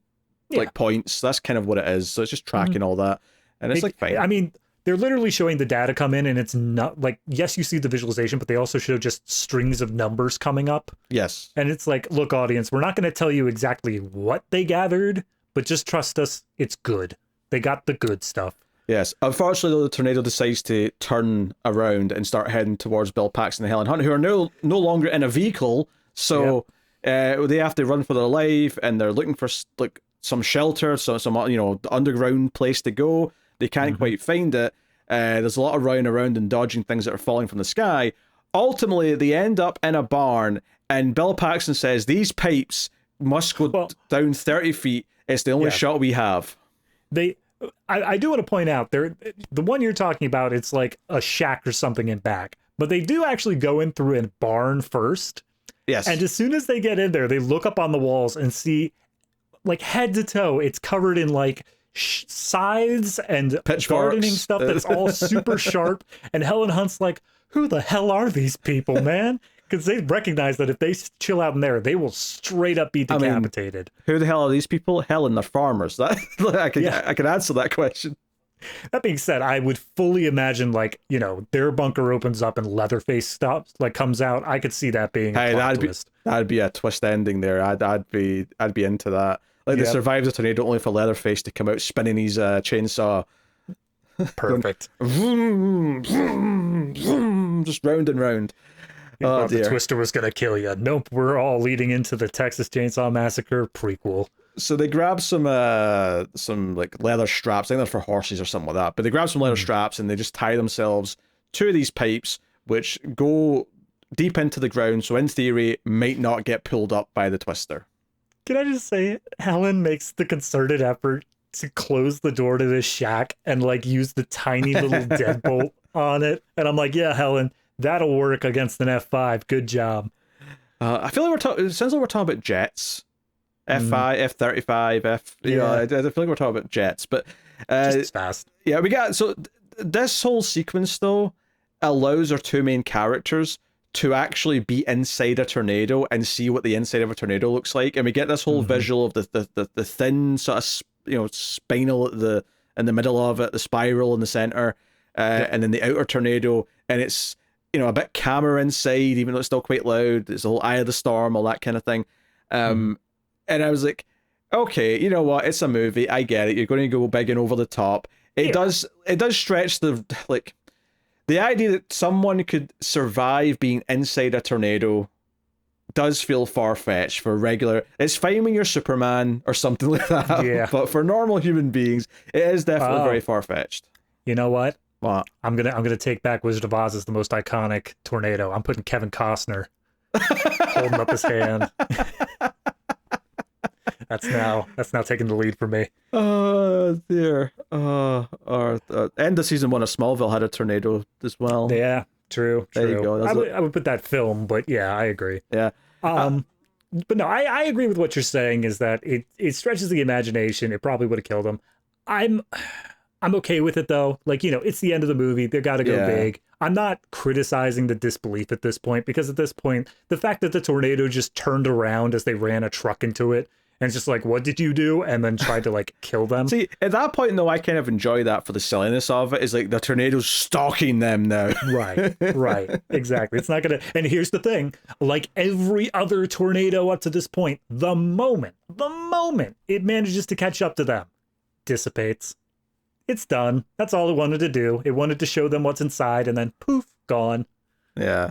like points. That's kind of what it is. So it's just tracking all that, and it's like fine. I mean, they're literally showing the data come in, and it's not like, yes, you see the visualization, but they also show just strings of numbers coming up. Yes, and it's like, look, audience, we're not going to tell you exactly what they gathered, but just trust us, it's good. They got the good stuff. Yes. Unfortunately, though, the tornado decides to turn around and start heading towards Bill Paxton and Helen Hunt, who are no longer in a vehicle. So they have to run for their life, and they're looking for like some shelter, some underground place to go. They can't quite find it. There's a lot of running around and dodging things that are falling from the sky. Ultimately, they end up in a barn, and Bill Paxton says these pipes must go down 30 feet. It's the only shot we have. I do want to point out, the one you're talking about, it's like a shack or something in back. But they do actually go in through a barn first. Yes. And as soon as they get in there, they look up on the walls and see, like, head to toe, it's covered in, like, scythes and gardening stuff that's all super sharp. And Helen Hunt's like, who the hell are these people, man? Because they recognize that if they chill out in there, they will straight up be decapitated. Who the hell are these people? Helen, they're farmers. I can answer that question. That being said, I would fully imagine, like, their bunker opens up and Leatherface stops, like, comes out. I could see that being a plot twist. That'd be a twist ending there. I'd be into that. Like, they survived the tornado only for Leatherface to come out spinning his chainsaw. Perfect. Vroom, vroom, vroom, just round and round. Oh, the Twister was gonna kill you. Nope, we're all leading into the Texas Chainsaw Massacre prequel. So they grab some like leather straps. I think they're for horses or something like that. But they grab some leather straps and they just tie themselves to these pipes, which go deep into the ground. So in theory, might not get pulled up by the Twister. Can I just say, Helen makes the concerted effort to close the door to this shack and like use the tiny little deadbolt on it. And I'm like, yeah, Helen, that'll work against an F5. Good job. I feel like it sounds like we're talking about jets. F5, F-35, I feel like we're talking about jets, but just fast. Yeah, we got this whole sequence though allows our two main characters to actually be inside a tornado and see what the inside of a tornado looks like, and we get this whole visual of the thin sort of spinal in the middle of it, the spiral in the center, and then the outer tornado, and it's a bit calmer inside, even though it's still quite loud. It's the whole eye of the storm, all that kind of thing. And I was like, okay, you know what? It's a movie. I get it. You're going to go big and over the top. It does stretch the idea that someone could survive being inside a tornado does feel far-fetched for regular. It's fine when you're Superman or something like that. Yeah. But for normal human beings, it is definitely very far-fetched. You know what? What? I'm gonna take back Wizard of Oz as the most iconic tornado. I'm putting Kevin Costner holding up his hand. That's now taking the lead for me. Oh dear. End of season 1 of Smallville had a tornado as well. Yeah, true. There you go. I would put that film, but yeah, I agree. Yeah. But no, I agree with what you're saying. Is that it stretches the imagination. It probably would have killed him. I'm okay with it though. Like, it's the end of the movie. They got to go big. I'm not criticizing the disbelief at this point, because at this point, the fact that the tornado just turned around as they ran a truck into it, and it's just like, what did you do? And then tried to like kill them. See, at that point though, I kind of enjoy that for the silliness of it. Is like the tornado's stalking them now. Right. Exactly. It's not gonna. And here's the thing: like every other tornado up to this point, the moment it manages to catch up to them, dissipates. It's done. That's all it wanted to do. It wanted to show them what's inside, and then poof, gone. Yeah.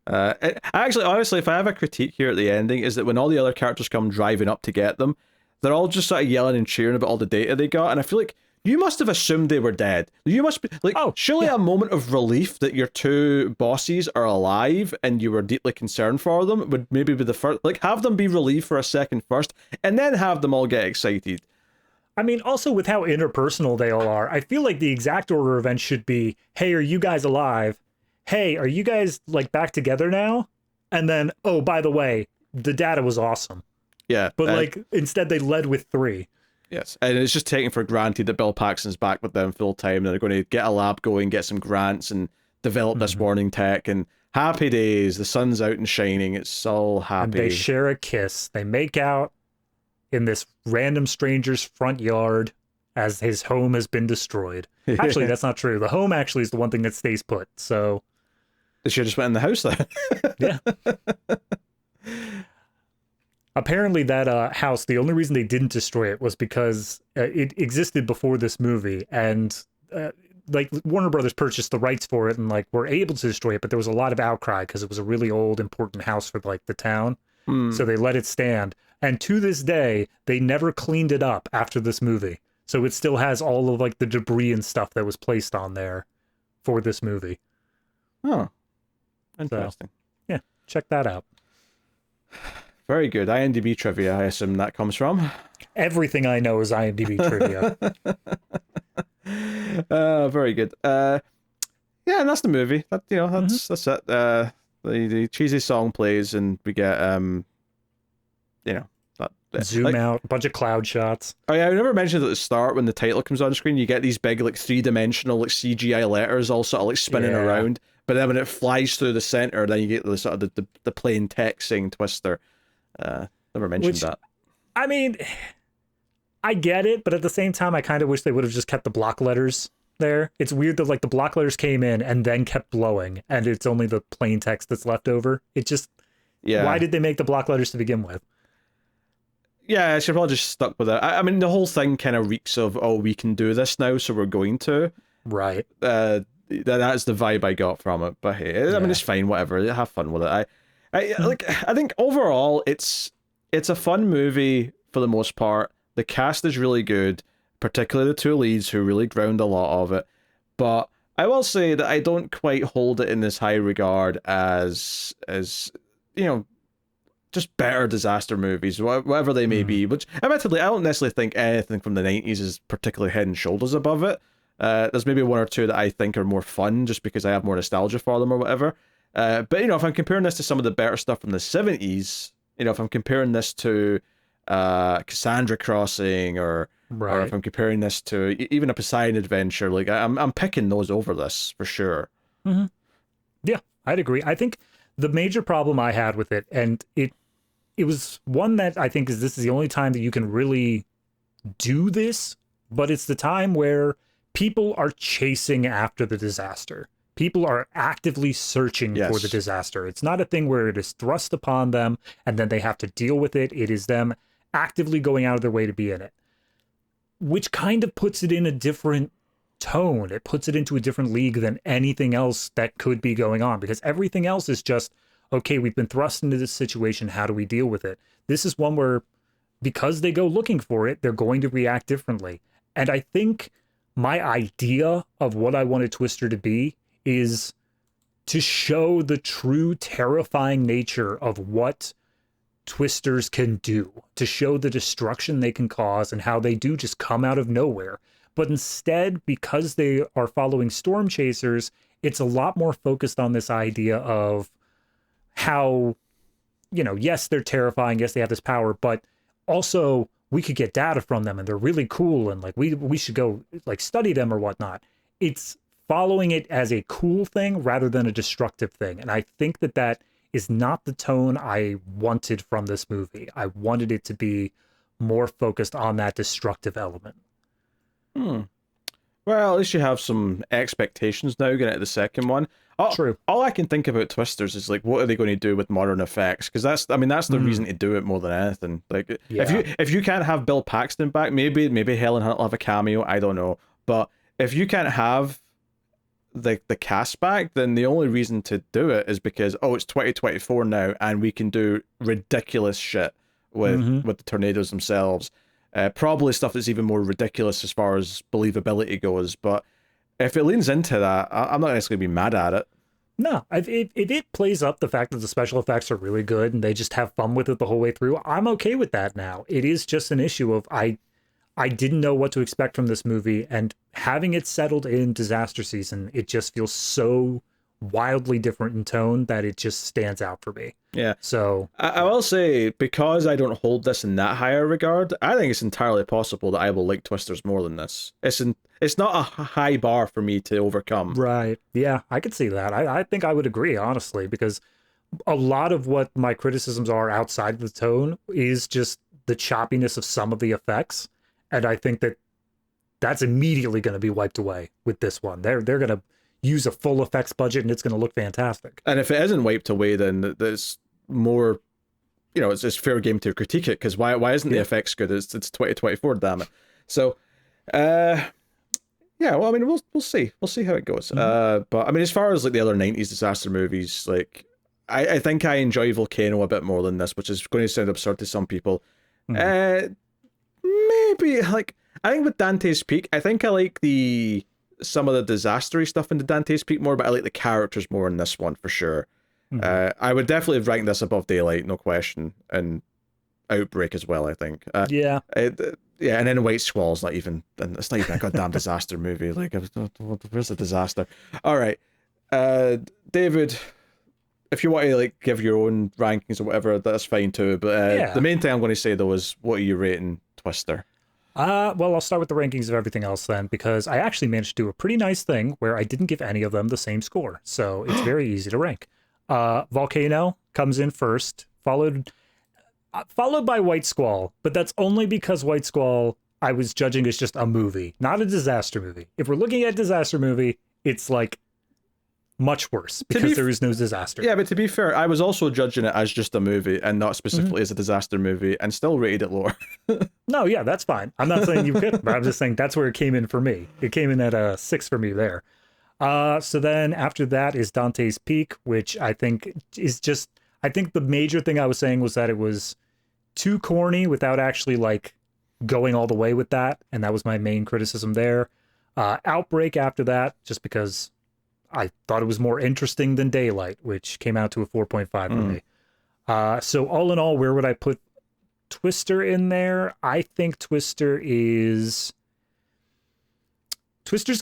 Actually, honestly, if I have a critique here at the ending, is that when all the other characters come driving up to get them, they're all just sort of yelling and cheering about all the data they got, and I feel like you must have assumed they were dead. You must be like, surely a moment of relief that your two bosses are alive and you were deeply concerned for them would maybe be the first. Like, have them be relieved for a second first, and then have them all get excited. I mean, also with how interpersonal they all are, I feel like the exact order of events should be, hey, are you guys alive? Hey, are you guys like back together now? And then, oh, by the way, the data was awesome. Yeah. But like instead they led with 3. Yes, and it's just taken for granted that Bill Paxton's back with them full time, and they're going to get a lab going, get some grants, and develop this warning tech. And happy days, the sun's out and shining. It's all happy. And they share a kiss. They make out in this random stranger's front yard as his home has been destroyed. Actually, that's not true. The home actually is the one thing that stays put. So they should have just went in the house then. Yeah. Apparently that house, the only reason they didn't destroy it was because it existed before this movie, and like Warner Brothers purchased the rights for it and like were able to destroy it, but there was a lot of outcry because it was a really old, important house for like the town. So they let it stand. And to this day, they never cleaned it up after this movie. So it still has all of like the debris and stuff that was placed on there for this movie. Oh, interesting. So, yeah, check that out. Very good. IMDb trivia, I assume that comes from. Everything I know is IMDb trivia. Very good. Yeah, and that's the movie. That that's it. The cheesy song plays, and we get Zoom out, a bunch of cloud shots. Oh yeah, I never mentioned at the start when the title comes on screen, you get these big like 3-dimensional like CGI letters all sort of like spinning around. But then when it flies through the center, then you get the sort of the plain text saying Twister. Never mentioned that. I mean, I get it, but at the same time, I kind of wish they would have just kept the block letters there. It's weird that like the block letters came in and then kept blowing, and it's only the plain text that's left over. It just, why did they make the block letters to begin with? Yeah, I should probably just stuck with it. I mean, the whole thing kind of reeks of, oh, we can do this now, so we're going to. Right. That's the vibe I got from it. But hey, I mean, it's fine, whatever. Have fun with it. I think overall, it's a fun movie for the most part. The cast is really good, particularly the two leads who really ground a lot of it. But I will say that I don't quite hold it in as high regard as just better disaster movies, whatever they may be. Which, admittedly, I don't necessarily think anything from the 90s is particularly head and shoulders above it. There's maybe one or two that I think are more fun just because I have more nostalgia for them or whatever. But, if I'm comparing this to some of the better stuff from the 70s, if I'm comparing this to Cassandra Crossing or if I'm comparing this to even a Poseidon Adventure, like I'm picking those over this for sure. Mm-hmm. Yeah, I'd agree. I think the major problem I had with it, and it was one that I think this is the only time that you can really do this, but it's the time where people are chasing after the disaster. People are actively searching for the disaster. It's not a thing where it is thrust upon them and then they have to deal with it. It is them actively going out of their way to be in it, which kind of puts it in a different tone. It puts it into a different league than anything else that could be going on, because everything else is just, okay, we've been thrust into this situation. How do we deal with it? This is one where, because they go looking for it, they're going to react differently. And I think my idea of what I wanted Twister to be is to show the true terrifying nature of what Twisters can do, to show the destruction they can cause and how they do just come out of nowhere. But instead, because they are following storm chasers, it's a lot more focused on this idea of how, yes, they're terrifying, yes, they have this power, but also we could get data from them and they're really cool and like we should go like study them or whatnot. It's following it as a cool thing rather than a destructive thing. And I think that is not the tone I wanted from this movie. I wanted it to be more focused on that destructive element. Well, at least you have some expectations now going into the second one. True. All I can think about Twisters is like, what are they going to do with modern effects? Because that's the reason to do it more than anything. Like, if you can't have Bill Paxton back, maybe Helen Hunt will have a cameo. I don't know, but if you can't have the cast back, then the only reason to do it is because it's 2024 now, and we can do ridiculous shit with the tornadoes themselves. Probably stuff that's even more ridiculous as far as believability goes. But if it leans into that, I'm not necessarily be mad at it. No, if it plays up the fact that the special effects are really good and they just have fun with it the whole way through, I'm okay with that now. It is just an issue of I didn't know what to expect from this movie, and having it settled in disaster season, it just feels so wildly different in tone that it just stands out for me. Yeah. So I will say, because I don't hold this in that higher regard, I think it's entirely possible that I will like Twisters more than this. It's not a high bar for me to overcome. right. Yeah, I could see that. I think I would agree, honestly, because a lot of what my criticisms are outside of the tone is just the choppiness of some of the effects. And I think that that's immediately going to be wiped away with this one. They're going to use a full effects budget and it's going to look fantastic. And if it isn't wiped away, then there's more, it's fair game to critique it, because why isn't the effects good? It's 2024, damn it. So, yeah, well, I mean, we'll see. We'll see how it goes. But I mean, as far as like the other 90s disaster movies, like, I think I enjoy Volcano a bit more than this, which is going to sound absurd to some people. Maybe, like, I think with Dante's Peak, I think I like some of the disastery stuff into Dante's Peak more, but I like the characters more in this one for sure. I would definitely have ranked this above Daylight, no question, and Outbreak as well, I think. Yeah. Yeah, and then White Squall's not even, and it's not even a goddamn disaster movie. Like, where's the disaster? All right, David, if you want to like give your own rankings or whatever, that's fine too. But the main thing I'm going to say though is, what are you rating Twister? Well, I'll start with the rankings of everything else then, because I actually managed to do a pretty nice thing where I didn't give any of them the same score. So it's very easy to rank. Volcano comes in first, followed by White Squall, but that's only because White Squall I was judging as just a movie, not a disaster movie. If we're looking at disaster movie, it's like much worse because there is no disaster. Yeah, but to be fair, I was also judging it as just a movie and not specifically as a disaster movie, and still rated it lower. No, yeah, that's fine. I'm not saying you couldn't, but I'm just saying that's where it came in for me. It came in at a 6 for me there. So then after that is Dante's Peak, which I think is just, I think the major thing I was saying was that it was too corny without actually like going all the way with that. And that was my main criticism there. Outbreak after that, just because I thought it was more interesting than Daylight, which came out to a 4.5 for me. So all in all, where would I put Twister in there? I think Twister's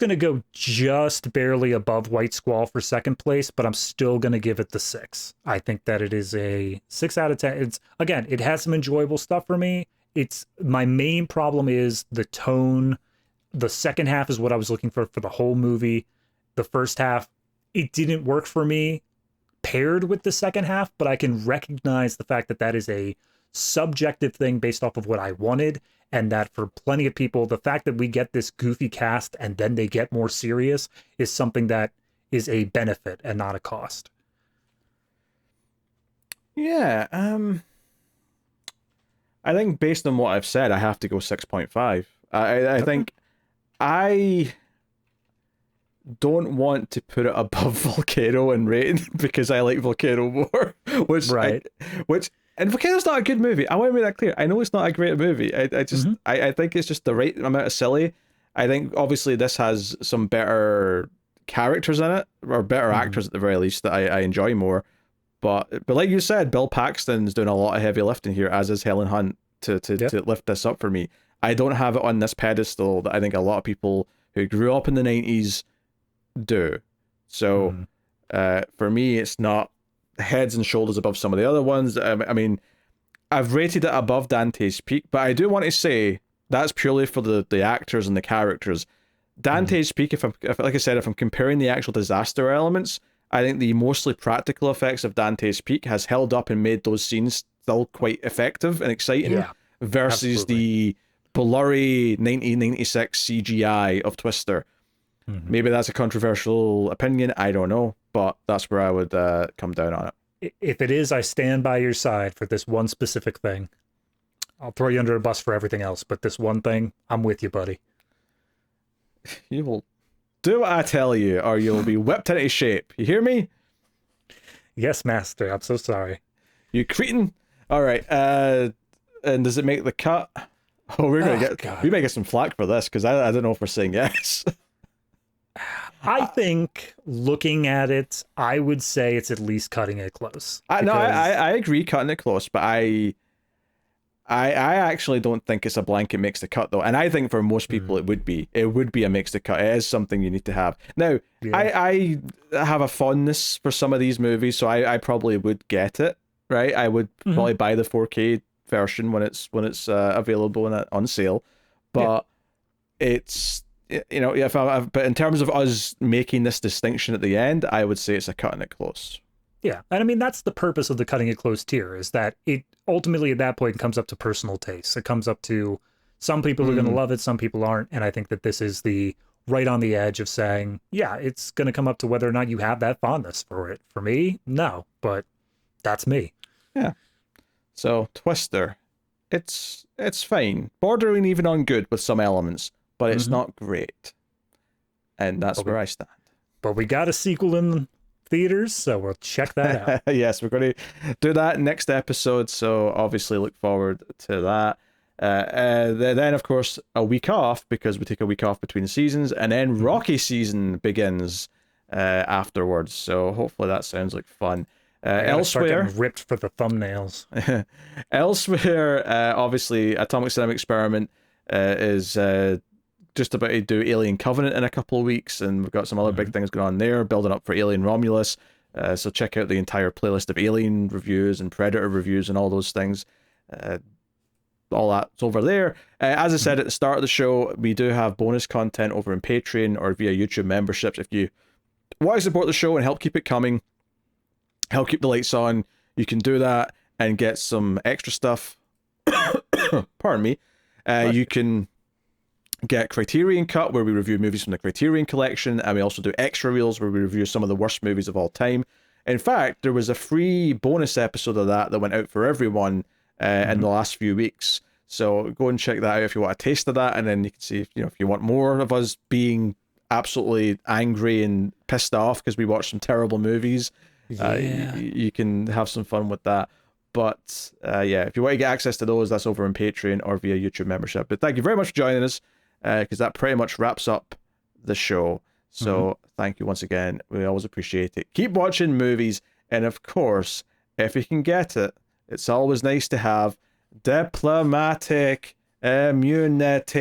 going to go just barely above White Squall for second place, but I'm still going to give it the 6. I think that it is a 6 out of 10. It has some enjoyable stuff for me. My main problem is the tone. The second half is what I was looking for the whole movie. The first half, it didn't work for me paired with the second half, but I can recognize the fact that that is a subjective thing based off of what I wanted, and that for plenty of people, the fact that we get this goofy cast and then they get more serious is something that is a benefit and not a cost. Yeah, I think based on what I've said, I have to go 6.5. I think I don't want to put it above Volcano in rating because I like Volcano more, which and Volcano's not a good movie. I want to make that clear. I know it's not a great movie. I just I think it's just the right amount of silly. I think obviously this has some better characters in it, or better actors at the very least, that I enjoy more. But like you said, Bill Paxton's doing a lot of heavy lifting here, as is Helen Hunt, to lift this up for me. I don't have it on this pedestal that I think a lot of people who grew up in the 90s do. So for me, it's not heads and shoulders above some of the other ones. I mean, I've rated it above Dante's Peak, but I do want to say that's purely for the actors and the characters. Dante's Peak, if like I said, if I'm comparing the actual disaster elements, I think the mostly practical effects of Dante's Peak has held up and made those scenes still quite effective and exciting, versus the blurry 1996 CGI of Twister. Maybe that's a controversial opinion, I don't know, but that's where I would come down on it. If it is, I stand by your side for this one specific thing. I'll throw you under a bus for everything else, but this one thing, I'm with you, buddy. You will do what I tell you, or you'll be whipped into shape. You hear me? Yes, master. I'm so sorry. You cretin. All right. And does it make the cut? Oh, we may get some flack for this, because I don't know if we're saying yes. I think looking at it, I would say it's at least cutting it close. I agree, cutting it close, but I I actually don't think it's a blanket makes the cut though, and I think for most people it would be. It would be a makes the cut. It is something you need to have. Now, I have a fondness for some of these movies, so I probably would get it. Right, I would probably buy the 4K version when it's available and on sale, but it's but in terms of us making this distinction at the end, I would say it's a cutting it close. Yeah, and I mean that's the purpose of the cutting it close tier, is that it ultimately at that point comes up to personal taste. It comes up to some people are going to love it, some people aren't, and I think that this is the right on the edge of saying, yeah, it's going to come up to whether or not you have that fondness for it. For me, no, but that's me. Yeah. So Twister, it's fine, bordering even on good with some elements, but it's not great, and that's where I stand. But we got a sequel in theaters, so we'll check that out. Yes, we're going to do that next episode, so obviously look forward to that. Then of course a week off, because we take a week off between seasons, and then Rocky season begins afterwards, so hopefully that sounds like fun. Elsewhere, ripped for the thumbnails. Elsewhere, obviously Atomic Cinema Experiment is just about to do Alien Covenant in a couple of weeks, and we've got some other big things going on there, building up for Alien Romulus. So check out the entire playlist of Alien reviews and Predator reviews and all those things. All that's over there. As I said at the start of the show, we do have bonus content over in Patreon or via YouTube memberships. If you want to support the show and help keep it coming, help keep the lights on, you can do that and get some extra stuff. Pardon me. You can get Criterion Cut, where we review movies from the Criterion Collection, and we also do extra reels where we review some of the worst movies of all time. In fact, there was a free bonus episode of that went out for everyone in the last few weeks. So go and check that out if you want a taste of that, and then you can see if you want more of us being absolutely angry and pissed off because we watched some terrible movies. You can have some fun with that. But if you want to get access to those, that's over on Patreon or via YouTube membership. But thank you very much for joining us, because that pretty much wraps up the show. So thank you once again. We always appreciate it. Keep watching movies, and of course, if you can get it, it's always nice to have diplomatic immunity.